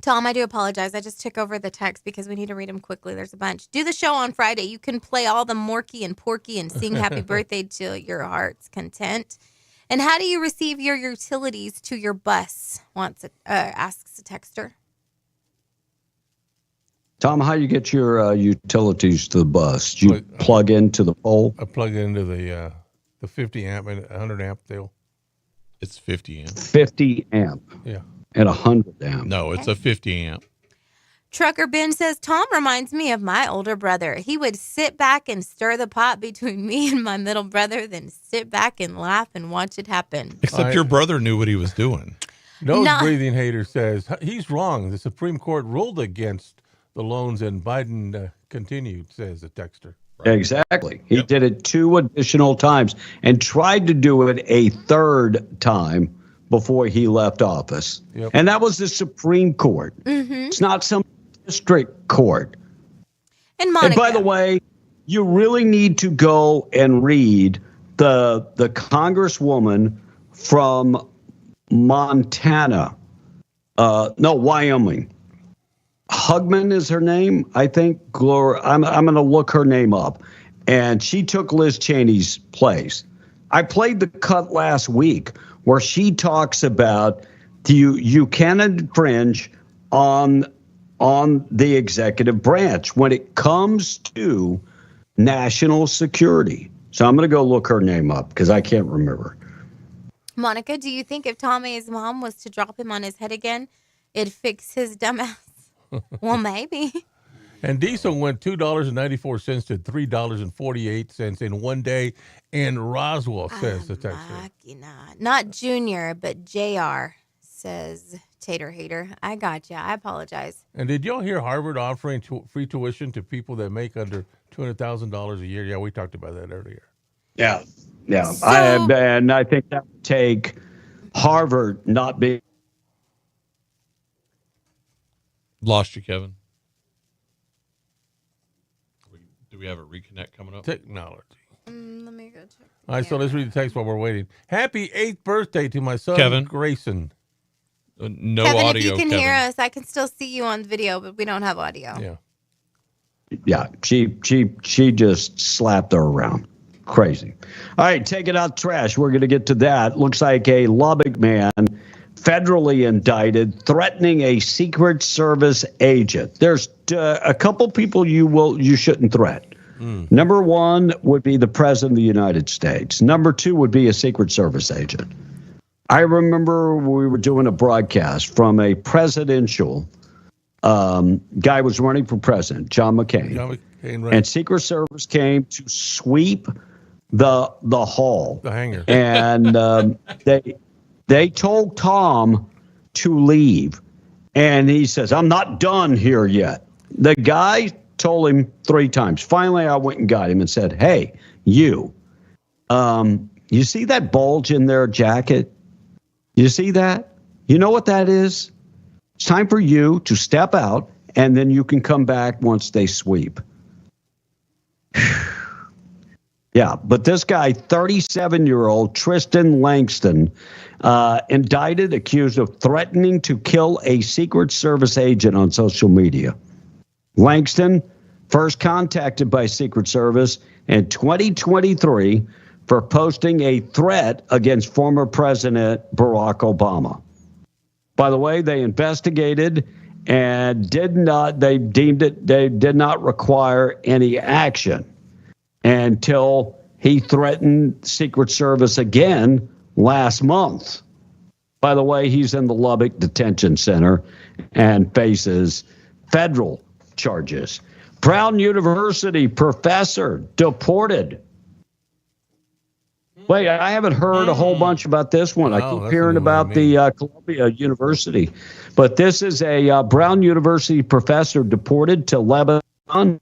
Tom, I do apologize. I just took over the text because we need to read them quickly. There's a bunch. Do the show on Friday. You can play all the Morky and Porky and sing happy birthday to your heart's content. And how do you receive your utilities to your bus? Asks a texter. Tom, how you get your utilities to the bus? Do you plug into the pole? I plug into the 50 amp and 100 amp deal. It's 50 amp. 50 amp. Yeah. And 100 amp. No, it's a 50 amp. Trucker Ben says, Tom reminds me of my older brother. He would sit back and stir the pot between me and my middle brother, then sit back and laugh and watch it happen. Except your brother knew what he was doing. Nose breathing hater says, he's wrong. The Supreme Court ruled against the loans and Biden continued, says the texter. Exactly. He did it 2 additional times and tried to do it a 3rd time before he left office. Yep. And that was the Supreme Court. Mm-hmm. It's not some district court. And Monica. And by the way, you really need to go and read the congresswoman from Montana. Wyoming. Hugman is her name, I think. I'm going to look her name up. And she took Liz Cheney's place. I played the cut last week where she talks about you can infringe on the executive branch when it comes to national security. So I'm going to go look her name up because I can't remember. Monica, do you think if Tommy's mom was to drop him on his head again, it'd fix his dumb ass? Well, maybe. And diesel went $2.94 to $3.48 in one day in Roswell, says the texter. Not Junior, but JR, says Tater Hater. I got you. I apologize. And did y'all hear Harvard offering free tuition to people that make under $200,000 a year? Yeah, we talked about that earlier. Yeah. And I think that would take Harvard not being. Lost you, Kevin. Do we have a reconnect coming up? Technology. Let me go check. All right, so let's read the text while we're waiting. Happy 8th birthday to my son, Kevin. Grayson. No Kevin, audio. if you can Kevin. hear us, I can still see you on video, but we don't have audio. Yeah, she just slapped her around. Crazy. All right, take it out trash. We're going to get to that. Looks like a Lubbock man federally indicted threatening a Secret Service agent. There's a couple people you shouldn't threaten. Number 1 would be the President of the United States. Number 2 would be a Secret Service agent. I remember we were doing a broadcast from a presidential guy was running for president, John McCain. Right. And Secret Service came to sweep the hall. The hangar. And they told Tom to leave. And he says, I'm not done here yet. The guy told him 3 times. Finally, I went and got him and said, hey, you see that bulge in their jacket? You see that? You know what that is? It's time for you to step out, and then you can come back once they sweep. Yeah, but this guy, 37-year-old Tristan Langston, indicted, accused of threatening to kill a Secret Service agent on social media. Langston first contacted by Secret Service in 2023 for posting a threat against former President Barack Obama. By the way, they investigated and did not require any action until he threatened Secret Service again last month. By the way, he's in the Lubbock Detention Center and faces federal charges. Brown University professor deported. Wait, I haven't heard a whole bunch about this one. I keep hearing about the Columbia University. But this is a Brown University professor deported to Lebanon,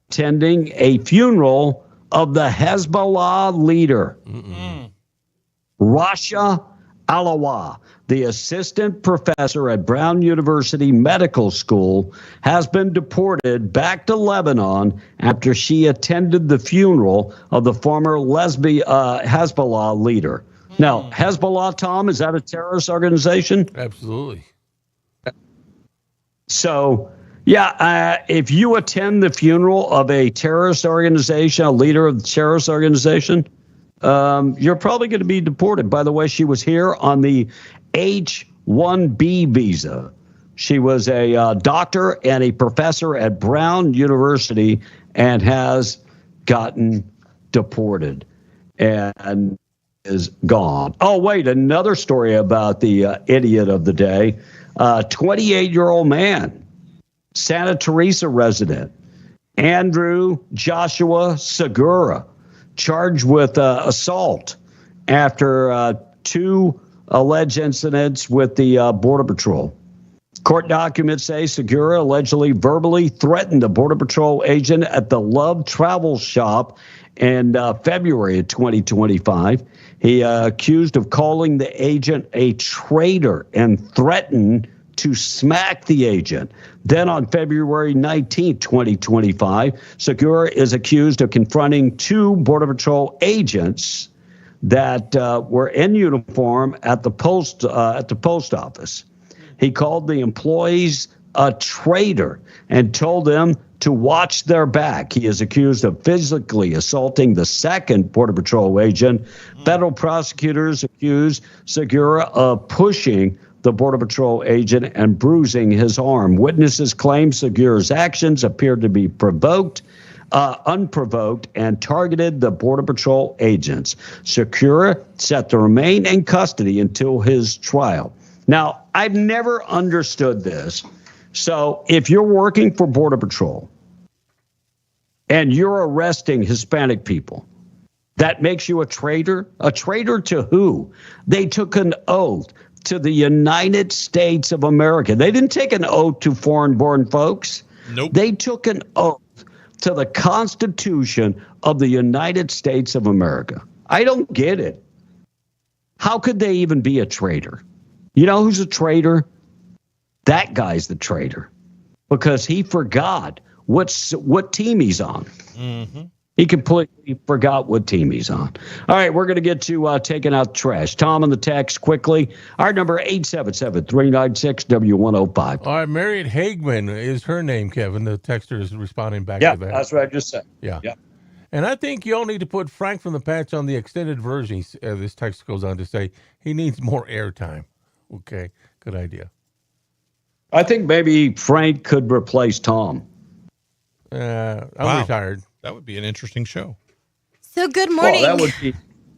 attending a funeral of the Hezbollah leader, Rasha Alawa. The assistant professor at Brown University Medical School has been deported back to Lebanon after she attended the funeral of the former Hezbollah leader. Now, Hezbollah, Tom, is that a terrorist organization? Absolutely. So, if you attend the funeral of a terrorist organization, a leader of the terrorist organization, you're probably going to be deported. By the way, she was here on the H-1B visa. She was a doctor and a professor at Brown University and has gotten deported and is gone. Oh, wait, another story about the idiot of the day. 28-year-old man, Santa Teresa resident, Andrew Joshua Segura, charged with assault after 2 alleged incidents with the Border Patrol. Court documents say Segura allegedly verbally threatened a Border Patrol agent at the Love Travel Shop in February of 2025. He accused of calling the agent a traitor and threatened to smack the agent. Then on February 19, 2025, Segura is accused of confronting 2 Border Patrol agents that were in uniform at the post office. He called the employees a traitor and told them to watch their back. He is accused of physically assaulting the second Border Patrol agent. Federal prosecutors accuse Segura of pushing the Border Patrol agent and bruising his arm. Witnesses claim Segura's actions appeared to be unprovoked and targeted the Border Patrol agents. Segura set to remain in custody until his trial. Now, I've never understood this. So if you're working for Border Patrol and you're arresting Hispanic people, that makes you a traitor? A traitor to who? They took an oath to the United States of America. They didn't take an oath to foreign-born folks. Nope. They took an oath to the Constitution of the United States of America. I don't get it. How could they even be a traitor? You know who's a traitor? That guy's the traitor because he forgot what team he's on. Mm-hmm. He completely forgot what team he's on. All right, we're going to get to taking out trash. Tom on the text quickly. Our number 877-396-W105. All right, Marriott Hagman is her name, Kevin. The texter is responding back Yeah, to that. that's what I just said. Yeah. Yeah. And I think you all need to put Frank from the Patch on the extended version. This text goes on to say he needs more airtime. Okay, good idea. I think maybe Frank could replace Tom. I'm retired. That would be an interesting show. So good morning. Well, that would be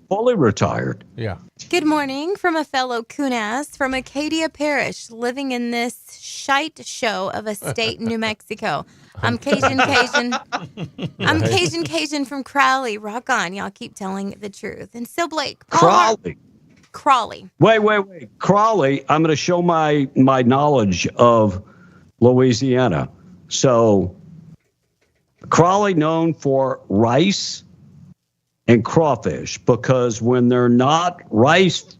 fully retired. Yeah. Good morning from a fellow Kunas from Acadia Parish, living in this shite show of a state in New Mexico. I'm Cajun. I'm Cajun from Crowley. Rock on. Y'all keep telling the truth. And so Blake. Crawley. Wait. Crawley, I'm going to show my knowledge of Louisiana. So Crawley known for rice and crawfish because when they're not rice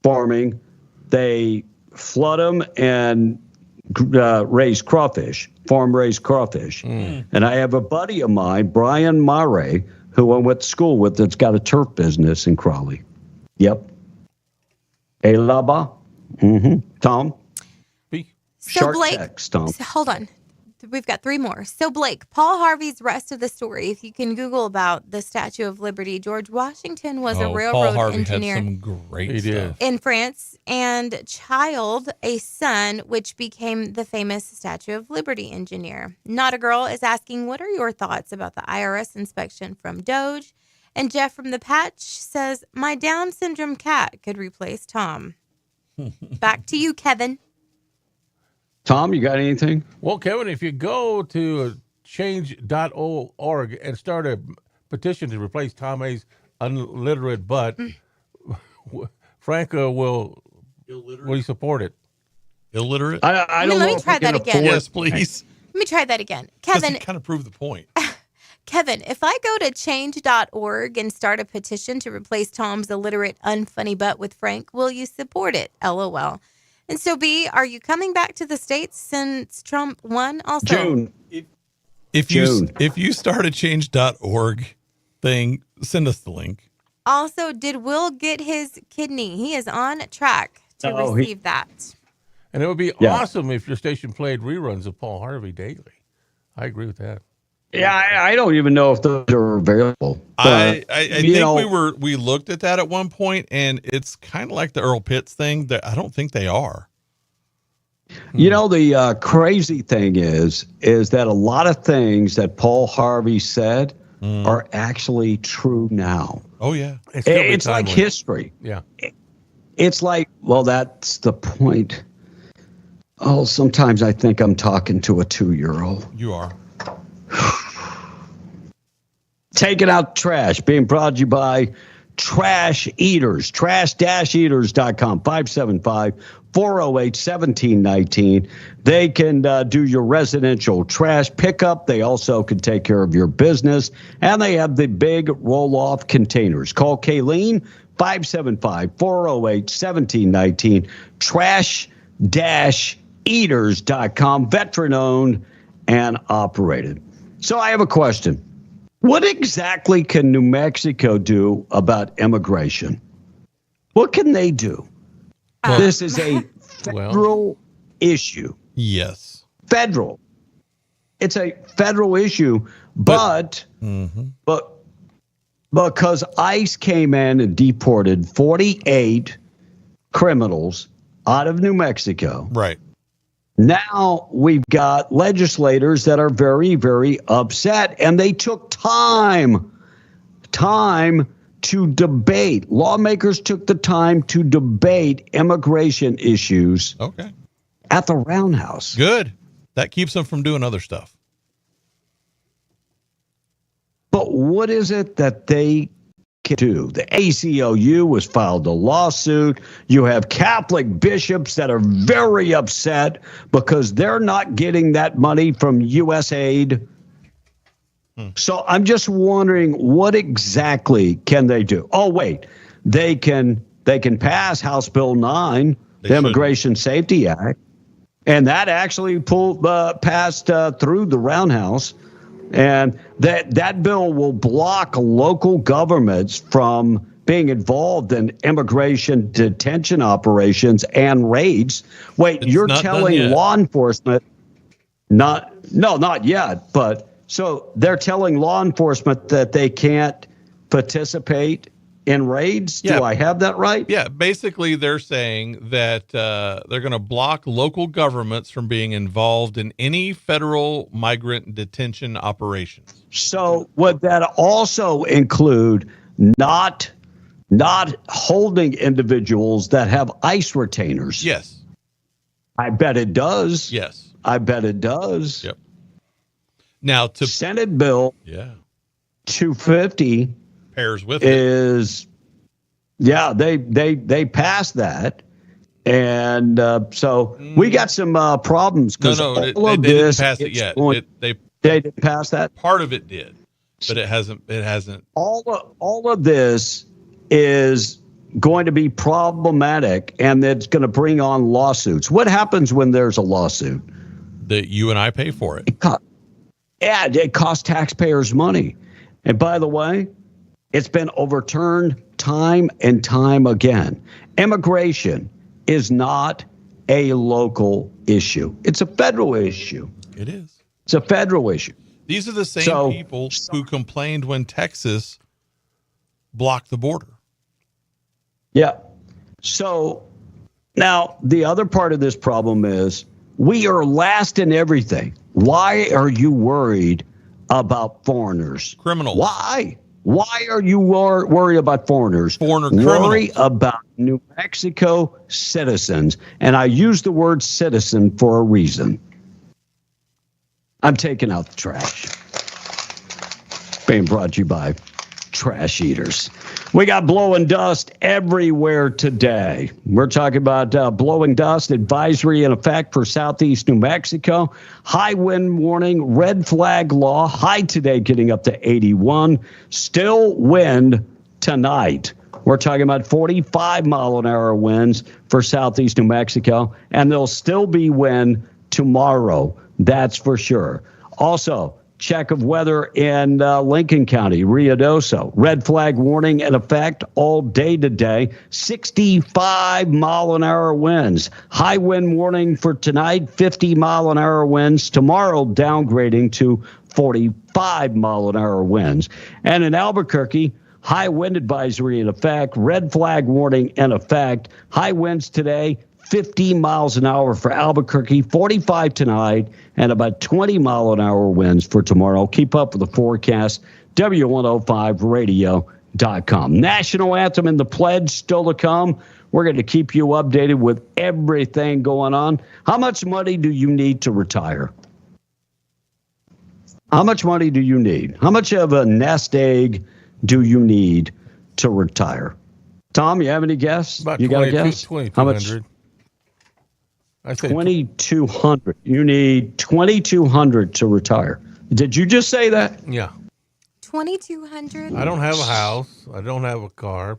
farming, they flood them and raise crawfish, farm-raised crawfish. And I have a buddy of mine, Brian Murray, who I went to school with that's got a turf business in Crawley. Yep. Elaba. Tom. So Blake, text, Tom. Hold on. We've got 3 more. So Blake, Paul Harvey's rest of the story, if you can Google about the Statue of Liberty, George Washington was a railroad Paul Harvey engineer had some great stuff. in France, and child a son, which became the famous Statue of Liberty engineer. Not a Girl is asking, what are your thoughts about the IRS inspection from Doge? And Jeff from the Patch says, my Down syndrome cat could replace Tom. Back to you, Kevin. Tom, you got anything? Well, Kevin, if you go to change.org and start a petition to replace Tom A's unliterate butt, Frank will you support it? Illiterate? I don't know. Let me try that again. Yes, please. Let me try that again. Kevin, kind of prove the point. Kevin, if I go to change.org and start a petition to replace Tom's illiterate, unfunny butt with Frank, will you support it? LOL. And so, B, are you coming back to the States since Trump won also? June. If you start a change.org thing, send us the link. Also, did Will get his kidney? He is on track to receive that. And it would be awesome if your station played reruns of Paul Harvey daily. I agree with that. Yeah, I don't even know if those are available. I think we looked at that at one point, and it's kind of like the Earl Pitts thing. That I don't think they are. You know, the crazy thing is that a lot of things that Paul Harvey said are actually true now. Oh, yeah. It's like history. Yeah. It's like, well, that's the point. Oh, sometimes I think I'm talking to a 2-year-old. You are. Taking out trash, being brought to you by Trash Eaters, trash-eaters.com, 575-408-1719. They can do your residential trash pickup. They also can take care of your business, and they have the big roll-off containers. Call Kayleen, 575-408-1719, trash-eaters.com, veteran-owned and operated. So I have a question. What exactly can New Mexico do about immigration? What can they do? This is a federal issue. Yes. Federal. It's a federal issue, but because ICE came in and deported 48 criminals out of New Mexico. Right. Now we've got legislators that are very, very upset, and they took time to debate. Lawmakers took the time to debate immigration issues. Okay. At the Roundhouse. Good. That keeps them from doing other stuff. But what is it that they can do? The ACLU has filed a lawsuit. You have Catholic bishops that are very upset because they're not getting that money from USAID. So I'm just wondering, what exactly can they do? Oh, wait, they can pass House Bill 9, the Immigration Safety Act, and that actually passed through the Roundhouse. And that bill will block local governments from being involved in immigration detention operations and raids. Wait, you're telling law enforcement, not yet, but so they're telling law enforcement that they can't participate in raids? Yeah. Do I have that right? Yeah, basically they're saying that they're going to block local governments from being involved in any federal migrant detention operations. So would that also include not holding individuals that have ICE retainers? Yes. I bet it does. Yes. I bet it does. Yep. Now to Senate Bill 250 pairs with is they passed that, and so we got some problems because they didn't pass it yet. They didn't pass that. Part of it did, but it hasn't. All of this is going to be problematic, and it's going to bring on lawsuits. What happens when there's a lawsuit? That you and I pay for it. It costs taxpayers money. And by the way, it's been overturned time and time again. Immigration is not a local issue. It's a federal issue. It is. It's a federal issue. These are the same people who complained when Texas blocked the border. Yeah. So now the other part of this problem is we are last in everything. Why are you worried about foreigners? Criminals. Why? Why are you worried about foreigners? Worry about New Mexico citizens. And I use the word citizen for a reason. I'm taking out the trash. Being brought to you by Trash Eaters. We got blowing dust everywhere today. We're talking about blowing dust advisory in effect for southeast New Mexico. High wind warning, red flag law. High today getting up to 81. Still wind tonight. We're talking about 45-mile-an-hour winds for southeast New Mexico. And there'll still be wind tomorrow. That's for sure. Also, check of weather in Lincoln County, Ruidoso. Red flag warning in effect all day today. 65-mile-an-hour winds. High wind warning for tonight, 50-mile-an-hour winds. Tomorrow, downgrading to 45-mile-an-hour winds. And in Albuquerque, high wind advisory in effect. Red flag warning in effect. High winds today, 50 miles an hour for Albuquerque, 45 tonight, and about 20-mile-an-hour winds for tomorrow. Keep up with the forecast, W105radio.com. National anthem and the pledge still to come. We're going to keep you updated with everything going on. How much money do you need to retire? How much money do you need? How much of a nest egg do you need to retire? Tom, you have any guess? About you got a guess? 2,200. How much? I say 2,200. You need 2,200 to retire. Did you just say that? Yeah. 2,200. I don't have a house. I don't have a car.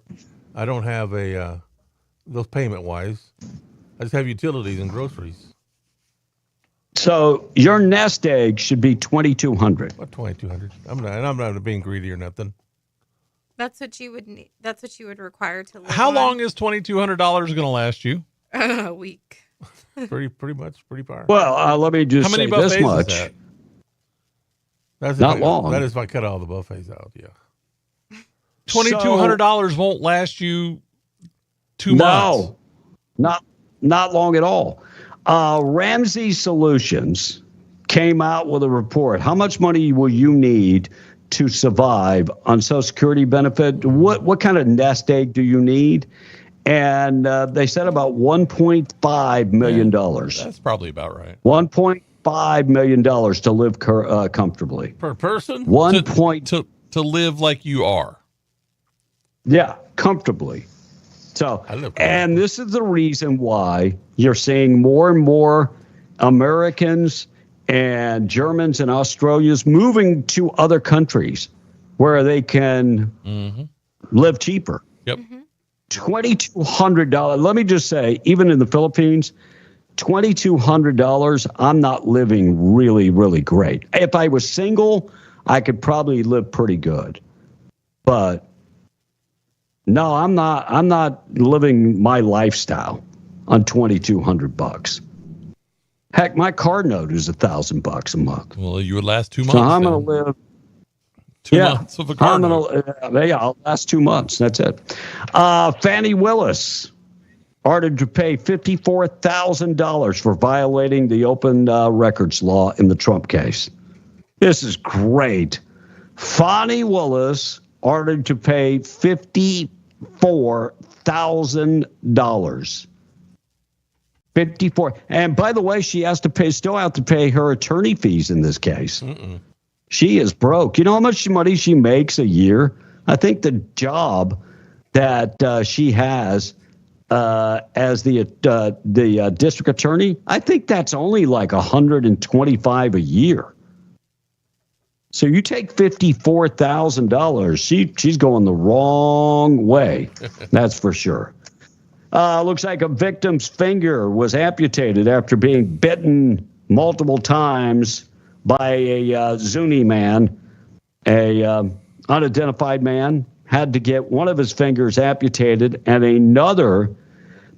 I don't have those payment wise. I just have utilities and groceries. So your nest egg should be 2,200. What 2,200? I'm not being greedy or nothing. That's what you would need. That's what you would require to live. How on. long is $2,200 going to last you? A week. pretty much, pretty far. Well, let me just say this much. Is that? That's not long. That is if I cut all the buffets out. Yeah. $2,200 won't last you 2 months. No, not long at all. Ramsey Solutions came out with a report. How much money will you need to survive on Social Security benefit? What kind of nest egg do you need? And they said about $1.5 million. That's probably about right. $1.5 million to live comfortably per person. To live like you are. Yeah, comfortably. So, and this is the reason why you're seeing more and more Americans and Germans and Australians moving to other countries where they can live cheaper. Yep. $2,200. Let me just say, even in the Philippines, $2,200, I'm not living really, really great. If I was single, I could probably live pretty good. But no, I'm not living my lifestyle on $2,200. Heck, my car note is $1,000 a month. Well, you would last 2 months. So I'm going to live 2 months of a car note. I'll last 2 months. That's it. Fannie Willis ordered to pay $54,000 for violating the open records law in the Trump case. This is great. Fannie Willis ordered to pay $54,000. 54. And by the way, she still have to pay her attorney fees in this case. She is broke. You know how much money she makes a year? I think the job that she has as the district attorney, I think that's only like $125 a year. So you take $54,000, she's going the wrong way. That's for sure. Looks like a victim's finger was amputated after being bitten multiple times by a Zuni man. A unidentified man had to get one of his fingers amputated and another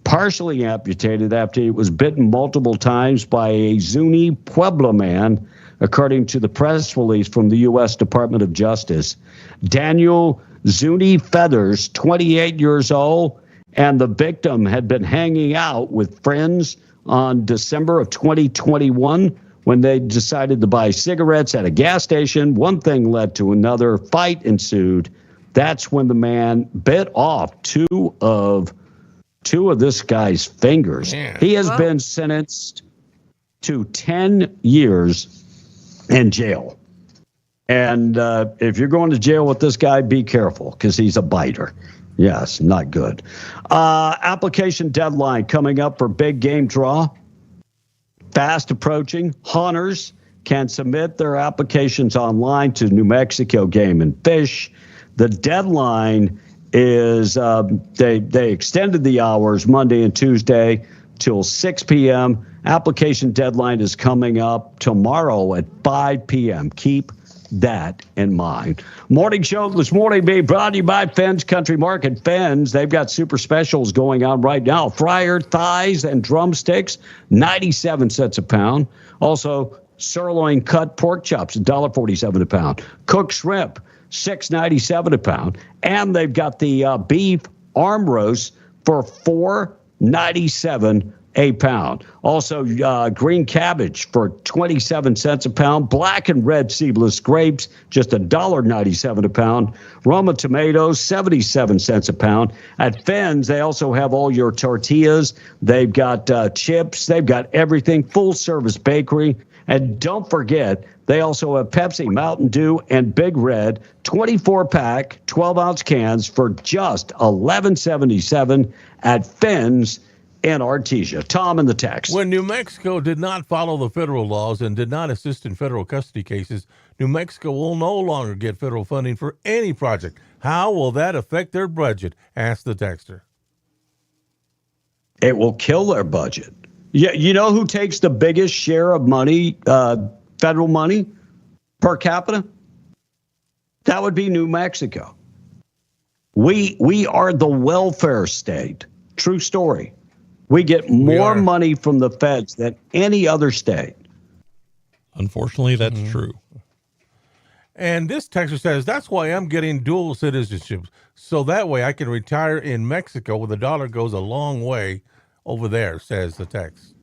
partially amputated after he was bitten multiple times by a Zuni Pueblo man, according to the press release from the U.S. Department of Justice. Daniel Zuni Feathers, 28 years old, and the victim had been hanging out with friends on December of 2021 when they decided to buy cigarettes at a gas station. One thing led to another. Fight ensued. That's when the man bit off two of this guy's fingers. Man. He has been sentenced to 10 years in jail. And if you're going to jail with this guy, be careful because he's a biter. Yes, not good. Application deadline coming up for big game draw. Fast approaching. Hunters can submit their applications online to New Mexico Game and Fish. The deadline is they extended the hours Monday and Tuesday till 6 p.m. Application deadline is coming up tomorrow at 5 p.m. Keep that in mind. Morning show this morning being brought to you by Fenn's Country Market. Fenn's, they've got super specials going on right now. Fryer thighs and drumsticks, 97 cents a pound. Also, sirloin cut pork chops, $1.47 a pound. Cooked shrimp, $6.97 a pound. And they've got the beef arm roast for $4.97 a pound. Also, green cabbage for 27 cents a pound. Black and red seedless grapes, just $1.97 a pound. Roma tomatoes, 77 cents a pound. At Fenn's, they also have all your tortillas. They've got chips. They've got everything. Full service bakery. And don't forget, they also have Pepsi, Mountain Dew, and Big Red, 24-pack, 12-ounce cans for just $11.77 at Fenn's in Artesia. Tom in the text. When New Mexico did not follow the federal laws and did not assist in federal custody cases, New Mexico will no longer get federal funding for any project. How will that affect their budget? Asked the texter. It will kill their budget. Yeah, you know who takes the biggest share of money, federal money, per capita? That would be New Mexico. We are the welfare state. True story. We get more money from the feds than any other state. Unfortunately, that's true. And this texter says, that's why I'm getting dual citizenship. So that way I can retire in Mexico where the dollar goes a long way over there, says the text.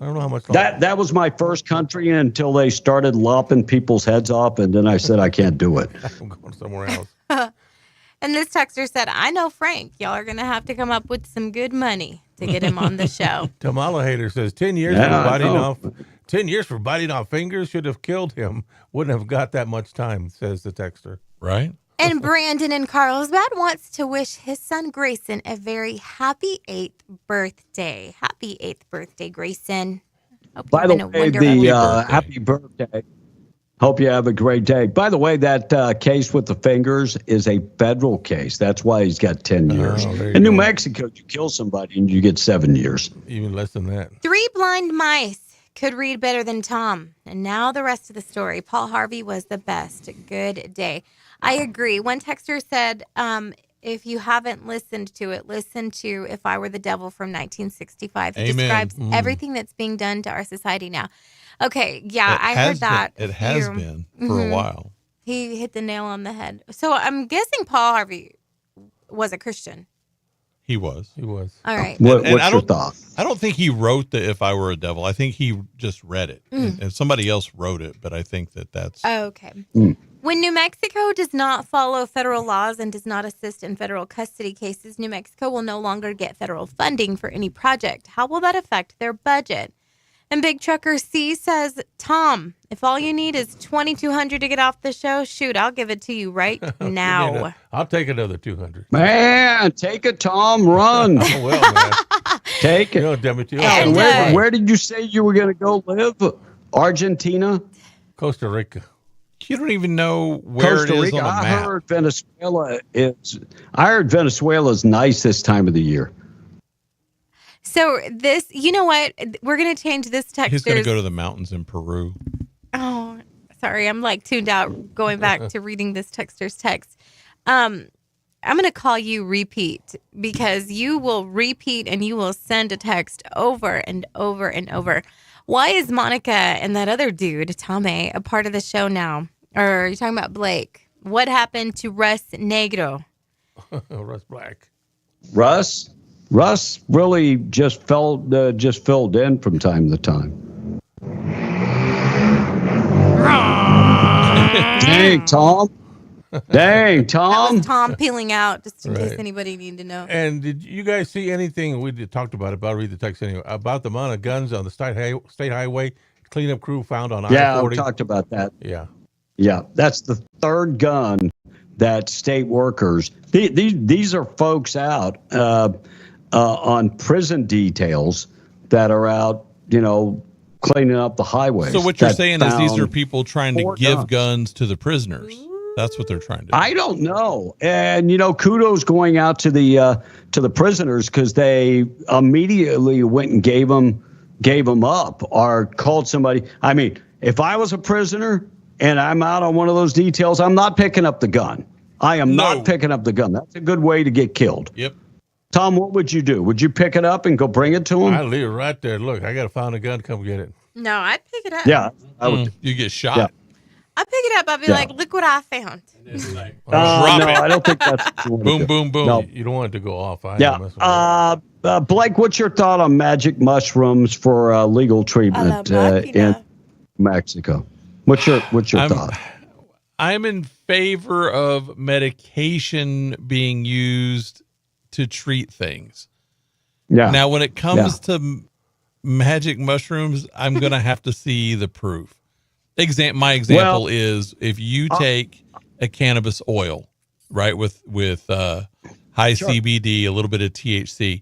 I don't know how much longer. That was my first country until they started lopping people's heads off, and then I said I can't do it. I'm going somewhere else. And this texter said, I know Frank. Y'all are going to have to come up with some good money to get him on the show. Tamala Hater says 10 years for biting off fingers should have killed him. Wouldn't have got that much time, says the texter. Right? And Brandon in Carlsbad wants to wish his son Grayson a very happy 8th birthday. Happy 8th birthday, Grayson. By the way, happy birthday. Hope you have a great day. By the way, that case with the fingers is a federal case. That's why he's got 10 years. In New Mexico, you kill somebody and you get 7 years. Even less than that. 3 blind mice could read better than Tom. And now the rest of the story. Paul Harvey was the best. Good day. I agree. One texter said, if you haven't listened to it, listen to If I Were the Devil from 1965. It describes everything that's being done to our society now. Okay, yeah, I heard that. It has been for a while. He hit the nail on the head. So I'm guessing Paul Harvey was a Christian. He was. All right. What's your thought? I don't think he wrote the If I Were a Devil. I think he just read it. And somebody else wrote it, but I think that's... Okay. When New Mexico does not follow federal laws and does not assist in federal custody cases, New Mexico will no longer get federal funding for any project. How will that affect their budget? And Big Trucker C says, Tom, if all you need is $2,200 to get off the show, shoot, I'll give it to you right now. I'll take another 200. Man, take it, Tom. Run. Oh, well, man. Take it. And, where did you say you were going to go live? Argentina? Costa Rica. You don't even know where Costa it is Rica. on the map. I heard Venezuela's nice this time of the year. So this, you know what? We're going to change this text. He's going to go to the mountains in Peru. Oh, sorry. I'm like tuned out going back to reading this texter's text. I'm going to call you Repeat because you will repeat and you will send a text over and over and over. Why is Monica and that other dude, Tommy, a part of the show now? Or are you talking about Blake? What happened to Russ Negro? Russ Black. Russ really just filled in from time to time. Dang, Tom. That was Tom peeling out, just in case anybody needed to know. And did you guys see anything we talked about it, but I'll read the text anyway, about the amount of guns on the state highway cleanup crew found on I-40? Yeah, we talked about that. Yeah, that's the third gun that state workers, these are folks out on prison details that are out, cleaning up the highways. So what you're saying is these are people trying to give guns to the prisoners. That's what they're trying to do. I don't know. And, kudos going out to the prisoners because they immediately went and gave them gave them up or called somebody. I mean, if I was a prisoner and I'm out on one of those details, I'm not picking up the gun. I am not picking up the gun. That's a good way to get killed. Yep. Tom, what would you do? Would you pick it up and go bring it to him? I'd leave it right there. Look, I got to find a gun. Come get it. No, I'd pick it up. Yeah. I would. You get shot. Yeah. I'd pick it up. I'd be Yeah. like, look what I found. No, I don't think that's boom, boom, boom. No. You don't want it to go off. Yeah. Blake, what's your thought on magic mushrooms for legal treatment in Mexico? What's your thought? I'm in favor of medication being used to treat things. Yeah. Now, when it comes to magic mushrooms, I'm going to have to see the proof. My example is if you take a cannabis oil, right, with high CBD, a little bit of THC,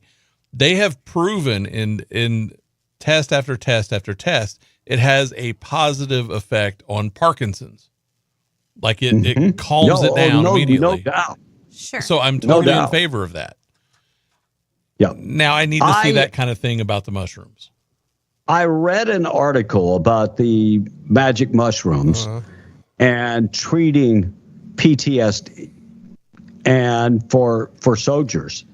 they have proven in test after test after test, it has a positive effect on Parkinson's. Like it calms it down immediately. No doubt. Sure. So I'm totally in favor of that. Yeah. Now I need to see that kind of thing about the mushrooms. I read an article about the magic mushrooms and treating PTSD and for soldiers.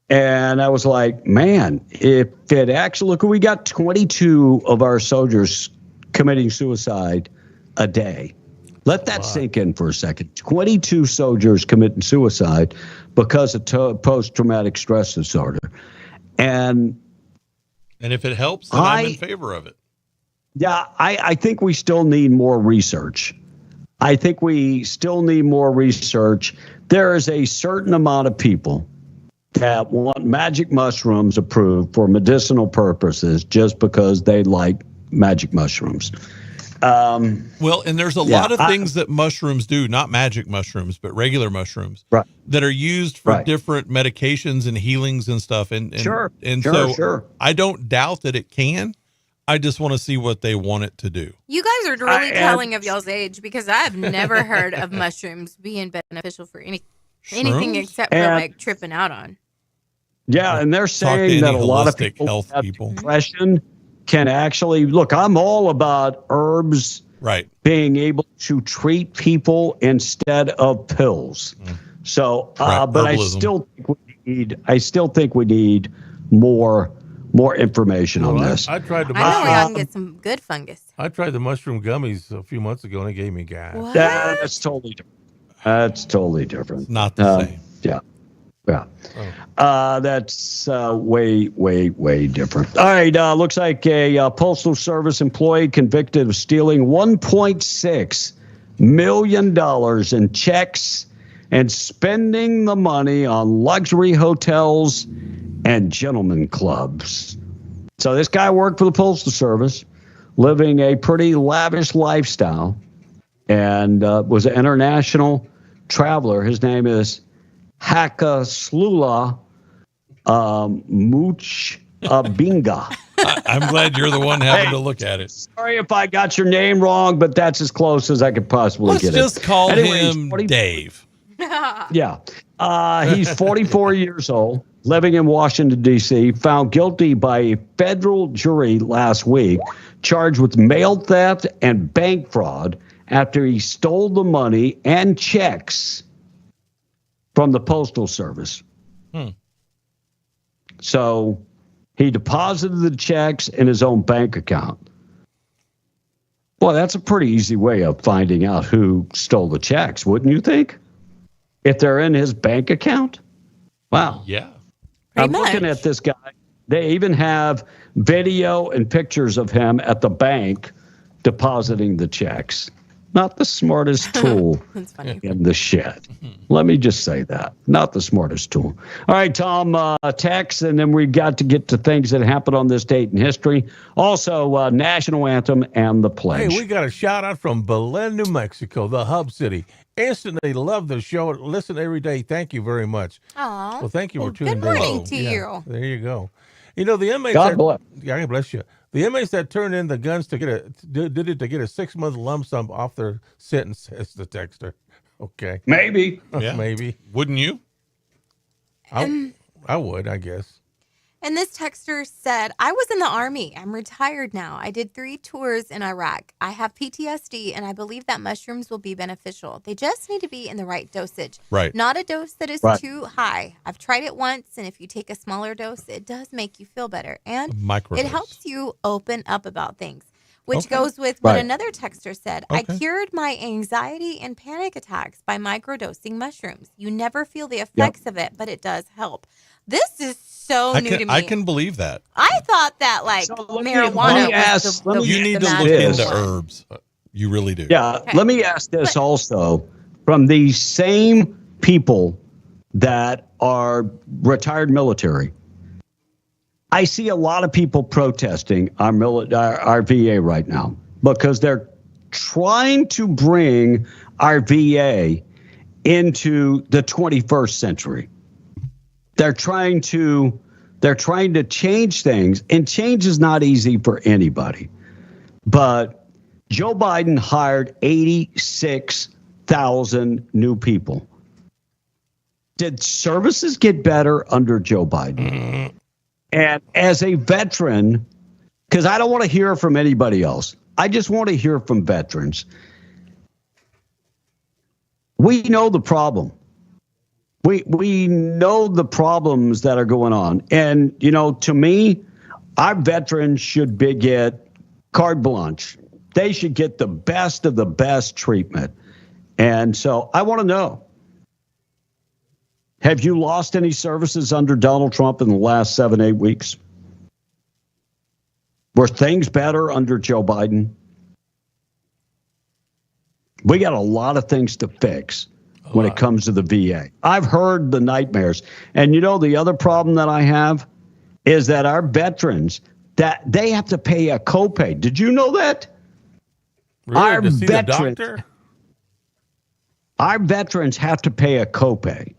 And I was like, man, if it actually, look, we got 22 of our soldiers committing suicide a day. Let that sink in for a second. 22 soldiers committing suicide because of post-traumatic stress disorder. And if it helps, then I'm in favor of it. Yeah, I think we still need more research. There is a certain amount of people that want magic mushrooms approved for medicinal purposes just because they like magic mushrooms. Well, and there's a lot of things that mushrooms do, not magic mushrooms, but regular mushrooms that are used for different medications and healings and stuff. And so I don't doubt that it can. I just want to see what they want it to do. You guys are really telling of y'all's age because I've never heard of mushrooms being beneficial for anything except for like tripping out on. Yeah, and they're saying that a lot of people have depression can actually look. I'm all about herbs, being able to treat people instead of pills. So, but herbalism. I still think we need more information on this. I tried the I know where y'all can get some good fungus. I tried the mushroom gummies a few months ago and it gave me gas. What? That's totally different. That's totally different. Not the same. Yeah. That's way different. All right. Looks like a Postal Service employee convicted of stealing $1.6 million in checks and spending the money on luxury hotels and gentlemen clubs. So this guy worked for the Postal Service, living a pretty lavish lifestyle, and was an international traveler. His name is Hakaslula Muchabinga. I'm glad you're the one having to look at it. Sorry if I got your name wrong, but that's as close as I could possibly get it. Let's just call him Dave. Yeah. He's 44 years old, living in Washington, D.C., found guilty by a federal jury last week, charged with mail theft and bank fraud after he stole the money and checks from the Postal Service. So he deposited the checks in his own bank account. Well, that's a pretty easy way of finding out who stole the checks, wouldn't you think? If they're in his bank account? Wow. Yeah. I'm looking at this guy. They even have video and pictures of him at the bank depositing the checks. Not the smartest tool in the shed. Let me just say that. Not the smartest tool. All right, Tom, text, and then we got to get to things that happened on this date in history. Also, national anthem and the pledge. Hey, we got a shout out from Belen, New Mexico, the hub city. Instantly love the show. Listen every day. Thank you very much. Aw. Well, thank you for tuning in. Good morning to you. There you go. You know, the inmates. God bless. God bless you. The inmates that turned in the guns to get a 6-month lump sum off their sentence, says the texter. Okay. Maybe. Yeah. Maybe. Wouldn't you? I would, I guess. And this texter said, I was in the Army. I'm retired now. I did 3 tours in Iraq. I have PTSD, and I believe that mushrooms will be beneficial. They just need to be in the right dosage. Right. Not a dose that is Right. too high. I've tried it once, and if you take a smaller dose, it does make you feel better. And Microdose. it helps you open up about things, which Okay. goes with what Right. another texter said. Okay. I cured my anxiety and panic attacks by microdosing mushrooms. You never feel the effects of it, but it does help. This is so new to me. I can believe that. I thought that marijuana was the You need to magic look into one. herbs. You really do. Yeah, let me ask this also from these same people that are retired military. I see a lot of people protesting our VA right now because they're trying to bring our VA into the 21st century. They're trying to change things, and change is not easy for anybody. But Joe Biden hired 86,000 new people. Did services get better under Joe Biden? And as a veteran, because I don't want to hear from anybody else, I just want to hear from veterans. We know the problem. We know the problems that are going on. And, you know, to me, our veterans should get carte blanche. They should get the best of the best treatment. And so I want to know, have you lost any services under Donald Trump in the last 7-8 weeks? Were things better under Joe Biden? We got a lot of things to fix when it comes to the VA. I've heard the nightmares. And you know, the other problem that I have is that our veterans, that they have to pay a copay. Did you know that? Really? Our To see the veterans, doctor? our veterans have to pay a copay.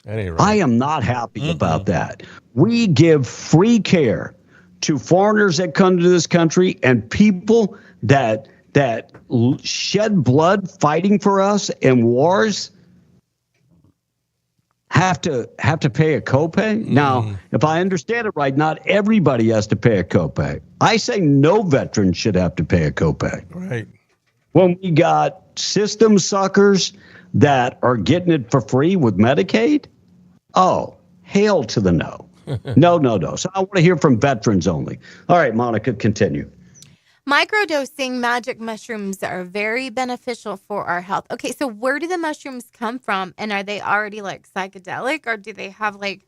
That ain't right. I am not happy about that. We give free care to foreigners that come to this country and people that shed blood fighting for us in wars have to pay a copay. Now, if I understand it right, not everybody has to pay a copay. I say no veteran should have to pay a copay. Right. When we got system suckers that are getting it for free with Medicaid, oh, hail to the no. No. So I want to hear from veterans only. All right, Monica, continue. Microdosing magic mushrooms are very beneficial for our health. Okay, so where do the mushrooms come from? And are they already like psychedelic, or do they have like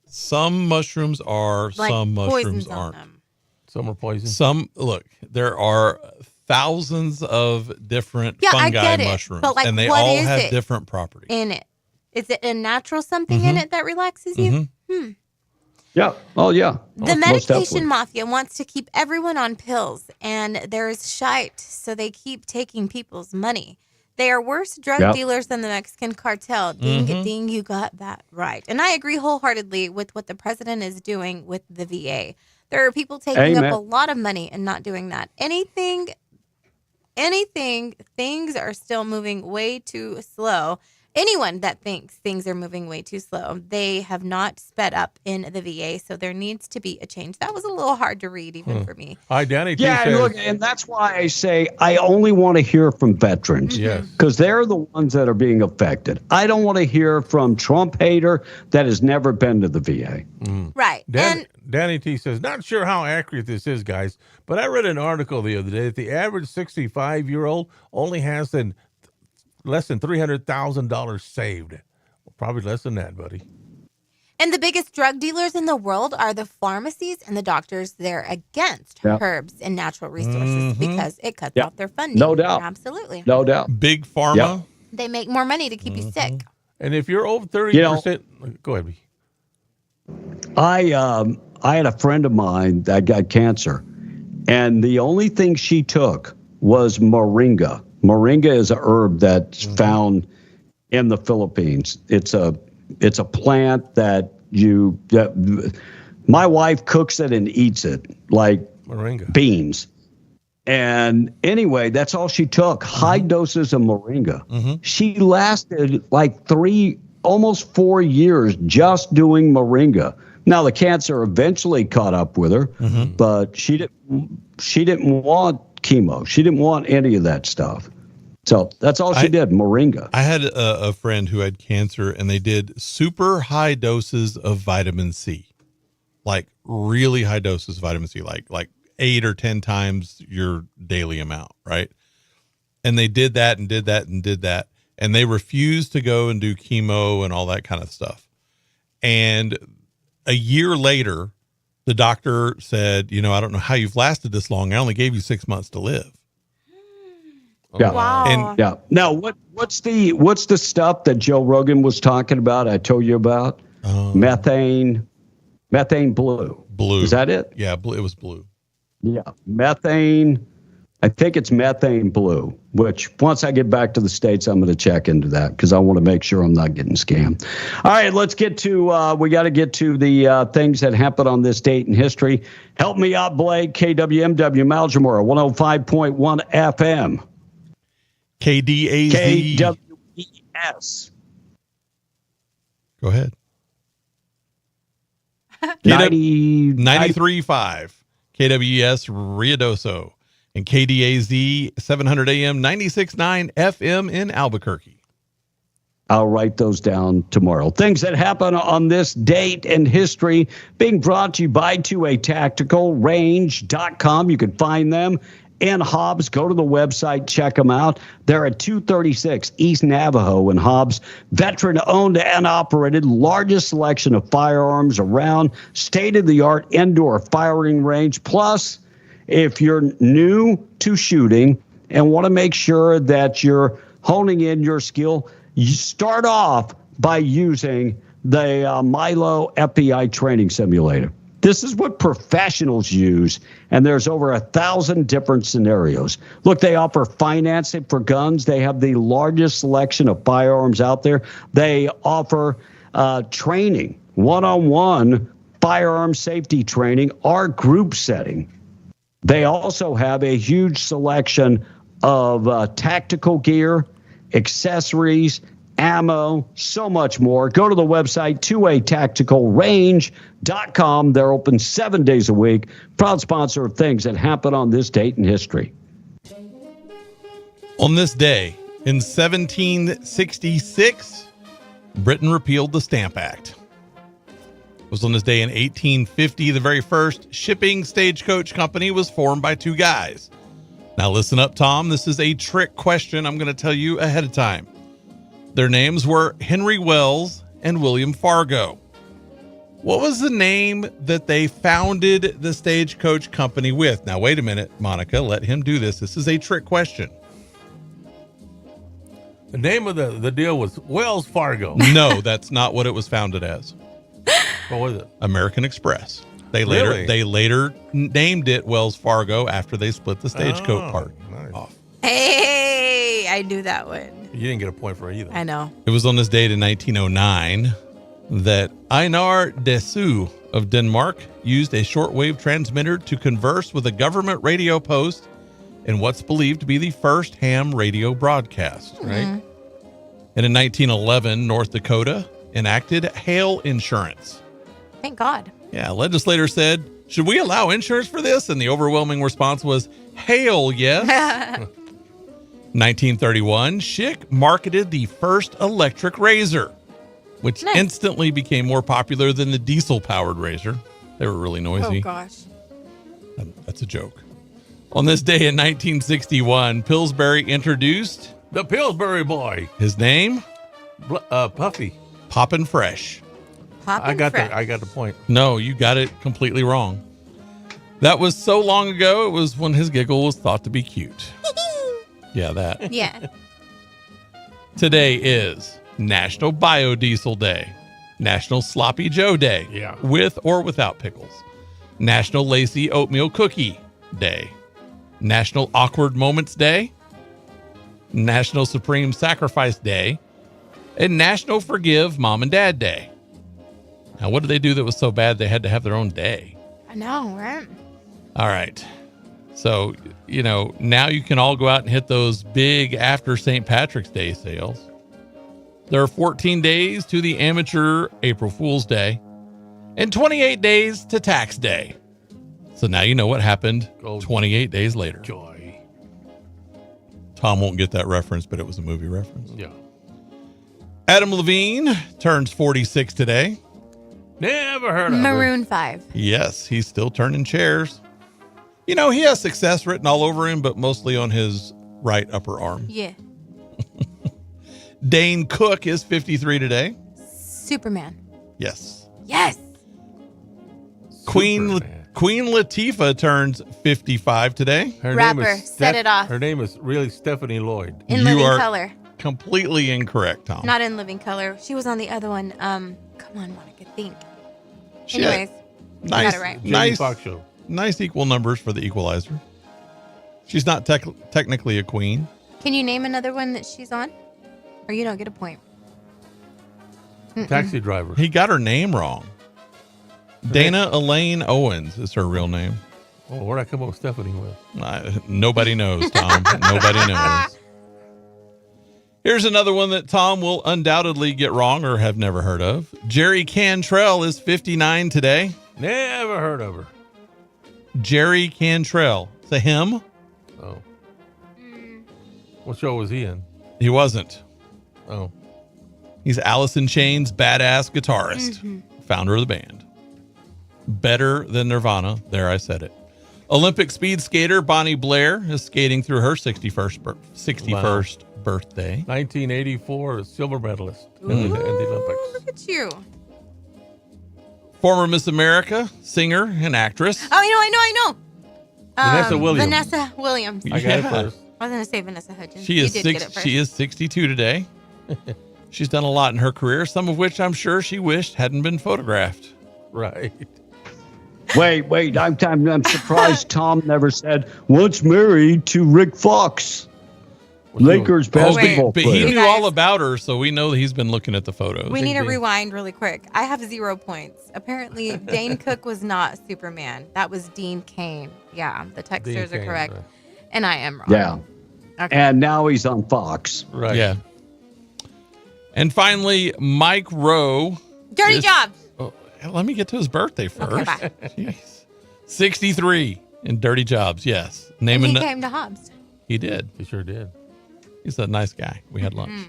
Some mushrooms are, like some mushrooms poisons on aren't. them? Some are poison. Some, look, there are thousands of different Yeah, I fungi get it, mushrooms, but, like, and they what all is have it different properties. In it? Is it a natural something in it that relaxes you? Yeah. Oh, yeah. The Most medication definitely. mafia wants to keep everyone on pills, and there's shite, so they keep taking people's money. They are worse drug Yep. dealers than the Mexican cartel. Ding, ding, you got that right. And I agree wholeheartings with what the president is doing with the VA. There are people taking Amen. up a lot of money and not doing that. Anything, things are still moving way too slow. Anyone that thinks things are moving way too slow, they have not sped up in the VA, so there needs to be a change. That was a little hard to read even for me. Hi, Danny T Yeah, and says, look, and that's why I say I only want to hear from veterans. Yes. Because they're the ones that are being affected. I don't want to hear from Trump hater that has never been to the VA. Right. Danny T says, not sure how accurate this is, guys, but I read an article the other day that the average 65-year-old only has less than $300,000 saved. Probably less than that, buddy. And the biggest drug dealers in the world are the pharmacies and the doctors. They're against Yep. herbs and natural resources because it cuts Yep. off their funding. No doubt. Absolutely. No doubt. Big pharma. They make more money to keep you sick. And if you're over 30%, go ahead, B. I had a friend of mine that got cancer, and the only thing she took was moringa. Moringa is a herb that's found in the Philippines. It's a plant that my wife cooks it and eats it like moringa beans. And anyway, that's all she took. High doses of moringa. She lasted like almost 4 years just doing moringa Now the cancer eventually caught up with her, but she didn't want chemo. She didn't want any of that stuff. So that's all she did, moringa. I had a friend who had cancer, and they did super high doses of vitamin C, like really high doses of vitamin C, like 8 or 10 times your daily amount, right? And they did that and did that and did that, and they refused to go and do chemo and all that kind of stuff. And a year later, the doctor said, I don't know how you've lasted this long. I only gave you 6 months to live. Yeah. Wow. And yeah. Now, what's the stuff that Joe Rogan was talking about? I told you about methane blue. Blue. Is that it? Yeah, it was blue. Yeah, methane. I think it's methane blue. Which once I get back to the States, I'm going to check into that because I want to make sure I'm not getting scammed. All right, let's get to. We got to get to the things that happened on this date in history. Help me out, Blake. KWMW Malmsbury, 105.1 FM. KDAZ. KWES. Go ahead. 93.5. KWES Ruidoso. And KDAZ 700 AM 96.9 FM in Albuquerque. I'll write those down tomorrow. Things that happen on this date in history being brought to you by 2atacticalrange.com. You can find them in Hobbs. Go to the website, check them out. They're at 236 East Navajo in Hobbs. Veteran-owned and operated, largest selection of firearms around, state-of-the-art indoor firing range. Plus, if you're new to shooting and want to make sure that you're honing in your skill, you start off by using the Milo FBI training simulator. This is what professionals use, and there's over 1,000 different scenarios. Look, they offer financing for guns. They have the largest selection of firearms out there. They offer training, one-on-one firearm safety training or group setting. They also have a huge selection of tactical gear, accessories, ammo, so much more. Go to the website, 2atacticalrange.com. They're open 7 days a week. Proud sponsor of things that happen on this date in history. On this day, in 1766, Britain repealed the Stamp Act. It was on this day in 1850, the very first shipping stagecoach company was formed by two guys. Now listen up, Tom. This is a trick question I'm going to tell you ahead of time. Their names were Henry Wells and William Fargo. What was the name that they founded the stagecoach company with? Now, wait a minute, Monica. Let him do this. This is a trick question. The name of the deal was Wells Fargo. No, that's not what it was founded as. What was it? American Express. They Really? later named it Wells Fargo after they split the stagecoach part off. Hey, I knew that one. You didn't get a point for it either. I know. It was on this date in 1909 that Einar Dessau of Denmark used a shortwave transmitter to converse with a government radio post in what's believed to be the first ham radio broadcast, right? And in 1911, North Dakota enacted hail insurance. Thank God. Yeah, legislators said, should we allow insurance for this? And the overwhelming response was, hail, yes. 1931, Schick marketed the first electric razor, which instantly became more popular than the diesel-powered razor. They were really noisy. Oh, gosh. That's a joke. On this day in 1961, Pillsbury introduced the Pillsbury Boy. His name? Puffy. Poppin' Fresh. I got the point. No, you got it completely wrong. That was so long ago, it was when his giggle was thought to be cute. Yeah, that. Yeah. Today is National Biodiesel Day, National Sloppy Joe Day, with or without pickles, National Lacy Oatmeal Cookie Day, National Awkward Moments Day, National Supreme Sacrifice Day, and National Forgive Mom and Dad Day. Now, what did they do that was so bad they had to have their own day? I know, right? All right. So, now you can all go out and hit those big after St. Patrick's Day sales. There are 14 days to the amateur April Fool's Day. And 28 days to tax day. So now you know what happened 28 days later. Joy. Tom won't get that reference, but it was a movie reference. Yeah. Adam Levine turns 46 today. Never heard of Maroon 5. Yes, he's still turning chairs. You know, he has success written all over him, but mostly on his right upper arm. Yeah. Dane Cook is 53 today. Superman. Yes. Yes. Queen Latifah turns 55 today. Her Rapper, name is set it off. Her name is really Stephanie Lloyd. In You Living are Color. completely incorrect, Tom. Not in Living Color. She was on the other one. Come on, Monica, think. She had Anyways, you nice, got it right. nice, Fox show. nice equal numbers for the Equalizer. She's not technically a queen. Can you name another one that she's on? Or you don't get a point. Taxi driver. He got her name wrong. Dana Elaine Owens is her real name. Oh, where'd I come up with Stephanie with? Nobody knows, Tom. Nobody knows. Here's another one that Tom will undoubtedly get wrong or have never heard of. Jerry Cantrell is 59 today. Never heard of her. Jerry Cantrell. It's a him. Oh. What show was he in? He wasn't. Oh. He's Alice in Chains' badass guitarist, founder of the band. Better than Nirvana. There, I said it. Olympic speed skater Bonnie Blair is skating through her 61st birthday. 1984 silver medalist in the Olympics. Look at you. Former Miss America, singer and actress. Oh, I know. Vanessa Williams. Vanessa Williams. I got it first. I was going to say Vanessa Hudgens. She You is did get it first. She is 62 today. She's done a lot in her career, some of which I'm sure she wished hadn't been photographed. Right. Wait. I'm surprised Tom never said once married to Rick Fox, Lakers basketball but player. he knew all about her, so we know that he's been looking at the photos. We need to rewind really quick. I have 0 points. Apparently, Dane Cook was not Superman. That was Dean Cain. Yeah, the texters are correct. Right. And I am wrong. Yeah. Okay. And now he's on Fox. Right. Yeah. And finally, Mike Rowe. Dirty Jobs. Oh, let me get to his birthday first. Okay, bye. Jeez. 63 in Dirty Jobs, yes. And he Naming came to Hobbs. He did. He sure did. He's a nice guy. We had lunch.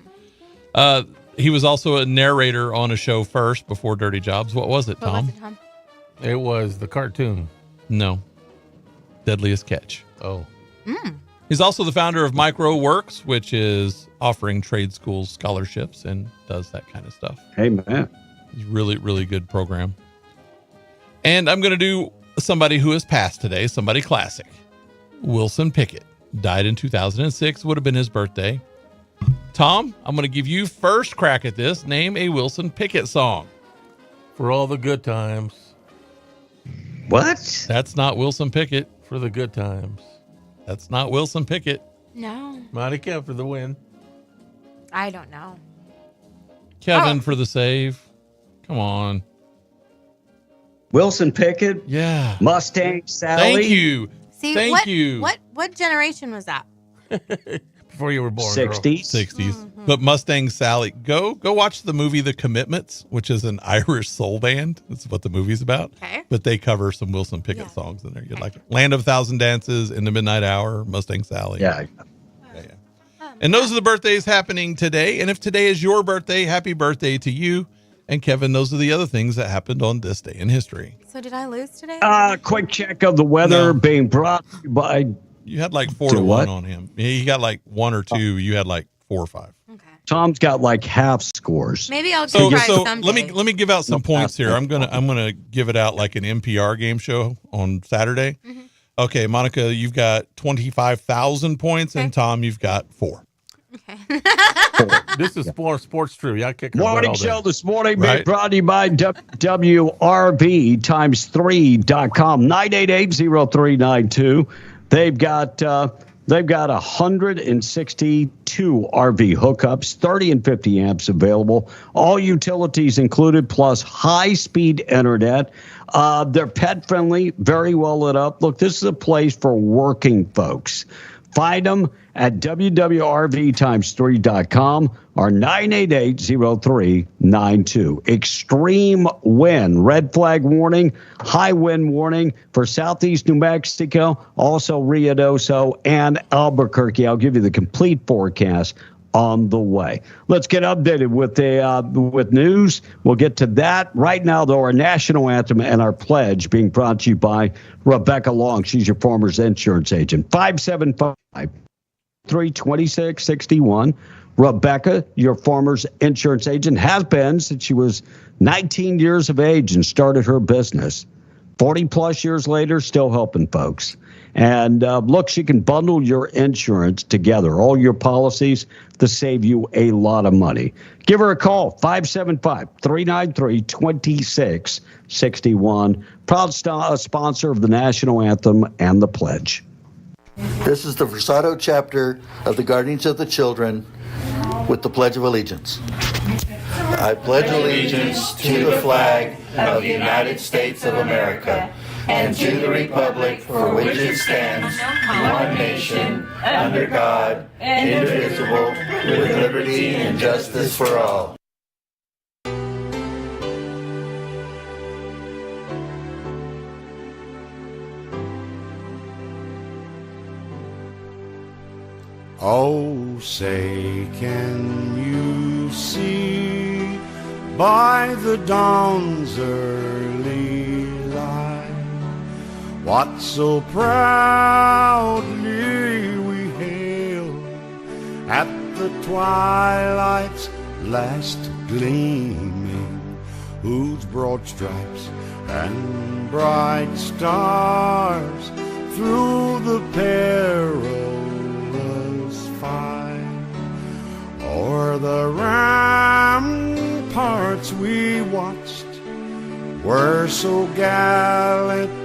He was also a narrator on a show first before Dirty Jobs. What was it, What Tom? was it, Tom? It was the cartoon. No. Deadliest Catch. Oh. He's also the founder of Micro Works, which is offering trade schools scholarships and does that kind of stuff. Hey, man. It's really, really good program. And I'm going to do somebody who has passed today, somebody classic. Wilson Pickett died in 2006, would have been his birthday. Tom, I'm going to give you first crack at this. Name a Wilson Pickett song. For all the good times. What? That's not Wilson Pickett. For the good times. That's not Wilson Pickett. No. Monica for the win. I don't know. Kevin for the save. Come on. Wilson Pickett. Yeah. Mustang Sally. Thank you. See, Thank you. What generation was that? Before you were born. 60s. 60s. But Mustang Sally. Go watch the movie The Commitments, which is an Irish soul band. That's what the movie's about. Okay. But they cover some Wilson Pickett songs in there. You'd like it. Land of a Thousand Dances, In the Midnight Hour, Mustang Sally. Yeah. And those are the birthdays happening today. And if today is your birthday, happy birthday to you. And Kevin, those are the other things that happened on this day in history. So did I lose today? Quick check of the weather being brought to you by. You had like 4 to 1 on him. He got like 1 or 2. You had like 4 or 5. Tom's got like half scores. Maybe I'll So try someday. let me give out some points here. I'm gonna give it out like an NPR game show on Saturday. Okay, Monica, you've got 25,000 points, and Tom, you've got 4. This is sports trivia. I kick Morning show this morning Right. being brought to you by WRB times3.com 988-0392. They've got 162 RV hookups, 30 and 50 amps available, all utilities included, plus high-speed internet. They're pet friendly, very well lit up. Look, this is a place for working folks. Find them at www.rvtimes3.com or 988-0392. Extreme wind, red flag warning, high wind warning for southeast New Mexico, also Ruidoso and Albuquerque. I'll give you the complete forecast on the way. Let's get updated with news. We'll get to that right now, though. Our national anthem and our pledge being brought to you by Rebecca Long. She's your Farmers Insurance agent. 575-326-61. Rebecca, your Farmers Insurance agent, has been since she was 19 years of age and started her business. 40 plus years later, still helping folks. And look, she can bundle your insurance together, all your policies, to save you a lot of money. Give her a call, 575-393-2661. Proud sponsor of the National Anthem and the Pledge. This is the Versado chapter of the Guardians of the Children with the Pledge of Allegiance. I pledge allegiance to the flag of the United States of America and to the republic for which it stands, one nation, under God, indivisible, with liberty and justice for all. Oh, say, can you see by the dawn's early light what so proudly we hailed at the twilight's last gleaming, whose broad stripes and bright stars through the perilous fight o'er the ramparts we watched were so gallantly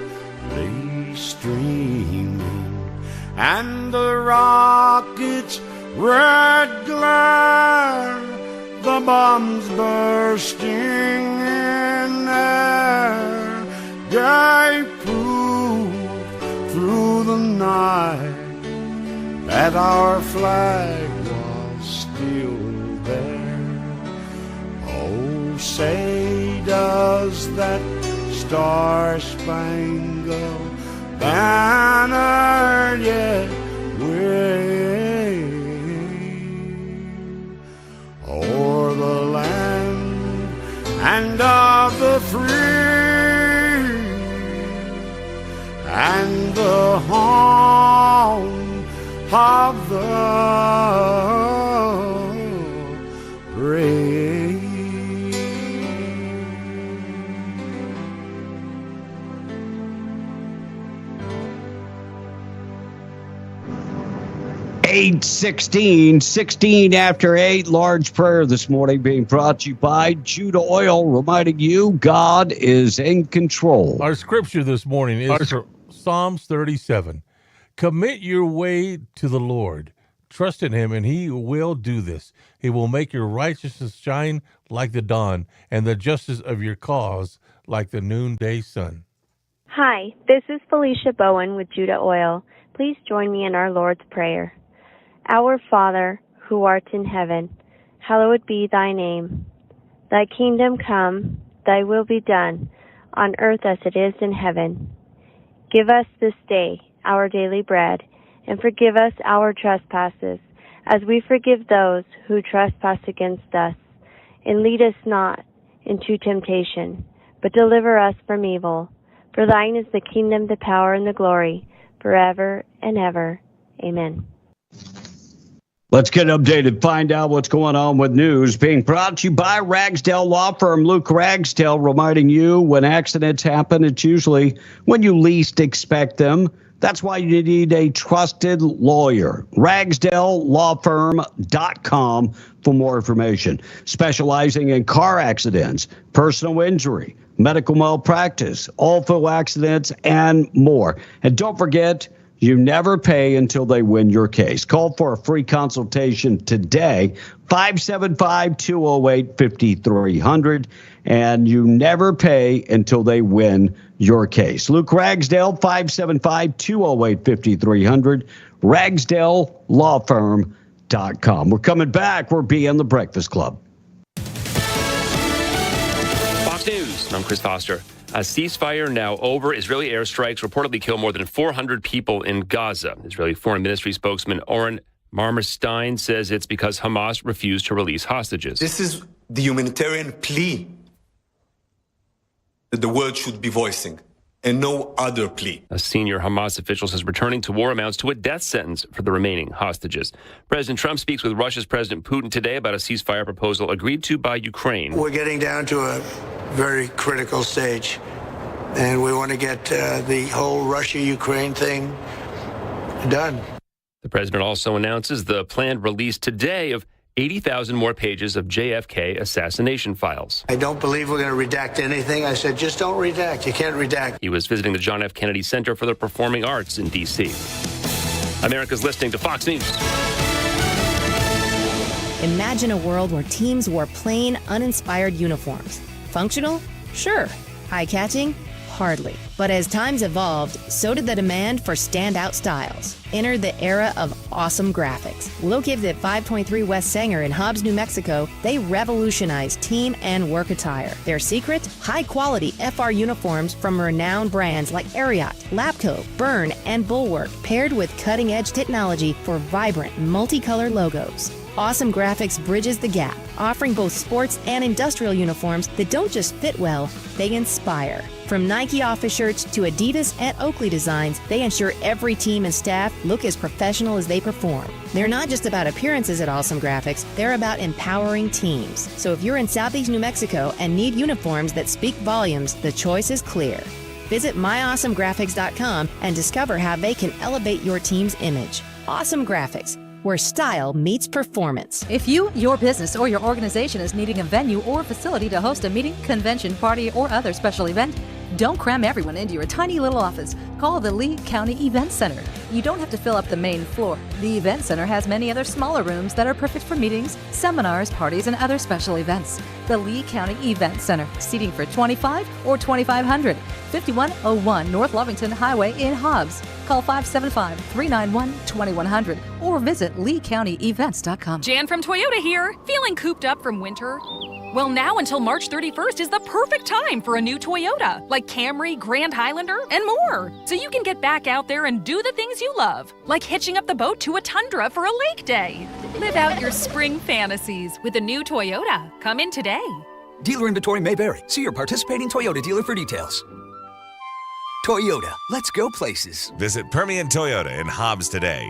streaming, and the rockets' red glare, the bombs bursting in air, gave proof through the night that our flag was still there. Oh, say, does that star-spangled banner yet wave o'er the land and of the free and the home of the brave? 8:16 after 8. Large prayer this morning being brought to you by Judah Oil, reminding you God is in control. Our scripture this morning is Psalms 37. Commit your way to the Lord. Trust in him, and he will do this. He will make your righteousness shine like the dawn, and the justice of your cause like the noonday sun. Hi, this is Felicia Bowen with Judah Oil. Please join me in our Lord's Prayer. Our Father, who art in heaven, hallowed be thy name. Thy kingdom come, thy will be done, on earth as it is in heaven. Give us this day our daily bread, and forgive us our trespasses, as we forgive those who trespass against us. And lead us not into temptation, but deliver us from evil. For thine is the kingdom, the power, and the glory, forever and ever. Amen. Let's get updated, find out what's going on with news. Being brought to you by Ragsdale Law Firm. Luke Ragsdale reminding you when accidents happen, it's usually when you least expect them. That's why you need a trusted lawyer. RagsdaleLawFirm.com for more information. Specializing in car accidents, personal injury, medical malpractice, awful accidents, and more. And don't forget, you never pay until they win your case. Call for a free consultation today, 575-208-5300, and you never pay until they win your case. Luke Ragsdale, 575-208-5300, RagsdaleLawFirm.com. We're coming back. We're being the Breakfast Club. Fox News, I'm Chris Foster. A ceasefire now over. Israeli airstrikes reportedly kill more than 400 people in Gaza. Israeli Foreign Ministry spokesman Oren Marmerstein says it's because Hamas refused to release hostages. This is the humanitarian plea that the world should be voicing, and no other plea. A senior Hamas official says returning to war amounts to a death sentence for the remaining hostages. President Trump speaks with Russia's President Putin today about a ceasefire proposal agreed to by Ukraine. We're getting down to a very critical stage, and we want to get the whole Russia-Ukraine thing done. The president also announces the planned release today of 80,000 more pages of JFK assassination files. I don't believe we're going to redact anything. I said, just don't redact. You can't redact. He was visiting the John F. Kennedy Center for the Performing Arts in D.C. America's listening to Fox News. Imagine a world where teams wore plain, uninspired uniforms. Functional? Sure. Eye-catching? Hardly. But as times evolved, so did the demand for standout styles. Enter the era of awesome graphics. Located at 523 West Sanger in Hobbs, New Mexico, they revolutionized team and work attire. Their secret? High-quality FR uniforms from renowned brands like Ariat, Lapco, Byrne, and Bulwark, paired with cutting-edge technology for vibrant, multicolored logos. Awesome Graphics bridges the gap, offering both sports and industrial uniforms that don't just fit well, they inspire. From Nike office shirts to Adidas and Oakley designs, they ensure every team and staff look as professional as they perform. They're not just about appearances at Awesome Graphics, they're about empowering teams. So if you're in Southeast New Mexico and need uniforms that speak volumes, the choice is clear. Visit myawesomegraphics.com and discover how they can elevate your team's image. Awesome Graphics, where style meets performance. If you, your business, or your organization is needing a venue or facility to host a meeting, convention, party, or other special event, don't cram everyone into your tiny little office. Call the Lee County Event Center. You don't have to fill up the main floor. The Event Center has many other smaller rooms that are perfect for meetings, seminars, parties, and other special events. The Lee County Event Center, seating for 25 or 2,500, 5101 North Lovington Highway in Hobbs. Call 575-391-2100 or visit LeeCountyEvents.com. Jan from Toyota here. Feeling cooped up from winter? Well, now until March 31st is the perfect time for a new Toyota, like Camry, Grand Highlander, and more. So you can get back out there and do the things you love, like hitching up the boat to a tundra for a lake day. Live out your spring fantasies with a new Toyota. Come in today. Dealer inventory may vary. See your participating Toyota dealer for details. Toyota, let's go places. Visit Permian Toyota in Hobbs today.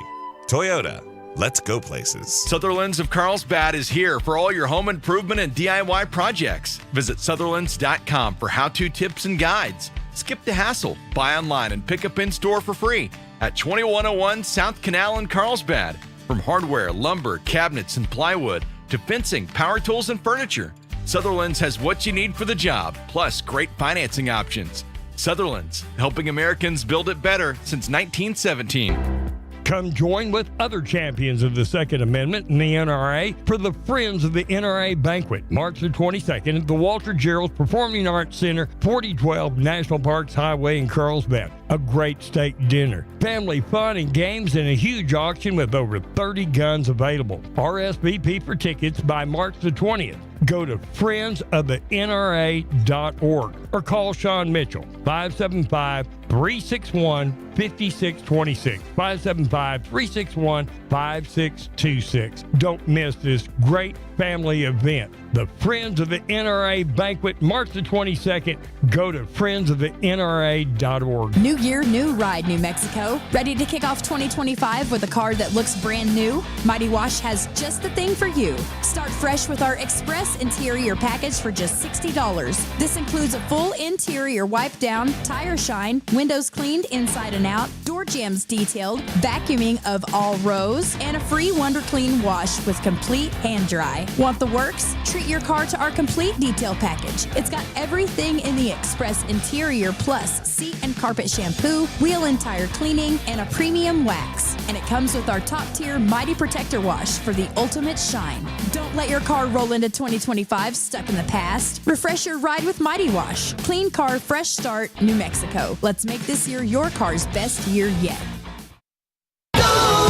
Toyota, let's go places. Sutherland's of Carlsbad is here for all your home improvement and DIY projects. Visit Sutherland's.com for how-to tips and guides. Skip the hassle. Buy online and pick up in-store for free at 2101 South Canal in Carlsbad. From hardware, lumber, cabinets, and plywood to fencing, power tools, and furniture, Sutherland's has what you need for the job, plus great financing options. Sutherland's, helping Americans build it better since 1917. Come join with other champions of the Second Amendment and the NRA for the Friends of the NRA Banquet, March the 22nd at the Walter Gerald Performing Arts Center, 4012 National Parks Highway in Carlsbad. A great steak dinner, family fun and games, and a huge auction with over 30 guns available. RSVP for tickets by March the 20th. Go to friendsofthenra.org or call Sean Mitchell, 575-361-5626, 575-361-5626. Don't miss this great family event. The Friends of the NRA Banquet, March the 22nd. Go to friendsofthenra.org. New year, new ride, New Mexico. Ready to kick off 2025 with a car that looks brand new? Mighty Wash has just the thing for you. Start fresh with our Express Interior package for just $60. This includes a full interior wipe down, tire shine, windows cleaned inside and out, door jambs detailed, vacuuming of all rows, and a free Wonder Clean wash with complete hand dry. Want the works? Treat your car to our complete detail package. It's got everything in the Express Interior plus seat and carpet shampoo, wheel and tire cleaning, and a premium wax. And it comes with our top tier Mighty Protector wash for the ultimate shine. Don't let your car roll into 2025 stuck in the past. Refresh your ride with Mighty Wash. Clean car, fresh start, New Mexico. Let's make this year your car's best year yet. Go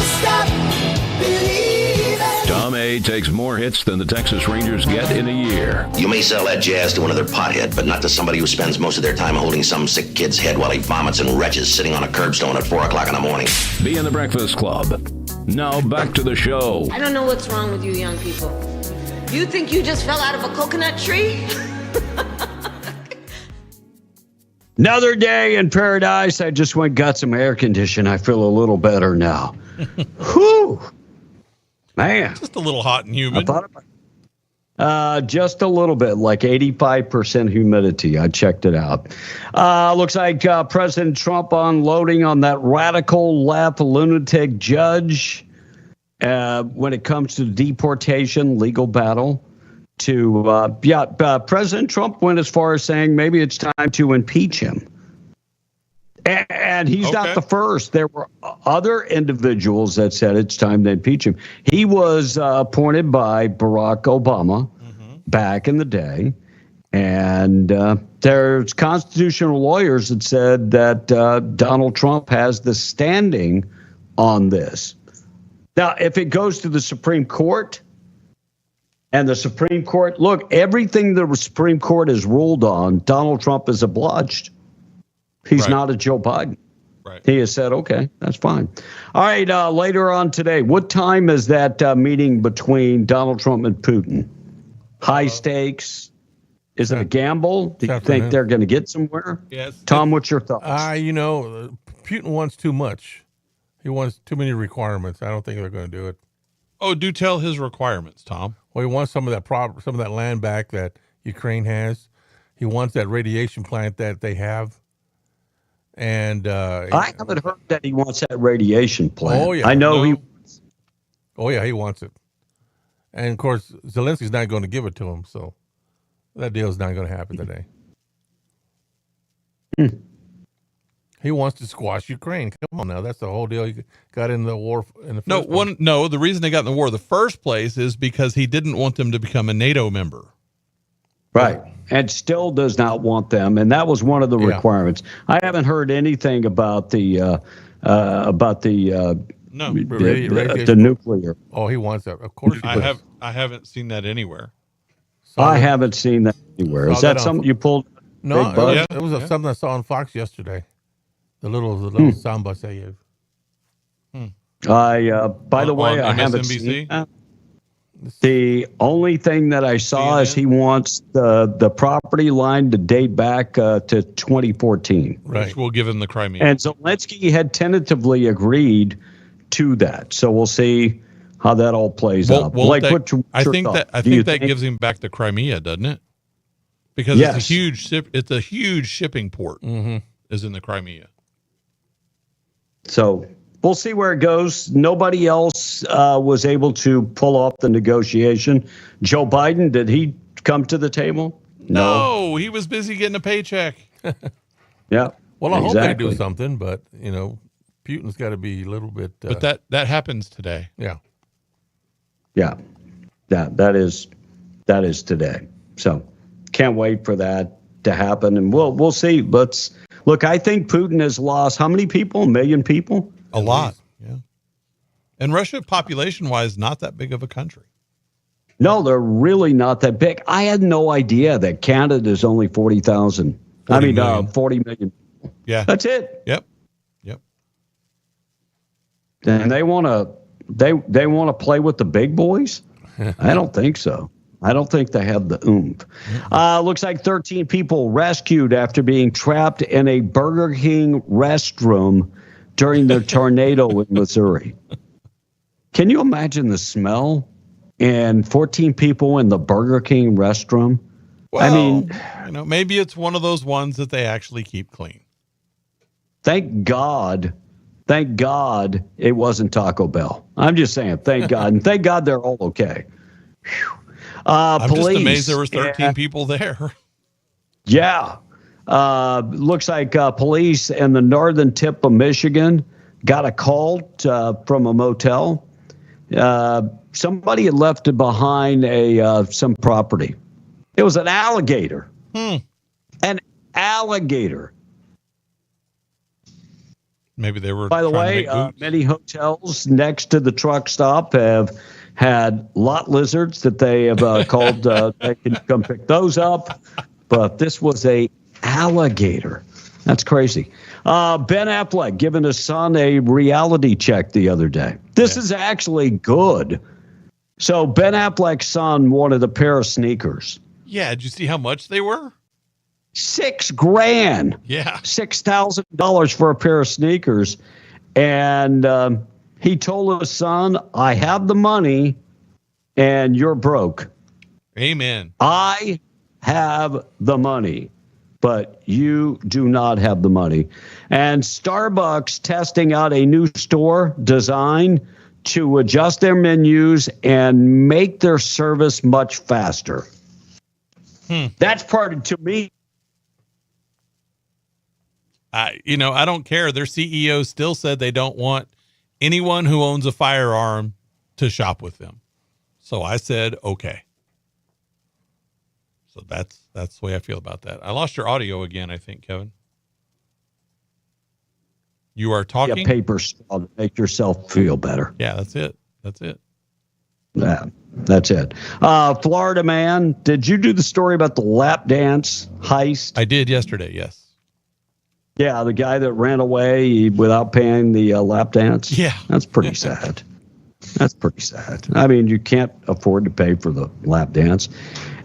Tom A. takes more hits than the Texas Rangers get in a year. You may sell that jazz to another pothead, but not to somebody who spends most of their time holding some sick kid's head while he vomits and retches sitting on a curbstone at 4 o'clock in the morning. Be in the Breakfast Club. Now back to the show. I don't know what's wrong with you young people. You think you just fell out of a coconut tree? Another day in paradise. I just went got some air conditioning. I feel a little better now. Whew. Man. Just a little hot and humid. Just a little bit, like 85% humidity. I checked it out. Looks like President Trump unloading on that radical left lunatic judge when it comes to deportation legal battle. President Trump went as far as saying maybe it's time to impeach him. And he's not the first. There were other individuals that said it's time to impeach him. He was appointed by Barack Obama back in the day. And there's constitutional lawyers that said that Donald Trump has the standing on this. Now, if it goes to the Supreme Court, and the Supreme Court, look, everything the Supreme Court has ruled on, Donald Trump is obliged. He's not a Joe Biden. Right. He has said, okay, that's fine. All right, later on today, what time is that meeting between Donald Trump and Putin? High stakes? Is it a gamble? Do you think they're going to get somewhere? Yes. Tom, what's your thoughts? Putin wants too much. He wants too many requirements. I don't think they're going to do it. Oh, do tell his requirements, Tom. Well, he wants some of that land back that Ukraine has. He wants that radiation plant that they have. And I haven't heard that he wants that radiation plant. Oh yeah, I know he. Oh yeah, he wants it. And of course, Zelensky's not going to give it to him, so that deal's not going to happen today. He wants to squash Ukraine. Come on now, that's the whole deal. He got in the war in the first place. No, the reason they got in the war in the first place is because he didn't want them to become a NATO member. Right. And still does not want them. And that was one of the requirements. I haven't heard anything about the nuclear. Oh, he wants that. Of course. I haven't seen that anywhere. I haven't seen that anywhere. Is that something you pulled? No, it was something I saw on Fox yesterday. The little samba say. By the way, I haven't seen that. The only thing that I saw is he wants the property line to date back to 2014. Right. Which will give him the Crimea. And Zelensky had tentatively agreed to that. So we'll see how that all plays out. I think that gives him back the Crimea, doesn't it? Because it's a huge shipping port is in the Crimea. So we'll see where it goes. Nobody else was able to pull off the negotiation. Joe Biden, did he come to the table? No, he was busy getting a paycheck. Yeah. Well, I hope they do something, but Putin's got to be a little bit. But that happens today. Yeah. Yeah. That is today. So can't wait for that to happen, and we'll see. Look, I think Putin has lost how many people? 1 million people? A lot, yeah. And Russia, population-wise, not that big of a country. No, they're really not that big. I had no idea that Canada is only 40,000. 40 million. Yeah. That's it. Yep. And they want to play with the big boys? I don't think so. I don't think they have the oomph. Looks like 13 people rescued after being trapped in a Burger King restroom during the tornado in Missouri. Can you imagine the smell? And 14 people in the Burger King restroom? Well, I mean, maybe it's one of those ones that they actually keep clean. Thank God it wasn't Taco Bell. I'm just saying, thank God. And thank God they're all okay. I'm just amazed there were 13 people there. Yeah. Looks like police in the northern tip of Michigan got a call from a motel. Somebody had left behind some property. It was an alligator. An alligator. Maybe they were. By the way, many hotels next to the truck stop have had lot lizards that they have called. They can come pick those up, but this was a alligator. That's crazy. Ben Affleck giving his son a reality check the other day. This is actually good. So Ben Affleck's son wanted a pair of sneakers. Yeah, did you see how much they were? $6,000. Yeah. $6,000 for a pair of sneakers. And he told his son, I have the money and you're broke. Amen. I have the money, but you do not have the money. And Starbucks testing out a new store design to adjust their menus and make their service much faster. That's part of, to me. I don't care. Their CEO still said they don't want anyone who owns a firearm to shop with them. So I said, okay. So that's the way I feel about that. I lost your audio again, I think, Kevin. You are talking. A paper straw to make yourself feel better. Yeah, that's it. Yeah, that's it. Florida man, did you do the story about the lap dance heist? I did yesterday, yes. Yeah, the guy that ran away without paying the lap dance. Yeah. That's pretty sad. That's pretty sad. I mean, you can't afford to pay for the lap dance.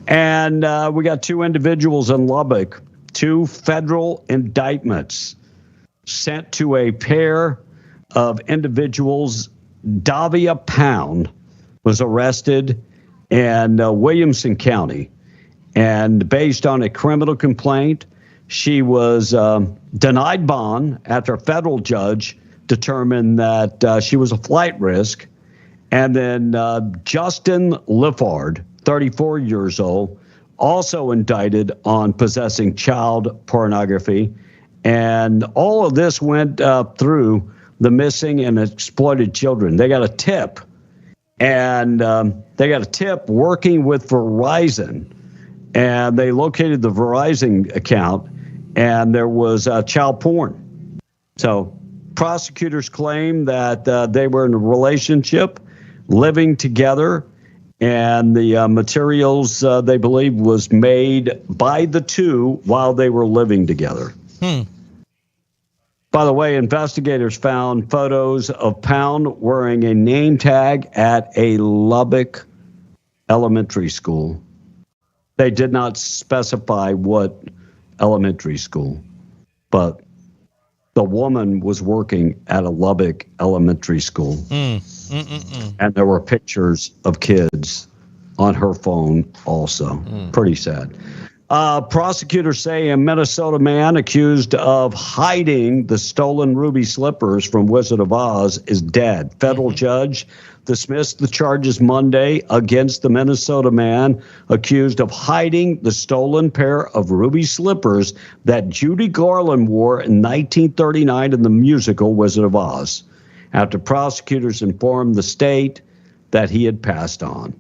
And we got 2 individuals in Lubbock, 2 federal indictments sent to a pair of individuals. Davia Pound was arrested in Williamson County. And based on a criminal complaint, she was denied bond after a federal judge determined that she was a flight risk. And then Justin Liffard, 34 years old, also indicted on possessing child pornography. And all of this went through the missing and exploited children. They got a tip. And they got a tip working with Verizon. And they located the Verizon account, and there was child porn. So prosecutors claim that they were in a relationship, living together, and the materials they believe was made by the 2 while they were living together. By the way, investigators found photos of Pound wearing a name tag at a Lubbock elementary school. They did not specify what elementary school, but the woman was working at a Lubbock elementary school. And there were pictures of kids on her phone also. Pretty sad. Prosecutors say a Minnesota man accused of hiding the stolen ruby slippers from Wizard of Oz is dead. Federal judge dismissed the charges Monday against the Minnesota man accused of hiding the stolen pair of ruby slippers that Judy Garland wore in 1939 in the musical Wizard of Oz, after prosecutors informed the state that he had passed on.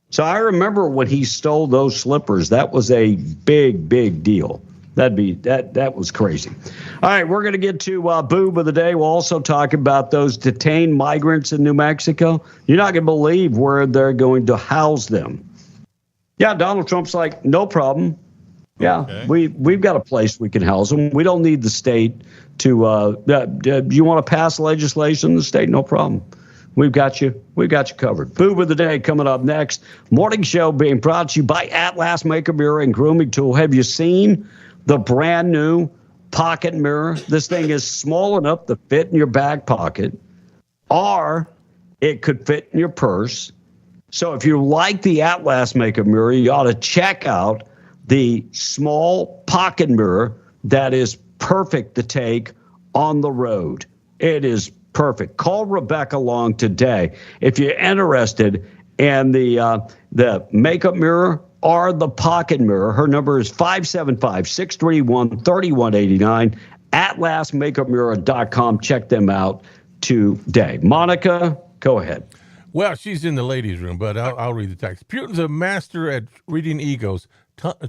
So I remember when he stole those slippers, that was a big, big deal. That was crazy. All right, we're going to get to Boob of the Day. We'll also talk about those detained migrants in New Mexico. You're not going to believe where they're going to house them. Yeah, Donald Trump's like, no problem. Yeah, okay. We've got a place we can house them. We don't need the state to. You want to pass legislation in the state? No problem. We've got you. We've got you covered. Boob of the Day coming up next. Morning show being brought to you by Atlas Makeup Mirror and Grooming Tool. Have you seen the brand new pocket mirror? This thing is small enough to fit in your back pocket, or it could fit in your purse. So if you like the Atlas Makeup Mirror, you ought to check out the small pocket mirror that is perfect to take on the road. It is perfect. Call Rebecca Long today if you're interested in the makeup mirror or the pocket mirror. Her number is 575-631-3189. AtlasMakeupMirror.com. Check them out today. Monica, go ahead. Well, she's in the ladies' room, but I'll read the text. Putin's a master at reading egos.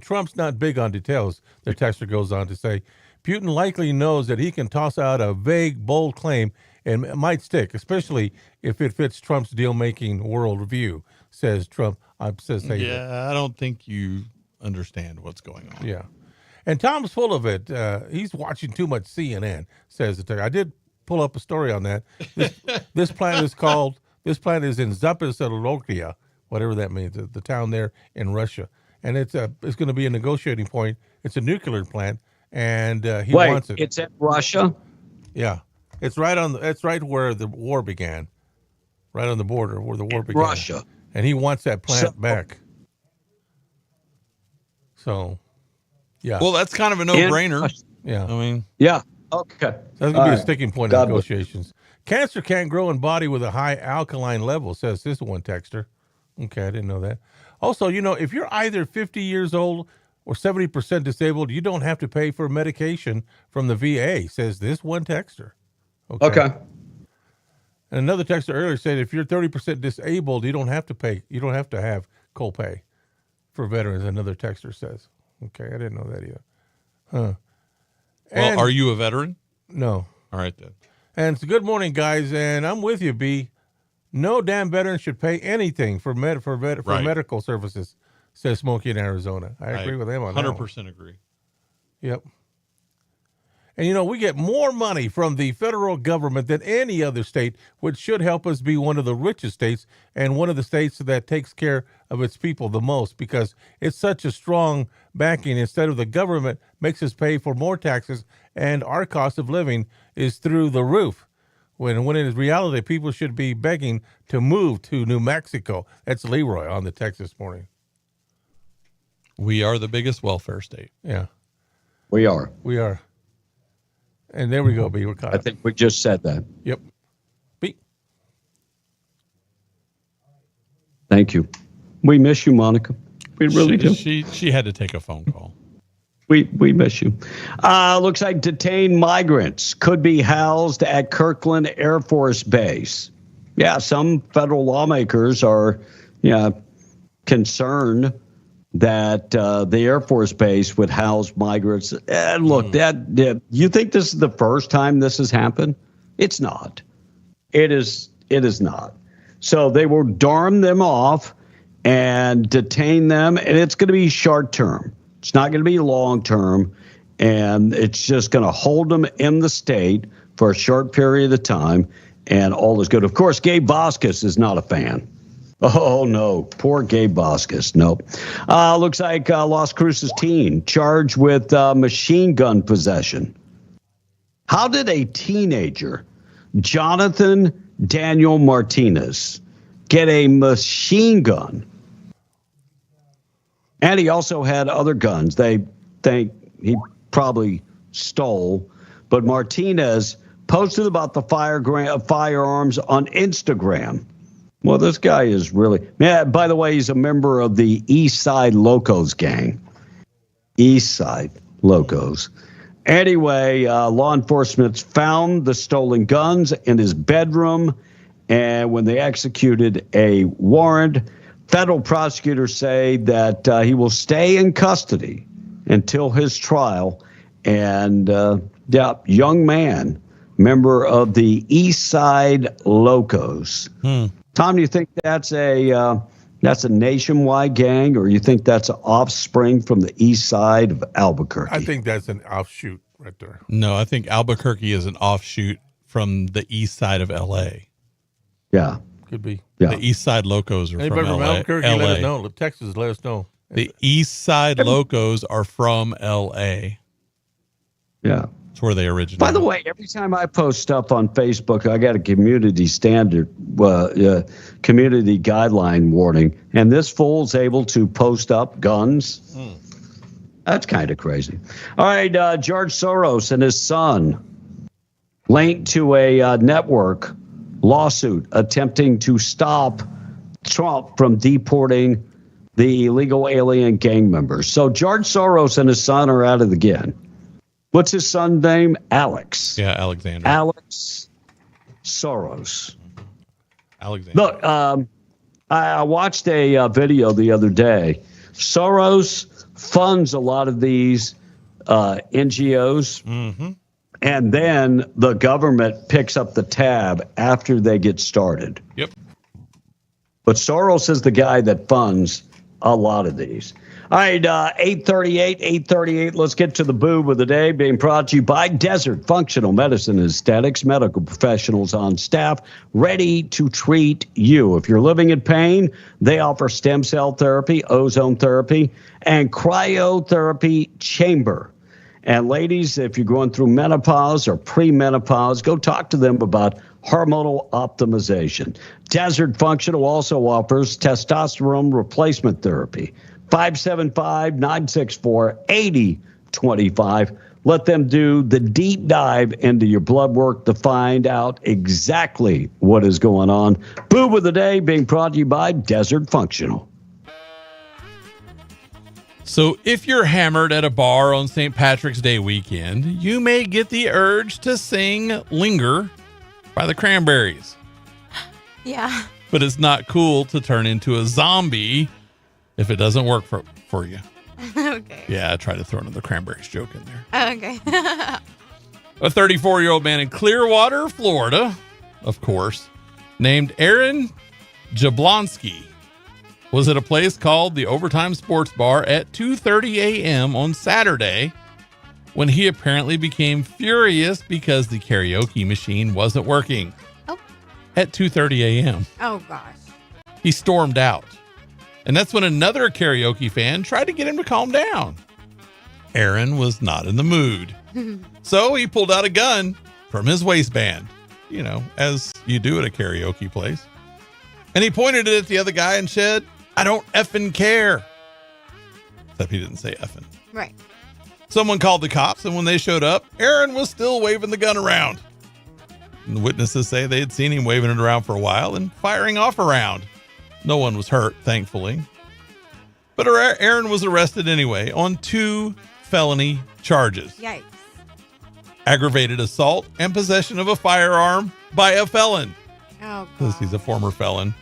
Trump's not big on details, the texter goes on to say. Putin likely knows that he can toss out a vague, bold claim and it might stick, especially if it fits Trump's deal-making worldview, says Trump. Says Saban. Yeah, I don't think you understand what's going on. Yeah. And Tom's full of it. He's watching too much CNN, says the tech. I did pull up a story on that. This plant is in Zaporizhzhia, whatever that means, the town there in Russia. And it's going to be a negotiating point. It's a nuclear plant, and he wants it. It's in Russia? Yeah. It's right where the war began, right on the border where the war began. Russia. And he wants that plant back. So, yeah. Well, that's kind of a no-brainer. Yeah. I mean, yeah. Okay. That's going to be a sticking point in negotiations. Cancer can't grow in body with a high alkaline level, says this one texter. Okay, I didn't know that. Also, if you're either 50 years old or 70% disabled, you don't have to pay for medication from the VA, says this one texter. Okay. And another texter earlier said if you're 30% disabled, you don't have to pay. You don't have to have copay for veterans, another texter says. Okay, I didn't know that either. Huh. Well, are you a veteran? No. All right, then. And it's good morning, guys, and I'm with you, B. No damn veteran should pay anything for medical services, says Smokey in Arizona. I agree with him on that. 100% agree. Yep. And, we get more money from the federal government than any other state, which should help us be one of the richest states and one of the states that takes care of its people the most, because it's such a strong backing. Instead of the government makes us pay for more taxes, and our cost of living is through the roof. When in reality, people should be begging to move to New Mexico. That's Leroy on the text this morning. We are the biggest welfare state. Yeah. We are. We are. And there we go, B. We're caught up. I think we just said that. Yep. B. Thank you. We miss you, Monica. We really do. She had to take a phone call. We miss you. Looks like detained migrants could be housed at Kirkland Air Force Base. Yeah, some federal lawmakers are concerned that the Air Force Base would house migrants. And look, you think this is the first time this has happened? It's not. It is not. So they will dorm them off and detain them, and it's going to be short term. It's not going to be long term, and it's just going to hold them in the state for a short period of time, and all is good. Of course, Gabe Vasquez is not a fan. Oh, no. Poor Gabe Vasquez. Nope. Looks like Las Cruces teen charged with machine gun possession. How did a teenager, Jonathan Daniel Martinez, get a machine gun? And he also had other guns. They think he probably stole. But Martinez posted about the firearms on Instagram. Well, this guy is really... Yeah, by the way, he's a member of the East Side Locos gang. East Side Locos. Anyway, law enforcement found the stolen guns in his bedroom. And when they executed a warrant... Federal prosecutors say that he will stay in custody until his trial. And, young man, member of the East Side Locos. Tom, do you think that's a nationwide gang, or you think that's an offspring from the East Side of Albuquerque? I think that's an offshoot right there. No, I think Albuquerque is an offshoot from the East Side of L.A. Yeah. Could be. Yeah. The East Side Locos are Anybody from Albuquerque, LA. let us know. Texas, let us know. The East Side Locos are from L.A. Yeah. That's where they originated. By the way, every time I post stuff on Facebook, I got a community standard, community guideline warning, and this fool's able to post up guns. That's kind of crazy. All right, George Soros and his son linked to a network lawsuit attempting to stop Trump from deporting the illegal alien gang members. So George Soros and his son are at it again. What's his son's name? Alex. Yeah, Alexander. Alex Soros. Alexander. Look, I watched a video the other day. Soros funds a lot of these NGOs. And then the government picks up the tab after they get started. Yep. But Soros is the guy that funds a lot of these. All right, 8:38. Let's get to the boob of the day, being brought to you by Desert Functional Medicine and Aesthetics, medical professionals on staff ready to treat you. If you're living in pain, they offer stem cell therapy, ozone therapy, and cryotherapy chamber. And ladies, if you're going through menopause or premenopause, go talk to them about hormonal optimization. Desert Functional also offers testosterone replacement therapy. 575-964-8025. Let them do the deep dive into your blood work to find out exactly what is going on. Boob of the day being brought to you by Desert Functional. So if you're hammered at a bar on St. Patrick's Day weekend, you may get the urge to sing Linger by the Cranberries. Yeah. But it's not cool to turn into a zombie if it doesn't work for you. Okay. Yeah, I tried to throw another Cranberries joke in there. Okay. A 34-year-old man in Clearwater, Florida, of course, named Aaron Jablonski, was at a place called the Overtime Sports Bar at 2:30 a.m. on Saturday when he apparently became furious because the karaoke machine wasn't working. Oh. At 2:30 a.m. Oh, gosh. He stormed out. And that's when another karaoke fan tried to get him to calm down. Aaron was not in the mood. So he pulled out a gun from his waistband, you know, as you do at a karaoke place. And he pointed it at the other guy and said, "I don't effing care." Except he didn't say effing. Right. Someone called the cops, and when they showed up, Aaron was still waving the gun around. And the witnesses say they had seen him waving it around for a while and firing off a round. No one was hurt, thankfully. But Aaron was arrested anyway on 2 felony charges. Yikes. Aggravated assault and possession of a firearm by a felon. Oh, because he's a former felon.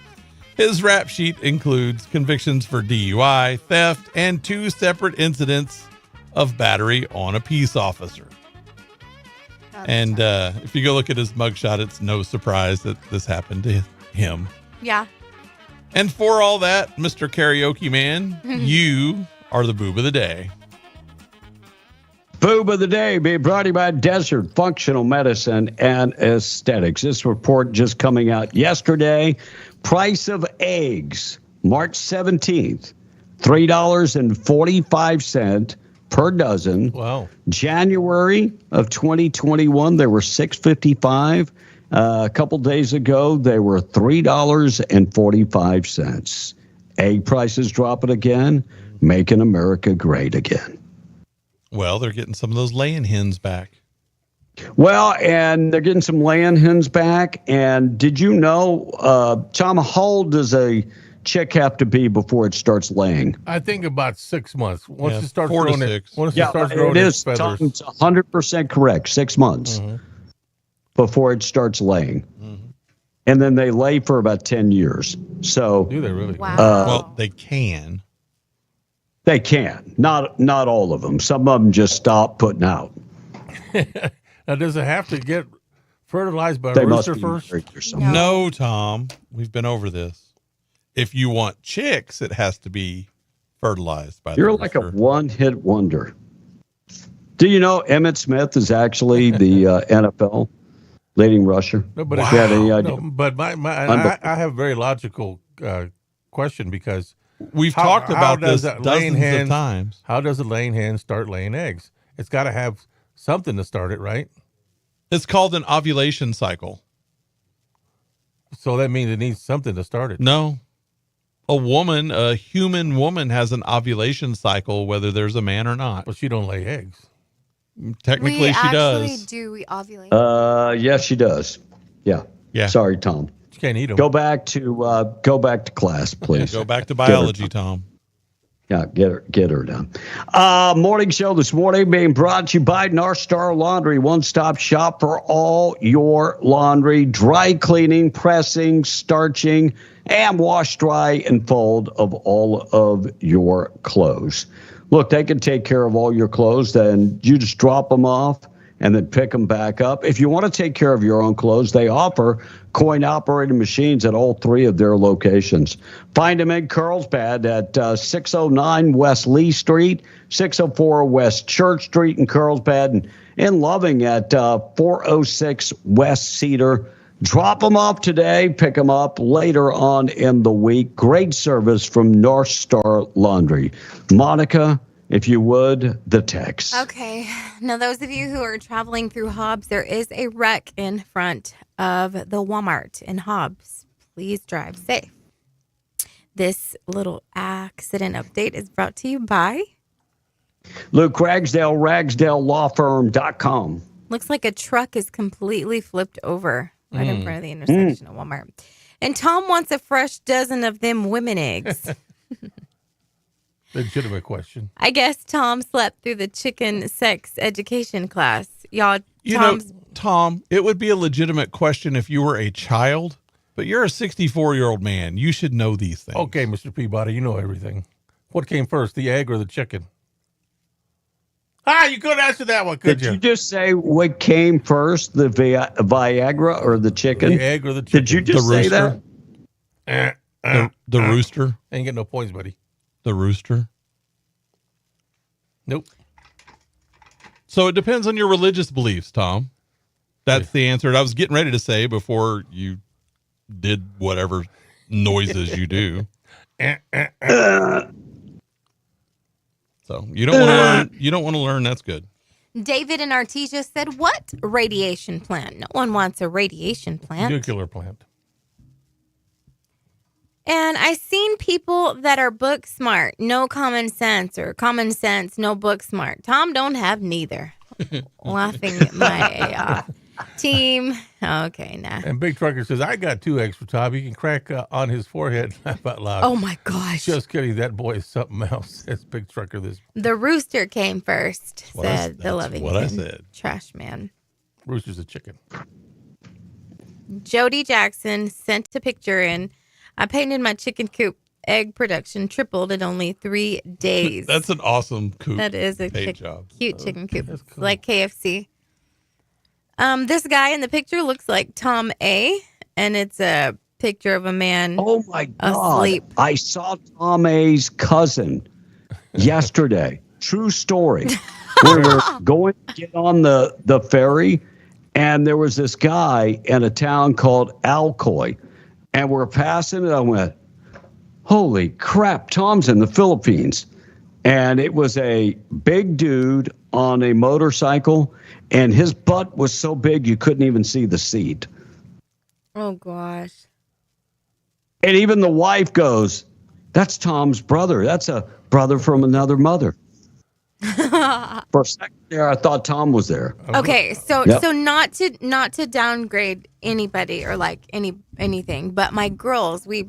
His rap sheet includes convictions for DUI, theft, and 2 separate incidents of battery on a peace officer. And if you go look at his mugshot, it's no surprise that this happened to him. Yeah. And for all that, Mr. Karaoke Man, you are the boob of the day. Boob of the day being brought to you by Desert Functional Medicine and Aesthetics. This report just coming out yesterday. Price of eggs, March 17th, $3.45 per dozen. Wow. January of 2021, they were $6.55. A couple days ago, they were $3.45. Egg prices dropping again, making America great again. Well, they're getting some of those laying hens back. Well, and they're getting some laying hens back. And did you know, Tom, how old does a chick have to be before it starts laying? I think about 6 months. Once Yeah, it starts 4 to growing 6. Once it starts growing it its is. feathers. Tom, it's 100% correct. 6 months before it starts laying. And then they lay for about 10 years. So Do they really? Wow. Well, they can. They can. Not all of them. Some of them just stop putting out. Now, does it have to get fertilized by a They must rooster be first? married or something. No, Tom. We've been over this. If you want chicks, it has to be fertilized by You're the like a rooster. one-hit wonder. Do you know Emmitt Smith is actually the NFL leading rusher? No, but You had any idea? No, but I have a very logical question because We've talked about this does a dozens laying of times. How does a laying hen start laying eggs? It's got to have something to start it, right? It's called an ovulation cycle. So that means it needs something to start it. No. A human woman has an ovulation cycle, whether there's a man or not. Well, she don't lay eggs. Technically, she does. We ovulate. Yes, she does. Yeah. Yeah. Sorry, Tom. She can't eat them. Go back to class, please. Go back to biology, Tom. Yeah, get her done. Morning show this morning being brought to you by North Star Laundry, one-stop shop for all your laundry, dry cleaning, pressing, starching, and wash, dry, and fold of all of your clothes. Look, they can take care of all your clothes, then you just drop them off and then pick them back up. If you want to take care of your own clothes, they offer coin-operated machines at all 3 of their locations. Find them in Carlsbad at 609 West Lee Street, 604 West Church Street in Carlsbad, and in Loving at 406 West Cedar. Drop them off today, pick them up later on in the week. Great service from North Star Laundry. Monica, if you would, the text. Okay. Now, those of you who are traveling through Hobbs, there is a wreck in front of the Walmart in Hobbs. Please drive safe. This little accident update is brought to you by Luke Ragsdale, RagsdaleLawFirm.com. Looks like a truck is completely flipped over right in front of the intersection of Walmart. And Tom wants a fresh dozen of them women eggs. Legitimate question. I guess Tom slept through the chicken sex education class. Y'all, Tom, it would be a legitimate question if you were a child, but you're a 64-year-old man. You should know these things. Okay, Mr. Peabody, you know everything. What came first, the egg or the chicken? You couldn't answer that one, could you? Did you just say what came first, the Viagra or the chicken? The egg or the chicken? Did you just say that? The rooster? Ain't getting no points, buddy. The rooster? Nope. So it depends on your religious beliefs, Tom. That's the answer I was getting ready to say before you did whatever noises you do. So you don't want to learn. You don't want to learn. That's good. David in Artesia said, "What radiation plant? No one wants a radiation plant. Nuclear plant." And I've seen people that are book smart, no common sense, or common sense, no book smart. Tom don't have neither. Laughing at my team. Okay, nah. And Big Trucker says, I got 2 eggs for Tom. He can crack on his forehead. Laugh out loud. Oh, my gosh. Just kidding. That boy is something else. That's Big Trucker. The rooster came first, said the loving what I said. Trash man. Rooster's a chicken. Jody Jackson sent a picture in. I painted my chicken coop. Egg production tripled in only 3 days. That's an awesome coop. That is a cute chicken coop. Cool. Like KFC. This guy in the picture looks like Tom A. And it's a picture of a man Oh, my God. asleep. I saw Tom A's cousin yesterday. True story. We were going to get on the ferry, and there was this guy in a town called Alcoy. And we're passing it. I went, holy crap, Tom's in the Philippines. And it was a big dude on a motorcycle, and his butt was so big you couldn't even see the seat. Oh, gosh. And even the wife goes, that's Tom's brother. That's a brother from another mother. For a second there, I thought Tom was there. Okay, so Yep. so not to downgrade anybody or like anything, but my girls, we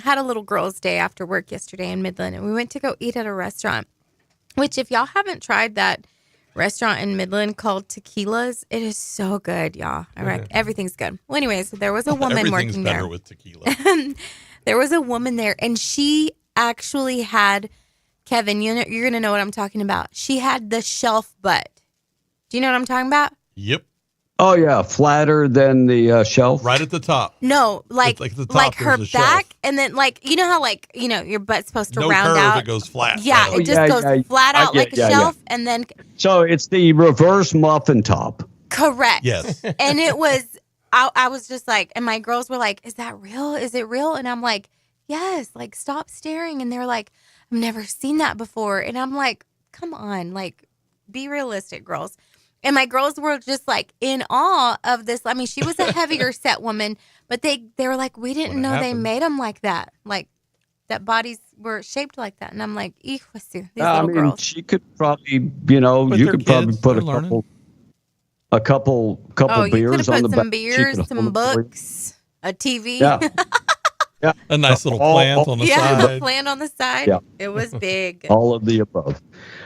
had a little girls' day after work yesterday in Midland, and we went to go eat at a restaurant. Which, if y'all haven't tried that restaurant in Midland called Tequila's, it is so good, y'all. All right, everything's good. Well, anyways, there was a woman working there. Everything's better with tequila. There was a woman there, and she actually had, Kevin, you're going to know what I'm talking about. She had the shelf butt. Do you know what I'm talking about? Yep. Oh, yeah. Flatter than the shelf. Right at the top. No, like It's like the top, her there's a back, shelf. and then you know how your butt's supposed to No round curve, out. it goes flat. Yeah, right it just goes flat I out get- like a yeah, shelf, and then So it's the reverse muffin top. correct. Yes. And it was, I was just like, and my girls were like, "Is that real? Is it real?" And I'm like, "Yes." Like, stop staring. And they're like, "I've never seen that before." And I'm like, "Come on, like, be realistic, girls." And my girls were just like in awe of this. I mean, she was a heavier set woman, but they were like, "We didn't know they made them like that. Like that bodies were shaped like that." And I'm like, "These little girls." She could probably, you they're could probably kids, put they're a learning. couple Oh, you could beers have on the put back. some She beers, could some hold it for you. books, a TV. Yeah. Yeah. A nice little plant on the Yeah, side. a plant on the side. Yeah. It was big. All of the above.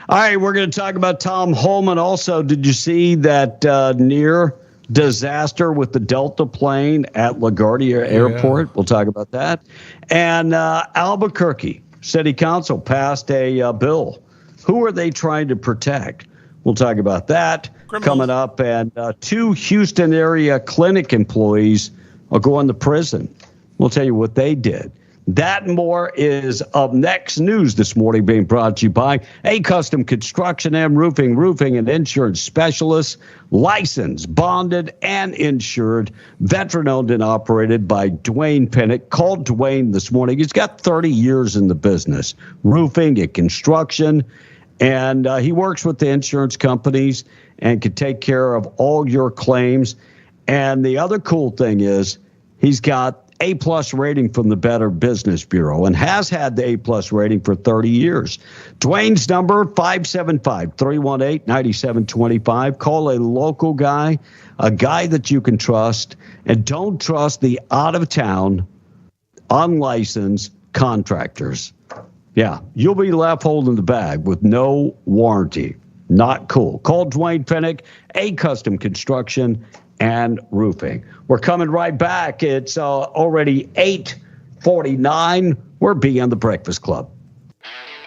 All right, we're going to talk about Tom Holman. Also, did you see that near disaster with the Delta plane at LaGuardia Airport? We'll talk about that. And Albuquerque City Council passed a bill. Who are they trying to protect? We'll talk about that coming up. And 2 Houston area clinic employees are going to prison. We'll tell you what they did. That and more is up next. News this morning being brought to you by A Custom Construction and Roofing and Insurance Specialists, licensed, bonded, and insured, veteran-owned and operated by Dwayne Pennick. Called Dwayne this morning. He's got 30 years in the business, roofing and construction, and he works with the insurance companies and can take care of all your claims. And the other cool thing is he's got A-plus rating from the Better Business Bureau and has had the A-plus rating for 30 years. Dwayne's number, 575-318-9725. Call a local guy, a guy that you can trust, and don't trust the out-of-town, unlicensed contractors. Yeah, you'll be left holding the bag with no warranty. Not cool. Call Dwayne Pennick, A Custom Construction and Roofing. We're coming right back. It's already 8:49. We're Beyond the Breakfast Club.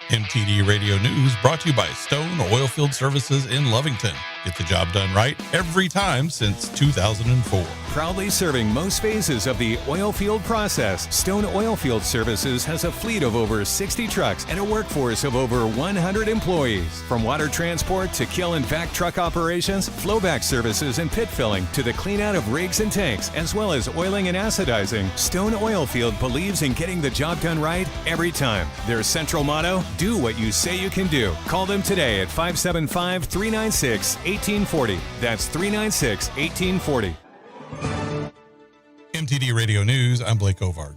MTD Radio News brought to you by Stone Oilfield Services in Lovington. Get the job done right every time since 2004. Proudly serving most phases of the oil field process, Stone Oilfield Services has a fleet of over 60 trucks and a workforce of over 100 employees. From water transport to kill and vac truck operations, flowback services and pit filling to the clean out of rigs and tanks, as well as oiling and acidizing, Stone Oilfield believes in getting the job done right every time. Their central motto, do what you say you can do. Call them today at 575-396-1840. That's 396-1840. MTD Radio News, I'm Blake Ovard.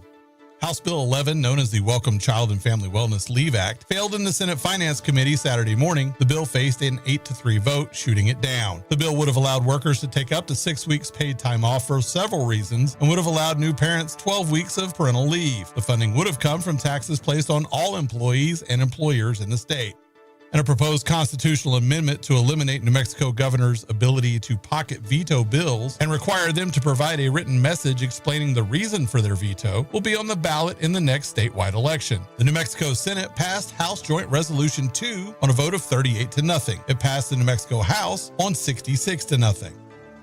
House Bill 11, known as the Welcome Child and Family Wellness Leave Act, failed in the Senate Finance Committee Saturday morning. The bill faced an 8-3 vote, shooting it down. The bill would have allowed workers to take up to 6 weeks paid time off for several reasons and would have allowed new parents 12 weeks of parental leave. The funding would have come from taxes placed on all employees and employers in the state. And a proposed constitutional amendment to eliminate New Mexico governor's ability to pocket veto bills and require them to provide a written message explaining the reason for their veto will be on the ballot in the next statewide election. The New Mexico Senate passed House Joint Resolution 2 on a vote of 38-0. It passed the New Mexico House on 66-0.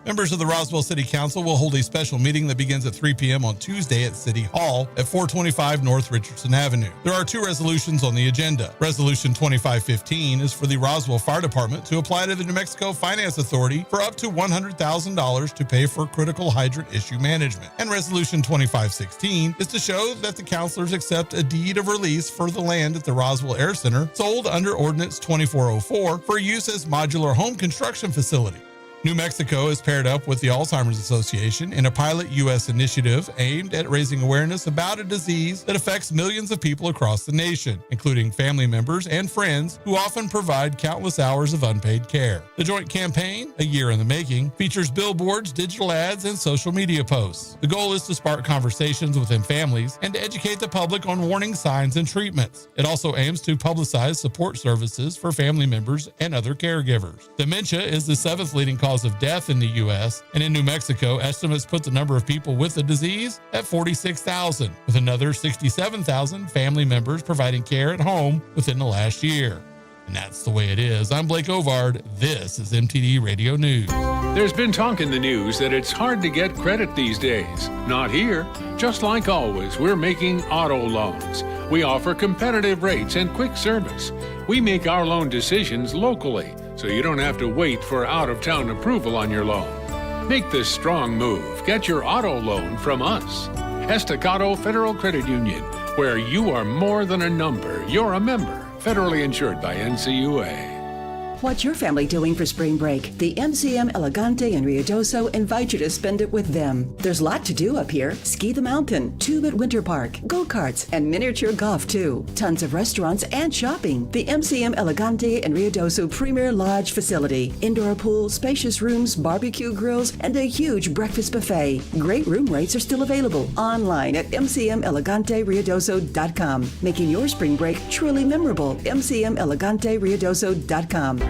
Members of the Roswell City Council will hold a special meeting that begins at 3 p.m. on Tuesday at City Hall at 425 North Richardson Avenue. There are 2 resolutions on the agenda. Resolution 2515 is for the Roswell Fire Department to apply to the New Mexico Finance Authority for up to $100,000 to pay for critical hydrant issue management. And Resolution 2516 is to show that the councilors accept a deed of release for the land at the Roswell Air Center sold under Ordinance 2404 for use as modular home construction facility. New Mexico is paired up with the Alzheimer's Association in a pilot U.S. initiative aimed at raising awareness about a disease that affects millions of people across the nation, including family members and friends who often provide countless hours of unpaid care. The joint campaign, a year in the making, features billboards, digital ads, and social media posts. The goal is to spark conversations within families and to educate the public on warning signs and treatments. It also aims to publicize support services for family members and other caregivers. Dementia is the 7th leading cause of death in the U.S., and in New Mexico, estimates put the number of people with the disease at 46,000, with another 67,000 family members providing care at home within the last year. And that's the way it is. I'm Blake Ovard. This is MTD Radio News. There's been talk in the news that it's hard to get credit these days. Not here. Just like always, we're making auto loans. We offer competitive rates and quick service. We make our loan decisions locally, so you don't have to wait for out-of-town approval on your loan. Make this strong move. Get your auto loan from us. Estacado Federal Credit Union, where you are more than a number. You're a member. Federally insured by NCUA. What's your family doing for spring break? The MCM Elegante in Ruidoso invite you to spend it with them. There's a lot to do up here. Ski the mountain, tube at Winter Park, go-karts, and miniature golf too. Tons of restaurants and shopping. The MCM Elegante in Ruidoso Premier Lodge facility. Indoor pool, spacious rooms, barbecue grills, and a huge breakfast buffet. Great room rates are still available online at mcmeleganteruidoso.com. Making your spring break truly memorable. mcmeleganteruidoso.com.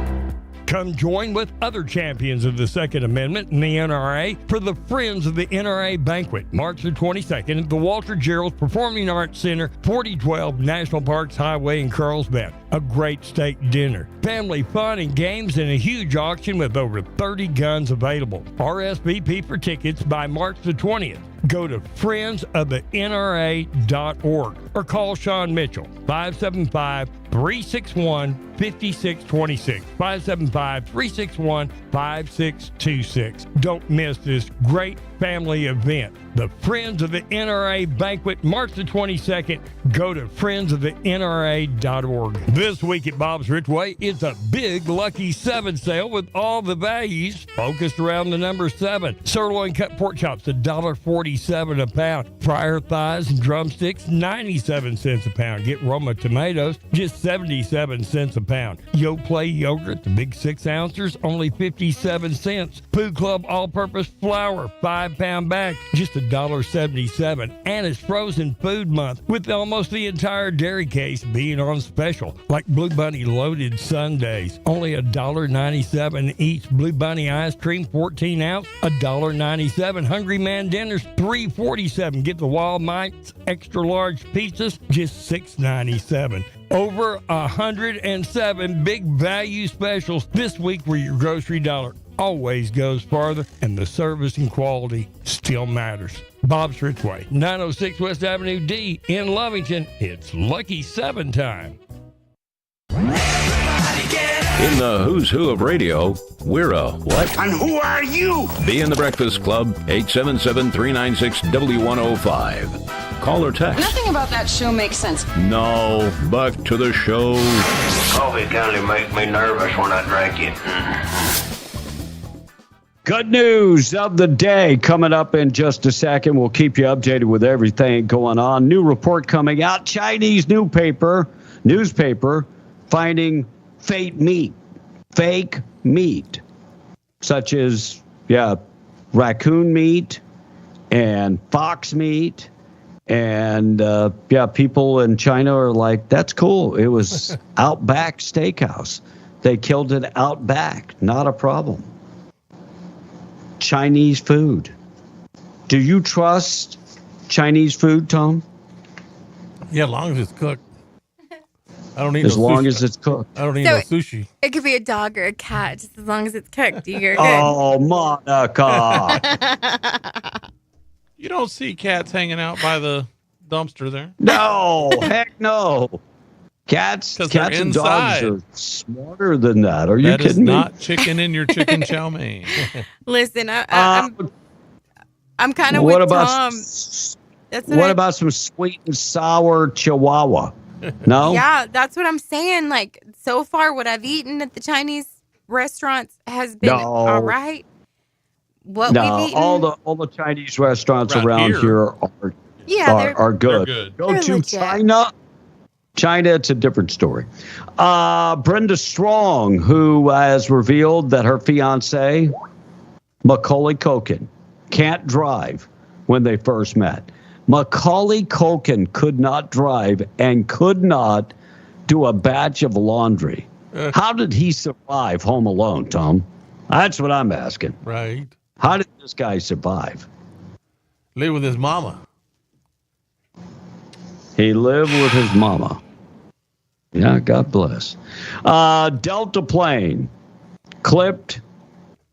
Come join with other champions of the Second Amendment and the NRA for the Friends of the NRA Banquet, March the 22nd at the Walter Gerald Performing Arts Center, 4012 National Parks Highway in Carlsbad. A great steak dinner, family fun and games, and a huge auction with over 30 guns available. RSVP for tickets by March the 20th. Go to friendsofthenra.org or call Sean Mitchell, 575-361-5626, 575-361-5626. Don't miss this great family event. The Friends of the NRA Banquet, March the 22nd. Go to friendsofthենra.org. This week at Bob's Richway, it's a big Lucky 7 sale with all the values focused around the number 7. Sirloin cut pork chops, $1.47 a pound. Fryer thighs and drumsticks, 97 cents a pound. Get Roma tomatoes, just 77 cents a pound. Yoplait yogurt, the big 6 ounces, only 57 cents. Food Club all-purpose flour, 5-pound bag, just $1.77. And it's frozen food month with almost the entire dairy case being on special, like Blue Bunny loaded sundaes, only $1.97 each. Blue Bunny ice cream, 14 ounce, $1.97. Hungry Man dinners, $3.47. Get the Wild Mites extra large pizzas, just $6.97. Over 107 big value specials this week where your grocery dollar always goes farther and the service and quality still matters. Bob's Richway, 906 West Avenue D in Lovington. It's Lucky 7 time. In the who's who of radio, we're a what? And who are you? Be in the Breakfast Club, 877-396-W105. Call or text. Nothing about that show makes sense. No, back to the show. Coffee kind of make me nervous when I drink it. Good news of the day coming up in just a second. We'll keep you updated with everything going on. New report coming out. Chinese newspaper finding fake meat, such as, raccoon meat and fox meat. And, people in China are like, that's cool. It was Outback Steakhouse. They killed it Outback. Not a problem. Chinese food. Do you trust Chinese food, Tom? Yeah, as long as it's cooked. I don't need as no long sushi. as it's cooked. I don't need no sushi. It could be a dog or a cat, just as long as it's cooked. You're good. Oh, Monica. You don't see cats hanging out by the dumpster there. No, heck no. Cats and dogs are smarter than that. Are you kidding me? That is not chicken in your chicken chow mein. Listen, I'm kind of with Tom. What about some sweet and sour Chihuahua? No? Yeah, that's what I'm saying. Like, so far, what I've eaten at the Chinese restaurants has been all right. We've eaten, all the Chinese restaurants around here are good. Go to China. China, it's a different story. Brenda Strong, who has revealed that her fiance, Macaulay Culkin, can't drive when they first met. Macaulay Culkin could not drive and could not do a batch of laundry. How did he survive Home Alone, Tom? That's what I'm asking. Right. How did this guy survive? Live with his mama. He lived with his mama. Yeah, God bless. Delta plane clipped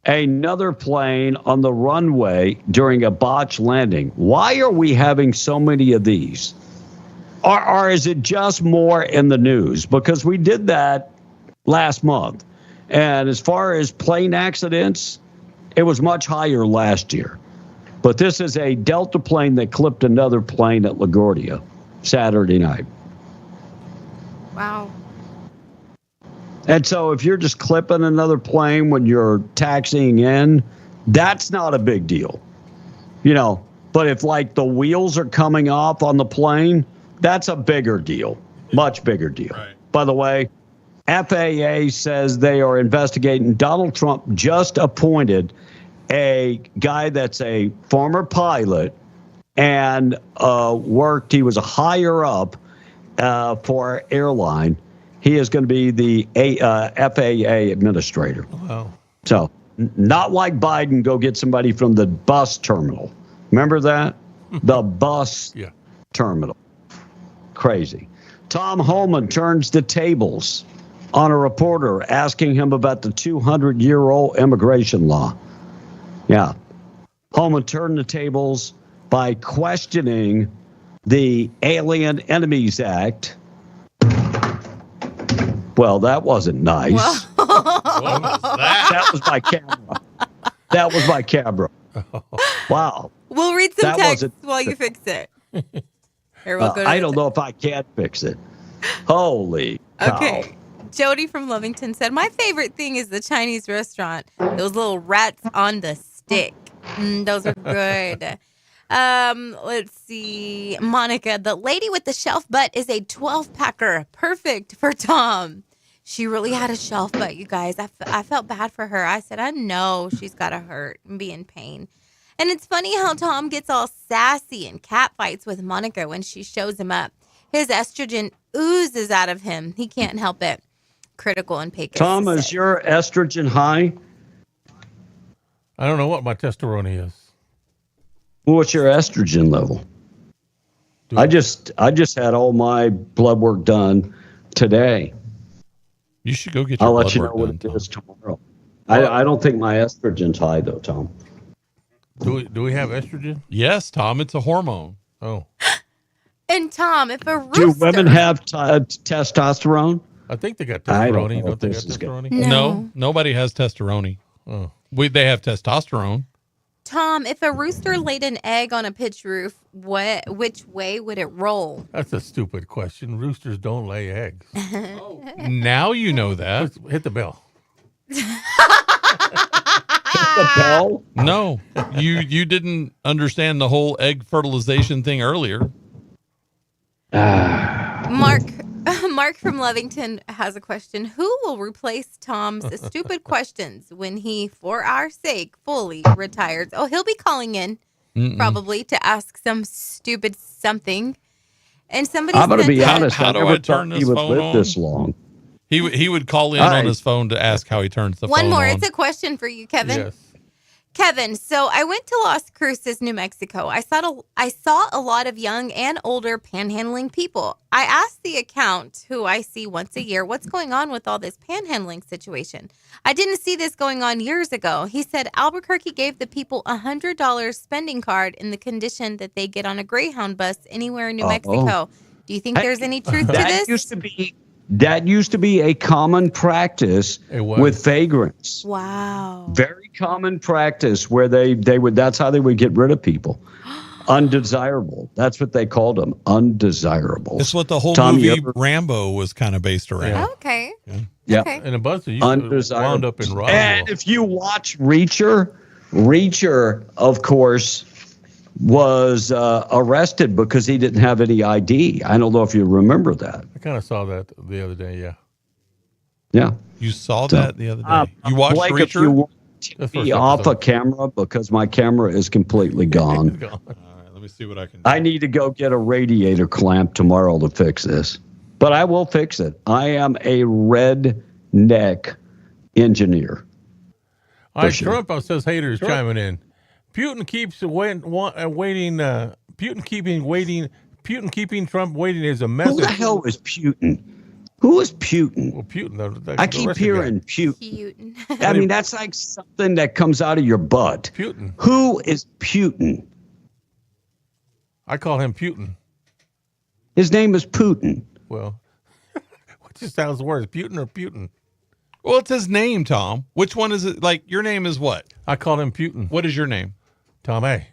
another plane on the runway during a botched landing. Why are we having so many of these? Or is it just more in the news? Because we did that last month. And as far as plane accidents, it was much higher last year. But this is a Delta plane that clipped another plane at LaGuardia Saturday night. Wow. And so if you're just clipping another plane when you're taxiing in, that's not a big deal. But if like the wheels are coming off on the plane, that's a bigger deal. Much bigger deal. Right. By the way, FAA says they are investigating. Donald Trump just appointed a guy that's a former pilot and he was a higher up for airline. He is going to be the FAA administrator. Wow. So, not like Biden, go get somebody from the bus terminal. Remember that? The bus terminal. Crazy. Tom Homan turns the tables on a reporter asking him about the 200-year-old immigration law. Yeah. Homan turned the tables by questioning the Alien Enemies Act. Well, that wasn't nice. What was that? That was my camera. That was my camera. Wow. We'll read some That text wasn't- while you fix it. Here, we'll go to I the don't know if I can fix it. Holy cow. Okay. Jody from Lovington said, my favorite thing is the Chinese restaurant. Those little rats on the stick. Those are good. Let's see. Monica, the lady with the shelf butt is a 12-packer. Perfect for Tom. She really had a shelf butt, you guys. I felt bad for her. I said, I know she's got to hurt and be in pain. And it's funny how Tom gets all sassy and catfights with Monica when she shows him up. His estrogen oozes out of him. He can't help it. Critical and Pecos. Tom, is your estrogen high? I don't know what my testosterone is. What's your estrogen level? I just had all my blood work done today. You should go get your I'll blood let you work know what done, it is tomorrow. I don't think my estrogen's high though, Tom. Do we have estrogen? Yes, Tom. It's a hormone. Oh. And Tom, if a Do rooster... women have testosterone? I think they got I don't testosterone. know Don't if they this got is good. testosterone? No, nobody has testosterone. Oh. They have testosterone. Tom, if a rooster laid an egg on a pitch roof, which way would it roll? That's a stupid question. Roosters don't lay eggs. Now you know that. Let's hit the bell. The bell? No, you didn't understand the whole egg fertilization thing earlier. Mark from Lovington has a question. Who will replace Tom's stupid questions when he, for our sake, fully retires? Oh, he'll be calling in probably to ask some stupid something. And somebody I'm going to be sent honest. How I do never I turn thought he this would phone live on? this long. He would call in All on right. his phone to ask how he turns the One phone more. on. It's a question for you, Kevin. Yes. Kevin, so I went to Las Cruces, New Mexico. I saw a lot of young and older panhandling people. I asked the account, who I see once a year, what's going on with all this panhandling situation. I didn't see this going on years ago. He said Albuquerque gave the people $100 spending card in the condition that they get on a Greyhound bus anywhere in New Mexico. Do you think there's any truth to this? That used to be a common practice with vagrants. Wow. Very common practice where they would, that's how they would get rid of people. Undesirable. That's what they called them. Undesirable. It's what the whole Tom, you movie ever- Rambo was kind of based around. Okay. Yeah. Okay. And a bunch of you Undesirable. wound up in Roswell. And if you watch Reacher, of course, was arrested because he didn't have any ID. I don't know if you remember that. I kind of saw that the other day, yeah. Yeah. You saw that the other day. You watched Blake, if Reacher? you want The first me off a episode. camera because my camera is completely gone. All right, let me see what I can do. I need to go get a radiator clamp tomorrow to fix this. But I will fix it. I am a redneck engineer. All right, sure. Trump says haters chiming in. Putin keeps waiting. Putin keeping Trump waiting is a message. Who the hell is Putin? Who is Putin? Well, Putin. I keep hearing Putin. I mean, that's like something that comes out of your butt. Putin. Who is Putin? I call him Putin. His name is Putin. Well, what just sounds worse, Putin or Putin? Well, it's his name, Tom. Which one is it? Like, your name is what? I call him Putin. What is your name? Tom A.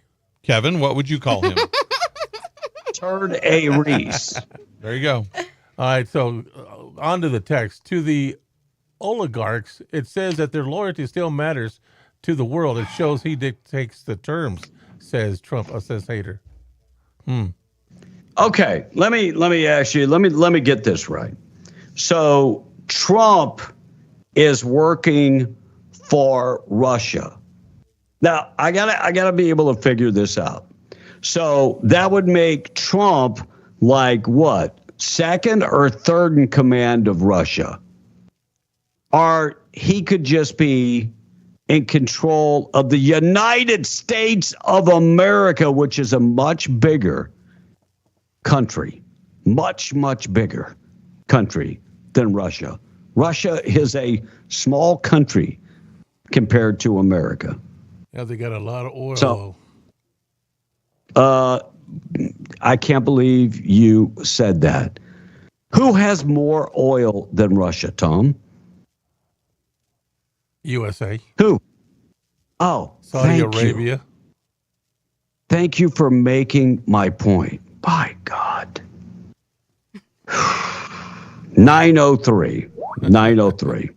Kevin, what would you call him? Turd A. Reese. There you go. All right, so on to the text. To the oligarchs, it says that their loyalty still matters to the world. It shows he dictates the terms, says Trump, says hater. Okay, let me ask you. Let me get this right. So Trump is working for Russia. Now I gotta be able to figure this out. So that would make Trump like what? second or third in command of Russia, or he could just be in control of the United States of America, which is a much bigger country, much, much bigger country than Russia. Russia is a small country compared to America. Yeah, they got a lot of oil. So, I can't believe you said that. Who has more oil than Russia, Tom? USA. Who? Oh, Saudi thank Arabia. You. Thank you for making my point. By God. 903. 903.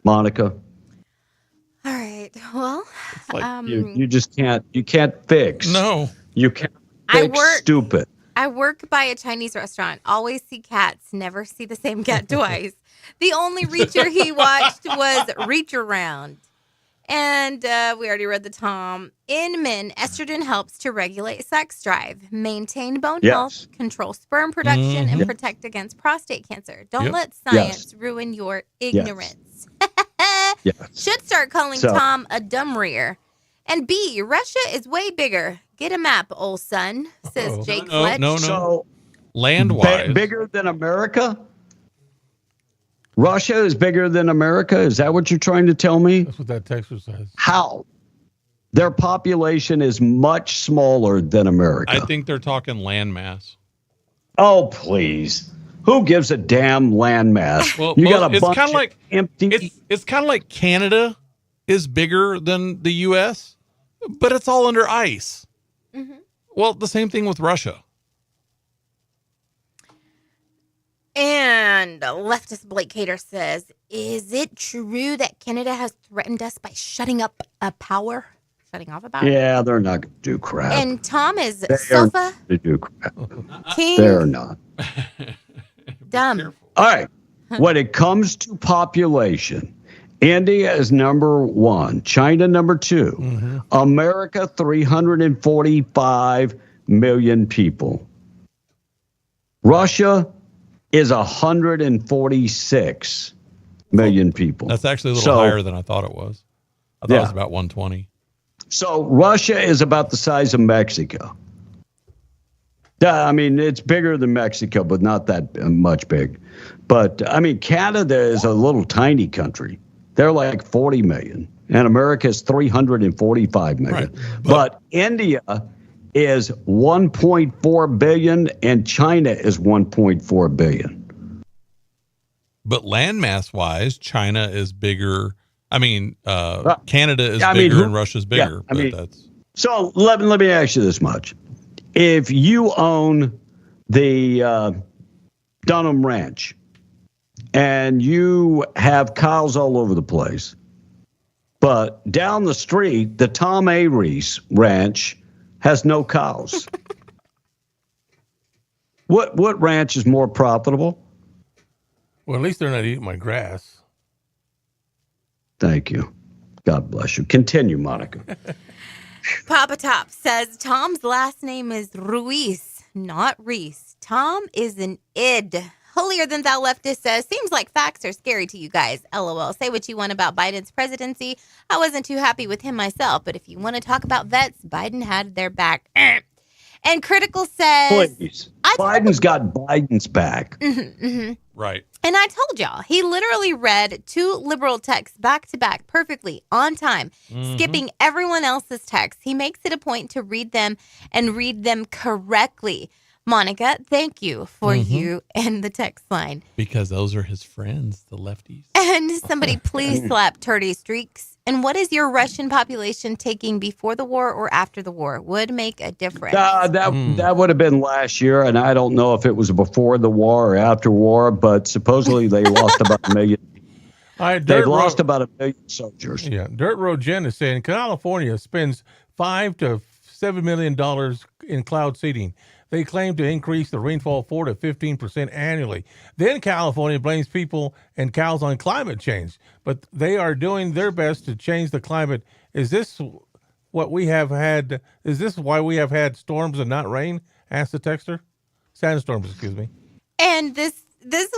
Monica. All right. Well, It's like you just can't fix. No. You can't I fix work- stupid. I work by a Chinese restaurant. Always see cats, never see the same cat twice. The only Reacher he watched was Reach Around. And we already read the Tom. In men, estrogen helps to regulate sex drive, maintain bone Yes. health, control sperm production, and Mhm. protect against prostate cancer. Don't Yep. let science ruin your ignorance. Yes. Should start calling So- Tom a dumb rear. And B, Russia is way bigger. Get a map, old son, says Jake Fletch. So, land-wise. bigger than America? Russia is bigger than America? Is that what you're trying to tell me? That's what that texter says. How? Their population is much smaller than America. I think they're talking landmass. Oh, please. Who gives a damn landmass? Well, you got a it's bunch kind of of like empty. It's kind of like Canada is bigger than the U.S., but it's all under ice. Mm-hmm. Well, the same thing with Russia. And leftist Blake Cater says, is it true that Canada has threatened us by shutting up a power? Shutting off a power? Yeah, they're not going to do crap. And Tom is They are sofa not to do crap. king They're not. dumb. All right. When it comes to population, India is number 1, China number 2, America 345 million people. Russia is 146 million people. That's actually a little higher than I thought it was. I thought it was about 120. So Russia is about the size of Mexico. I mean, it's bigger than Mexico, but not that much big. But I mean, Canada is a little tiny country. They're like 40 million, and America is 345 million. Right. But India is 1.4 billion, and China is 1.4 billion. But landmass wise, China is bigger. I mean, Canada is I mean, bigger and Russia's bigger. I but mean, that's so let me ask you this much. If you own the Dunham Ranch and you have cows all over the place, but down the street, the Tom A. Reese Ranch has no cows. What ranch is more profitable? Well, at least they're not eating my grass. Thank you. God bless you. Continue, Monica. Papa Top says Tom's last name is Ruiz, not Reese. Tom is an id. Holier than thou leftist says, seems like facts are scary to you guys. LOL. Say what you want about Biden's presidency. I wasn't too happy with him myself, but if you want to talk about vets, Biden had their back. And Critical says, Please. Biden's got Biden's back. right. And I told y'all, he literally read 2 liberal texts back to back perfectly on time, skipping everyone else's texts. He makes it a point to read them and read them correctly. Monica, thank you for you and the text line. Because those are his friends, the lefties. And somebody please slap Turdy Streaks. And what is your Russian population taking before the war or after the war? Would make a difference. That would have been last year, and I don't know if it was before the war or after war, but supposedly they lost about 1 million. They've lost about 1 million soldiers. Yeah, Dirt Road Jen is saying California spends $5 to $7 million in cloud seeding. They claim to increase the rainfall 4 to 15% annually. Then California blames people and cows on climate change, but they are doing their best to change the climate. Is this what we have had? Is this why we have had storms and not rain? Asked the texter. Sandstorms, excuse me. And this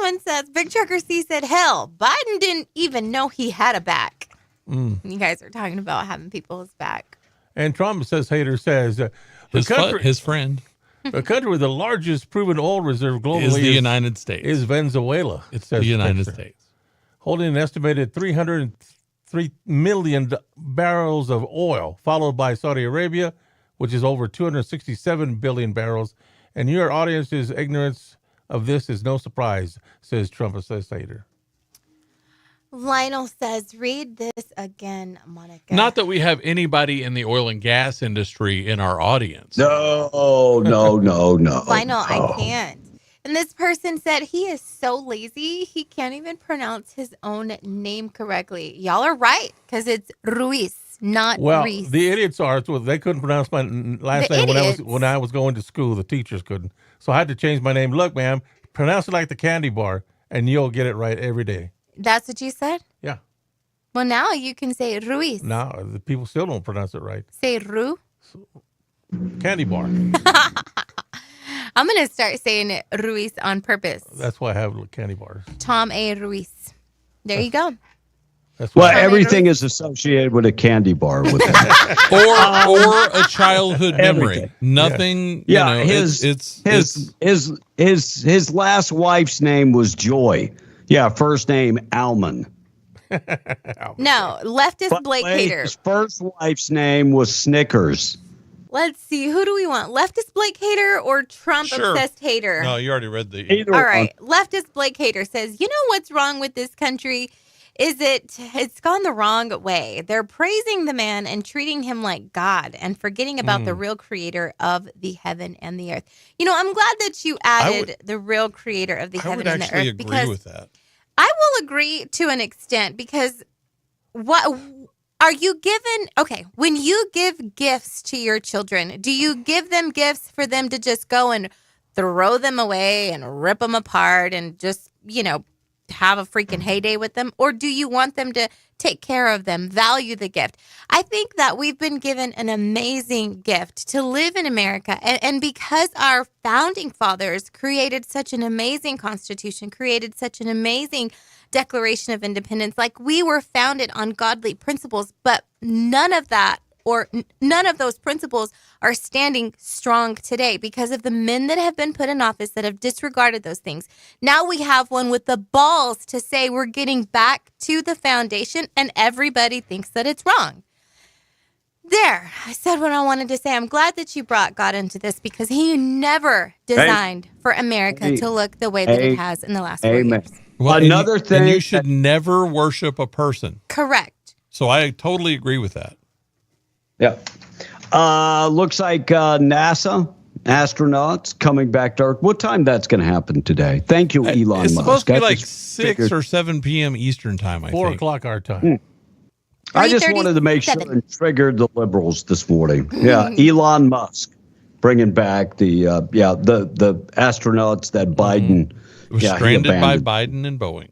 one says, Big Trucker C said, hell, Biden didn't even know he had a back. You guys are talking about having people's back. And Trump says, his friend. The country with the largest proven oil reserve globally is the United States. Is Venezuela. It's the United States. Holding an estimated 303 million barrels of oil, followed by Saudi Arabia, which is over 267 billion barrels. And your audience's ignorance of this is no surprise, says Trump associator. Lionel says, read this again, Monica. Not that we have anybody in the oil and gas industry in our audience. No. Lionel, I can't. And this person said he is so lazy, he can't even pronounce his own name correctly. Y'all are right, because it's Ruiz, not Ruiz. The idiots are. They couldn't pronounce my last name when I was going to school. The teachers couldn't. So I had to change my name. Look, ma'am, pronounce it like the candy bar, and you'll get it right every day. That's what you said? Yeah. Well, now you can say Ruiz. No, the people still don't pronounce it right. Say Ru. Candy bar. I'm going to start saying it Ruiz on purpose. That's why I have candy bars. Tom A. Ruiz. There you go. Well, everything is associated with a candy bar with that. or a childhood memory. Nothing. Yeah, you know, his last wife's name was Joy. Yeah, first name Almond. No, leftist Blake Hader. His first wife's name was Snickers. Let's see. Who do we want? Leftist Blake Hader or Trump-obsessed Hater? No, you already read the... All right. Leftist Blake Hader says, you know what's wrong with this country? It's gone the wrong way. They're praising the man and treating him like God and forgetting about the real creator of the heaven and the earth. You know, I'm glad that you added the real creator of the heaven and the earth. I would actually agree with that. I will agree to an extent because what are you given? Okay, when you give gifts to your children, do you give them gifts for them to just go and throw them away and rip them apart and just, you know, have a freaking heyday with them? Or do you want them to take care of them, value the gift? I think that we've been given an amazing gift to live in America. And because our founding fathers created such an amazing constitution, created such an amazing Declaration of Independence, like we were founded on godly principles, but none of those principles are standing strong today because of the men that have been put in office that have disregarded those things. Now we have one with the balls to say we're getting back to the foundation and everybody thinks that it's wrong. There, I said what I wanted to say. I'm glad that you brought God into this because he never designed for America to look the way that it has in the last 4 years. Well, another thing, you should never worship a person. Correct. So I totally agree with that. Yeah. Looks like NASA astronauts coming back to Earth. What time that's going to happen today? Thank you, Elon Musk. It's supposed to be like 6 or 7 p.m. Eastern time, I think. 4 o'clock our time. I just wanted to make sure and triggered the liberals this morning. Yeah, Elon Musk bringing back the astronauts that Biden was stranded by Biden and Boeing.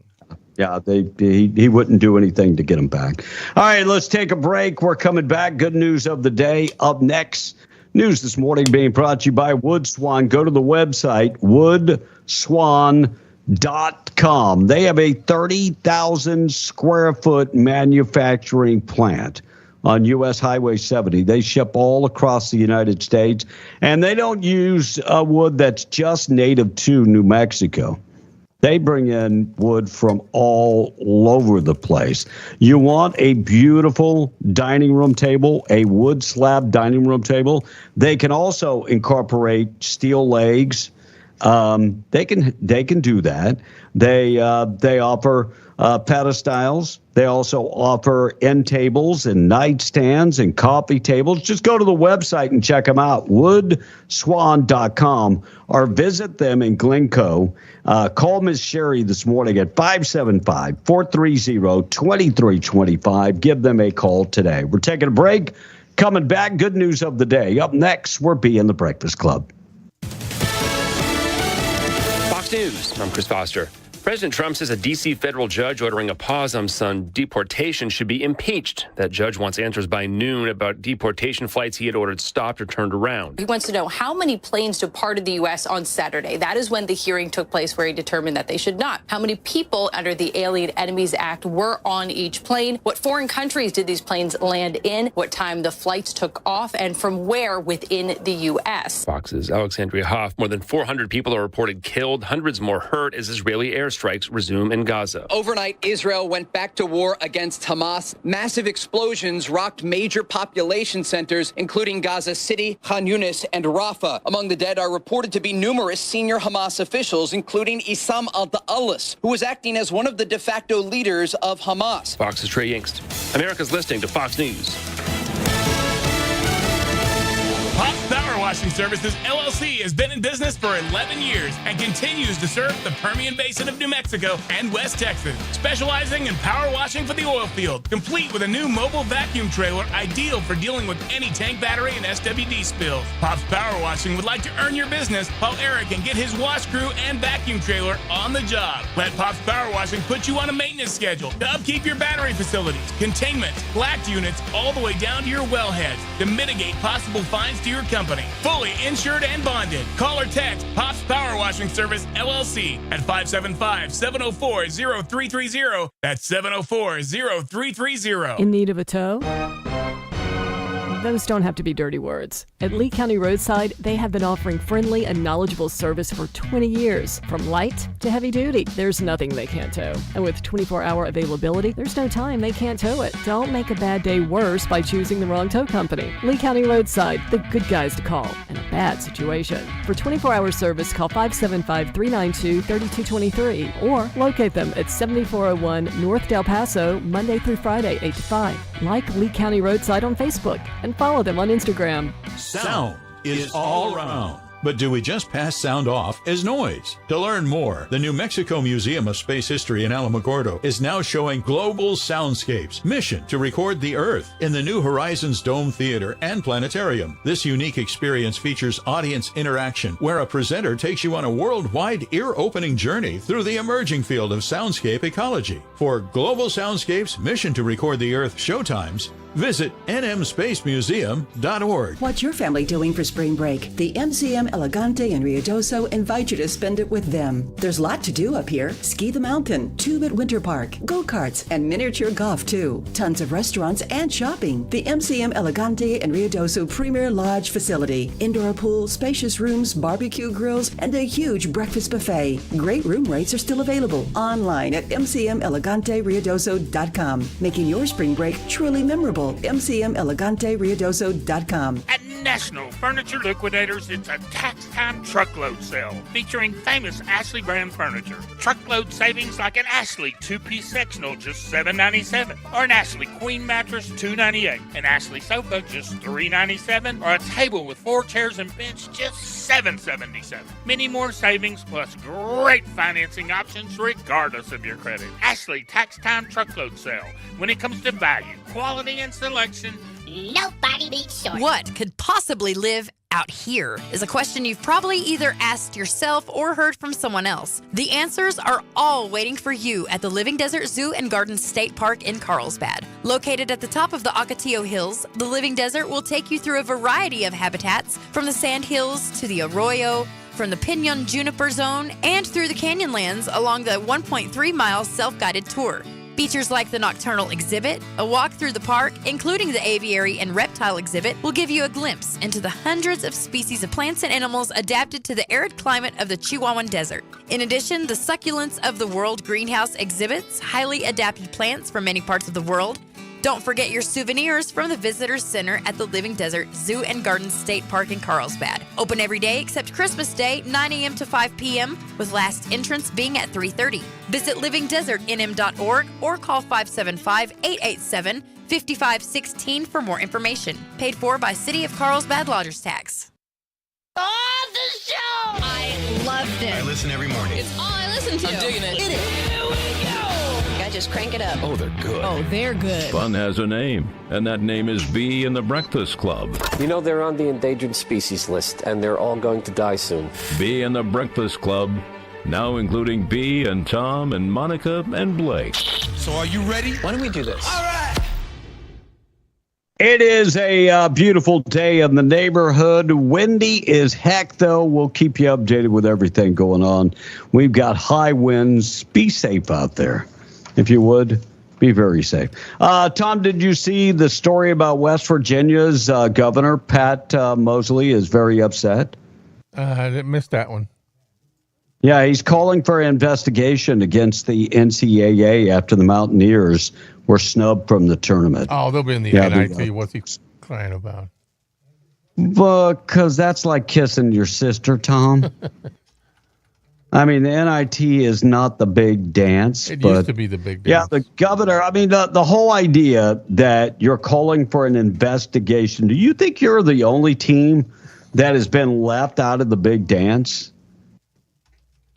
Yeah, he wouldn't do anything to get them back. All right, let's take a break. We're coming back. Good news of the day. Up next, news this morning being brought to you by Wood Swan. Go to the website, woodswan.com. They have a 30,000 square foot manufacturing plant on U.S. Highway 70. They ship all across the United States, and they don't use wood that's just native to New Mexico. They bring in wood from all over the place. You want a beautiful dining room table, a wood slab dining room table. They can also incorporate steel legs. They can do that. They offer pedestals. They also offer end tables and nightstands and coffee tables. Just go to the website and check them out, woodswan.com, or visit them in Glencoe. Call Ms. Sherry this morning at 575-430-2325. Give them a call today. We're taking a break. Coming back, good news of the day. Up next, we're being the Breakfast Club. Fox News, I'm Chris Foster. President Trump says a D.C. federal judge ordering a pause on some deportation should be impeached. That judge wants answers by noon about deportation flights he had ordered stopped or turned around. He wants to know how many planes departed the U.S. on Saturday. That is when the hearing took place, where he determined that they should not. How many people under the Alien Enemies Act were on each plane? What foreign countries did these planes land in? What time the flights took off? And from where within the U.S.? Fox's Alexandria Hoff. More than 400 people are reported killed, hundreds more hurt as Israeli airstrikes resume in Gaza. Overnight, Israel went back to war against Hamas. Massive explosions rocked major population centers, including Gaza City, Khan Yunis, and Rafah. Among the dead are reported to be numerous senior Hamas officials, including Issam al-Da'alis, who was acting as one of the de facto leaders of Hamas. Fox's Trey Yingst. America's listening to Fox News. Pops Power Washing Services, LLC has been in business for 11 years and continues to serve the Permian Basin of New Mexico and West Texas, specializing in power washing for the oil field, complete with a new mobile vacuum trailer ideal for dealing with any tank battery and SWD spills. Pops Power Washing would like to earn your business while Eric can get his wash crew and vacuum trailer on the job. Let Pops Power Washing put you on a maintenance schedule to upkeep your battery facilities, containment, black units, all the way down to your wellheads to mitigate possible fines to your company. Fully insured and bonded. Call or text Pops Power Washing Service LLC at 575-704-0330. That's 704-0330. In need of a tow? Those don't have to be dirty words. At Lee County Roadside, they have been offering friendly and knowledgeable service for 20 years. From light to heavy duty, there's nothing they can't tow. And with 24-hour availability, there's no time they can't tow it. Don't make a bad day worse by choosing the wrong tow company. Lee County Roadside, the good guys to call in a bad situation. For 24-hour service, call 575-392-3223 or locate them at 7401 North Del Paso, Monday through Friday, 8 to 5. Like Lee County Roadside on Facebook and follow them on Instagram. Sound is all around. But do we just pass sound off as noise? To learn more, the New Mexico Museum of Space History in Alamogordo is now showing Global Soundscapes, mission to record the Earth in the New Horizons Dome Theater and Planetarium. This unique experience features audience interaction, where a presenter takes you on a worldwide ear-opening journey through the emerging field of soundscape ecology. For Global Soundscapes, mission to record the Earth showtimes, visit nmspacemuseum.org. What's your family doing for spring break? The MCM Elegante in Ruidoso invite you to spend it with them. There's a lot to do up here. Ski the mountain, tube at Winter Park, go-karts, and miniature golf too. Tons of restaurants and shopping. The MCM Elegante in Ruidoso Premier Lodge facility. Indoor pool, spacious rooms, barbecue grills, and a huge breakfast buffet. Great room rates are still available online at mcmeleganteruidoso.com. Making your spring break truly memorable. mcmeleganteruidoso.com. At National Furniture Liquidators, it's a tax time truckload sale featuring famous Ashley brand furniture. Truckload savings like an Ashley two-piece sectional, just $7.97, or an Ashley queen mattress, $2.98, an Ashley sofa, just $3.97, or a table with 4 chairs and bench, just $7.77. Many more savings plus great financing options regardless of your credit. Ashley tax time truckload sale. When it comes to value, quality, and selection, nobody beats short. What could possibly live out here is a question you've probably either asked yourself or heard from someone else. The answers are all waiting for you at the Living Desert Zoo and Garden State Park in Carlsbad. Located at the top of the Ocotillo Hills, the Living Desert will take you through a variety of habitats, from the sand hills to the arroyo, from the Pinon Juniper Zone, and through the canyonlands along the 1.3-mile self-guided tour. Features like the nocturnal exhibit, a walk through the park, including the aviary and reptile exhibit, will give you a glimpse into the hundreds of species of plants and animals adapted to the arid climate of the Chihuahuan Desert. In addition, the Succulents of the World greenhouse exhibits highly adapted plants from many parts of the world. Don't forget your souvenirs from the Visitors Center at the Living Desert Zoo and Garden State Park in Carlsbad. Open every day except Christmas Day, 9 a.m. to 5 p.m., with last entrance being at 3:30. Visit livingdesertnm.org or call 575-887-5516 for more information. Paid for by City of Carlsbad Lodgers Tax. Oh, the show! I loved it. I listen every morning. It's all I listen to. I'm digging it. Here we go! I just crank it up. Oh, they're good. Oh, they're good. Fun has a name, and that name is Bee in the Breakfast Club. You know they're on the endangered species list, and they're all going to die soon. Bee in the Breakfast Club, Now including B and Tom and Monica and Blake. So are you ready? Why don't we do this? All right. It is a beautiful day in the neighborhood. Windy as heck, though. We'll keep you updated with everything going on. We've got high winds. Be safe out there. If you would, be very safe. Tom, did you see the story about West Virginia's governor, Pat Mosley, is very upset? I didn't miss that one. Yeah, he's calling for an investigation against the NCAA after the Mountaineers were snubbed from the tournament. Oh, they'll be in the NIT. What's he crying about? Because that's like kissing your sister, Tom. I mean, the NIT is not the big dance. It used to be the big dance. Yeah, the governor, I mean, the whole idea that you're calling for an investigation, do you think you're the only team that has been left out of the big dance?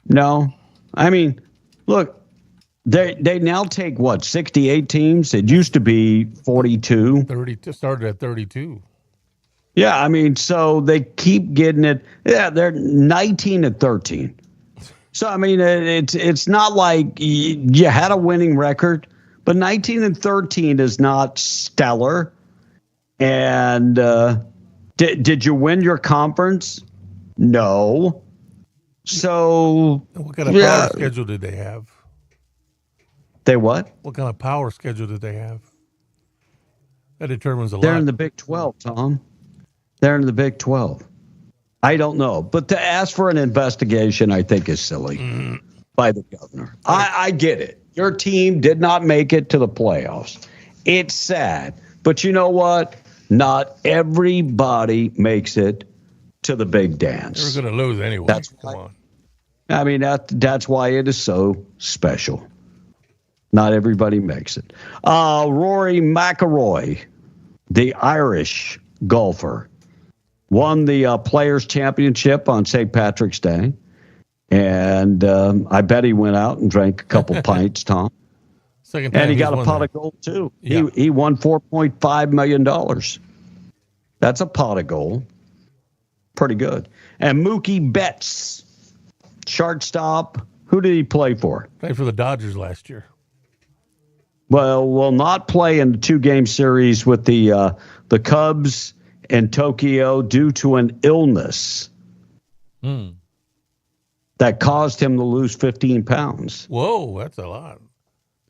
No. I mean, look, they now take, 68 teams? It used to be 42. 30 started at 32. Yeah, I mean, so they keep getting it. Yeah, they're 19 and 13. So, I mean, it's not like you had a winning record, but 19 and 13 is not stellar. And did you win your conference? No. So what kind of power schedule did they have? They what? What kind of power schedule did they have? That determines a lot. They're in the Big 12, Tom. They're in the Big 12. I don't know. But to ask for an investigation, I think, is silly by the governor. I get it. Your team did not make it to the playoffs. It's sad. But you know what? Not everybody makes it to the big dance. They're going to lose anyway. Come on. I mean, that's why it is so special. Not everybody makes it. Rory McIlroy, the Irish golfer, won the Players' Championship on St. Patrick's Day. And I bet he went out and drank a couple pints, Tom. Second and he got a pot of gold, too. Yeah. He won $4.5 million. That's a pot of gold. Pretty good. And Mookie Betts, shortstop. Who did he play for? Played for the Dodgers last year. Well, will not play in the 2-game series with the Cubs in Tokyo due to an illness that caused him to lose 15 pounds. Whoa, that's a lot.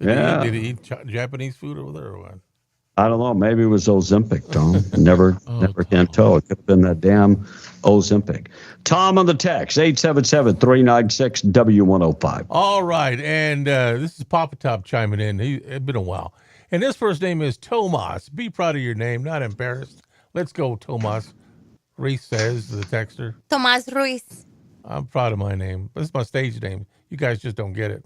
Did he eat Japanese food over there or what? I don't know. Maybe it was Ozempic, Tom. Never can tell. It could have been that damn Ozempic. Tom on the text, 877-396-W105. All right. And this is Papa Top chiming in. It's been a while. And his first name is Tomas. Be proud of your name, not embarrassed. Let's go, Tomas. Reese says, the texter. Tomas Ruiz. I'm proud of my name. This is my stage name. You guys just don't get it.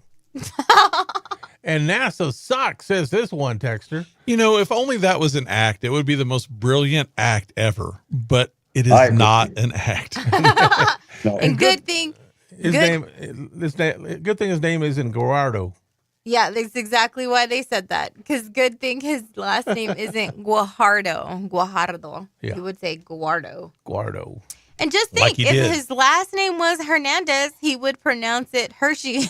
And NASA sucks, says this one texter. You know, if only that was an act, it would be the most brilliant act ever. But it is not an act. And good thing his name isn't Guardo. Yeah, that's exactly why they said that. Because good thing his last name isn't Guajardo. Yeah. He would say Guardo. Guardo. And just think, if his last name was Hernandez, he would pronounce it Hershey.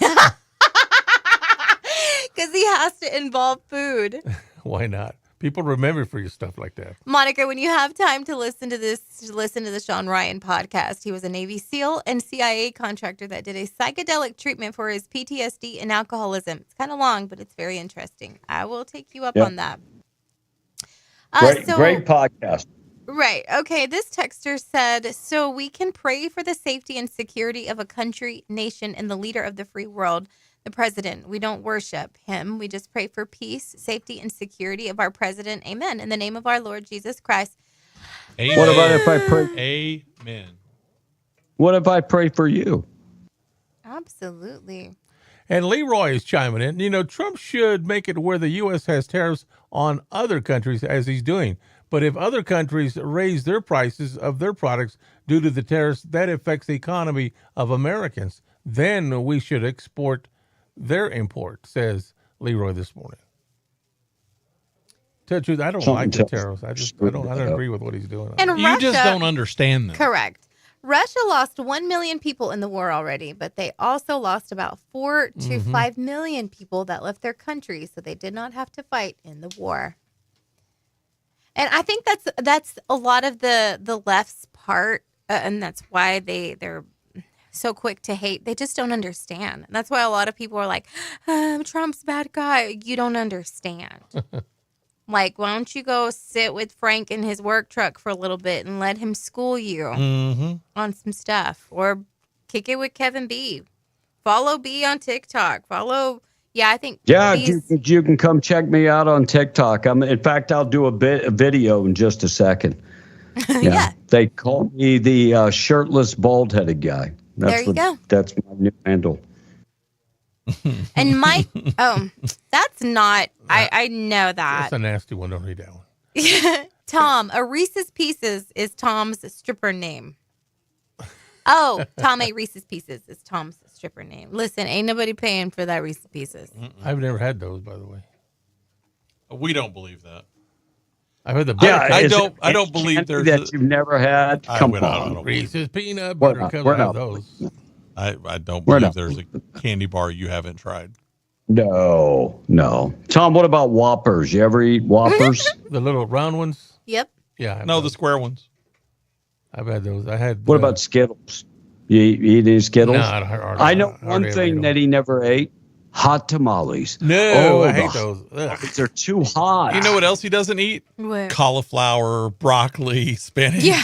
Because he has to involve food. Why not? People remember for your stuff like that. Monica, when you have time to listen to the Sean Ryan podcast. He was a Navy SEAL and CIA contractor that did a psychedelic treatment for his PTSD and alcoholism. It's kind of long, but it's very interesting. I will take you up on that. Great podcast. Right. Okay. This texter said, so we can pray for the safety and security of a country, nation, and the leader of the free world, the president. We don't worship him. We just pray for peace, safety, and security of our president. Amen. In the name of our Lord Jesus Christ. Amen. What about if I pray? Amen. What if I pray for you? Absolutely. And Leroy is chiming in. You know, Trump should make it where the U.S. has tariffs on other countries, as he's doing. But if other countries raise their prices of their products due to the tariffs, that affects the economy of Americans. Then we should export their import, says Leroy this morning. Tell the truth, I don't like the tariffs. I don't agree with what he's doing. And you just don't understand them. Correct. Russia lost 1 million people in the war already, but they also lost about 4 to 5 million people that left their country, so they did not have to fight in the war. And I think that's a lot of the left's part, and that's why they're so quick to hate. They just don't understand. And that's why a lot of people are like, Trump's a bad guy. You don't understand. Like, why don't you go sit with Frank in his work truck for a little bit and let him school you on some stuff? Or kick it with Kevin B. Follow B on TikTok. I think. Yeah, you can come check me out on TikTok. In fact, I'll do a video in just a second. Yeah. They call me the shirtless, bald-headed guy. There you go. That's my new handle. And Mike, that's not, I know that. That's a nasty one. Don't read that one. Tom, a Reese's Pieces is Tom's stripper name. Oh, Tom A. Reese's Pieces is Tom's stripper name. Listen, ain't nobody paying for that Reese's Pieces. I've never had those, by the way. We don't believe that. I've had the I don't believe there's that you've never had. Come on, Reese's peanut butter cups. I have those. I don't believe there's a candy bar you haven't tried. No. Tom, what about Whoppers? You ever eat Whoppers? The little round ones? Yep. Yeah. No, the square ones. I've had those. What about Skittles? You eat any Skittles? No, I know one thing that he never ate. Hot tamales. No, I hate those. They're too hot. You know what else he doesn't eat? What? Cauliflower, broccoli, spinach. Yeah.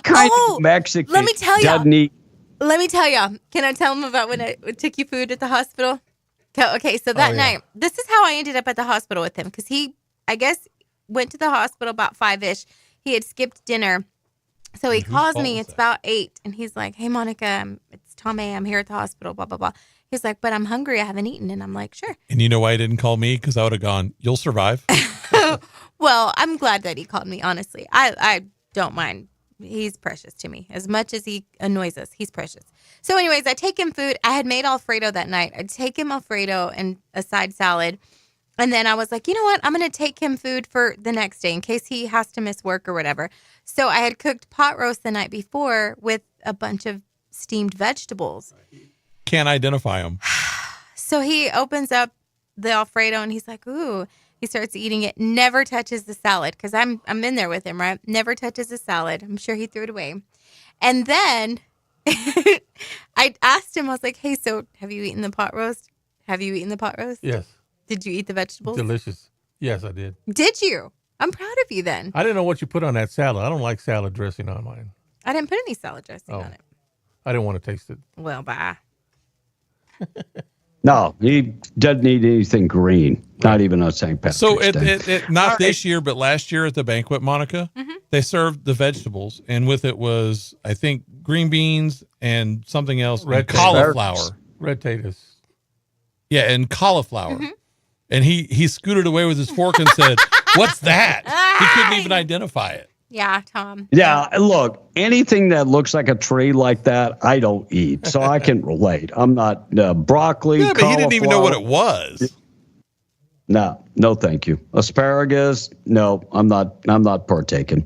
Kind of Mexican. Let me tell you. Doesn't eat. Let me tell y'all. Can I tell them about when I took you food at the hospital? Okay, so that night, this is how I ended up at the hospital with him. Because he, I guess, went to the hospital about 5-ish. He had skipped dinner. So he calls me. It's about 8. And he's like, hey, Monica, it's Tom A. I'm here at the hospital, blah, blah, blah. He's like, but I'm hungry. I haven't eaten. And I'm like, sure. And you know why he didn't call me? Because I would have gone, you'll survive. Well, I'm glad that he called me, honestly. I don't mind. He's precious to me. As much as he annoys us, he's precious. So anyways, I take him food. I had made Alfredo that night. I'd take him Alfredo and a side salad. And then I was like, you know what? I'm going to take him food for the next day in case he has to miss work or whatever. So I had cooked pot roast the night before with a bunch of steamed vegetables. Can't identify them. So he opens up the Alfredo and he's like, ooh. He starts eating it, never touches the salad because I'm in there with him, right? Never touches the salad. I'm sure he threw it away. And then I asked him, I was like, hey, so have you eaten the pot roast? Have you eaten the pot roast? Yes. Did you eat the vegetables? Delicious. Yes, I did. Did you? I'm proud of you then. I didn't know what you put on that salad. I don't like salad dressing on mine. I didn't put any salad dressing on it. I didn't want to taste it. Well, bye. No, he doesn't eat anything green. Not even on St. Patrick's So Day. not this year, but last year at the banquet, Monica, they served the vegetables, and with it was, I think, green beans and something else, Red cauliflower. Red potatoes. Yeah, and cauliflower. And he scooted away with his fork and said, what's that? He couldn't even identify it. Yeah, Tom. Yeah, look, anything that looks like a tree like that, I don't eat. So I can relate. I'm not broccoli, Yeah, but he didn't even know what it was. No, thank you. Asparagus, no, I'm not partaking.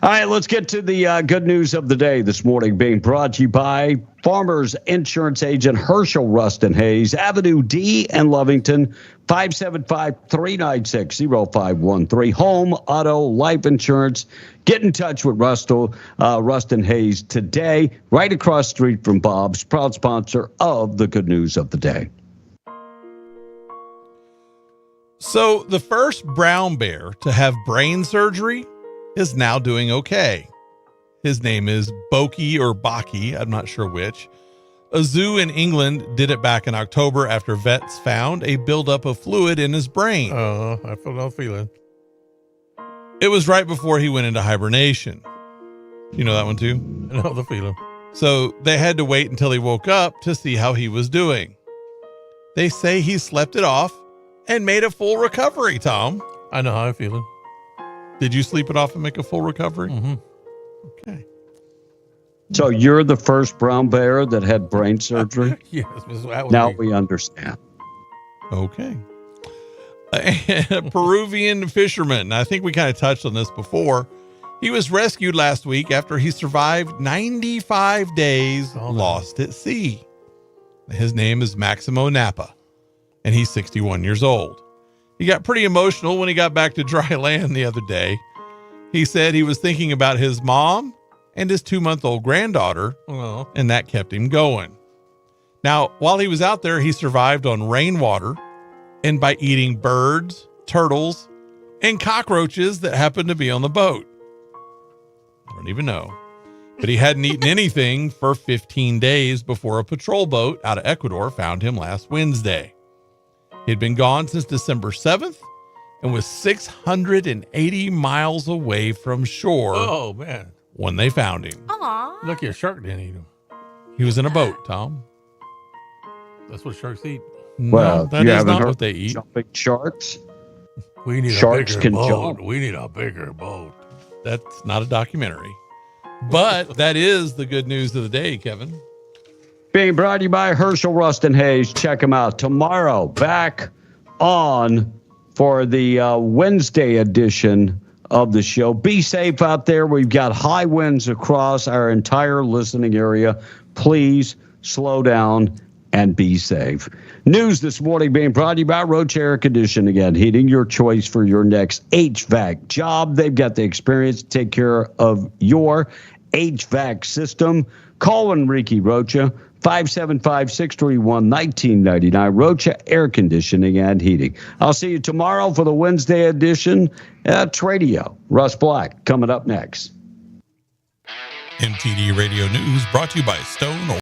All right, let's get to the good news of the day this morning, being brought to you by Farmers Insurance Agent Herschel Rustin Hayes, Avenue D and Lovington, 575-396-0513. Home, auto, life insurance. Get in touch with Rustin Hayes today, right across the street from Bob's, proud sponsor of the good news of the day. So the first brown bear to have brain surgery is now doing okay. His name is Boki or Baki, I'm not sure which. A zoo in England did it back in October after vets found a buildup of fluid in his brain. Oh, I feel no feeling. It was right before he went into hibernation. You know that one too? I know the feeling. So they had to wait until he woke up to see how he was doing. They say he slept it off and made a full recovery, Tom. I know how I'm feeling. Did you sleep it off and make a full recovery? Mm-hmm. Okay. So you're the first brown bear that had brain surgery? Yes. Now we understand. Okay. A Peruvian fisherman, I think we kind of touched on this before. He was rescued last week after he survived 95 days lost at sea. His name is Maximo Napa, and he's 61 years old. He got pretty emotional when he got back to dry land the other day. He said he was thinking about his mom and his 2-month-old granddaughter, and that kept him going. Now, while he was out there, he survived on rainwater and by eating birds, turtles, and cockroaches that happened to be on the boat. I don't even know. But he hadn't eaten anything for 15 days before a patrol boat out of Ecuador found him last Wednesday. He'd been gone since December 7th and was 680 miles away from shore. Oh, man. When they found him. Aww. Lucky a shark didn't eat him. He was in a boat, Tom. That's what sharks eat. No, that is not what they eat. Jumping sharks. We need Sharks a bigger can boat. jump. We need a bigger boat. That's not a documentary. But that is the good news of the day, Kevin. Being brought to you by Herschel Rustin Hayes. Check him out tomorrow. Back on for the Wednesday edition of the show. Be safe out there. We've got high winds across our entire listening area. Please slow down and be safe. News this morning being brought to you by Roach Air Conditioning. Again, heating your choice for your next HVAC job. They've got the experience to take care of your HVAC system. Call Enrique Rocha, 575-631-1999. Rocha Air Conditioning and Heating. I'll see you tomorrow for the Wednesday edition at Tradio. Russ Black coming up next. MTD Radio News brought to you by Stone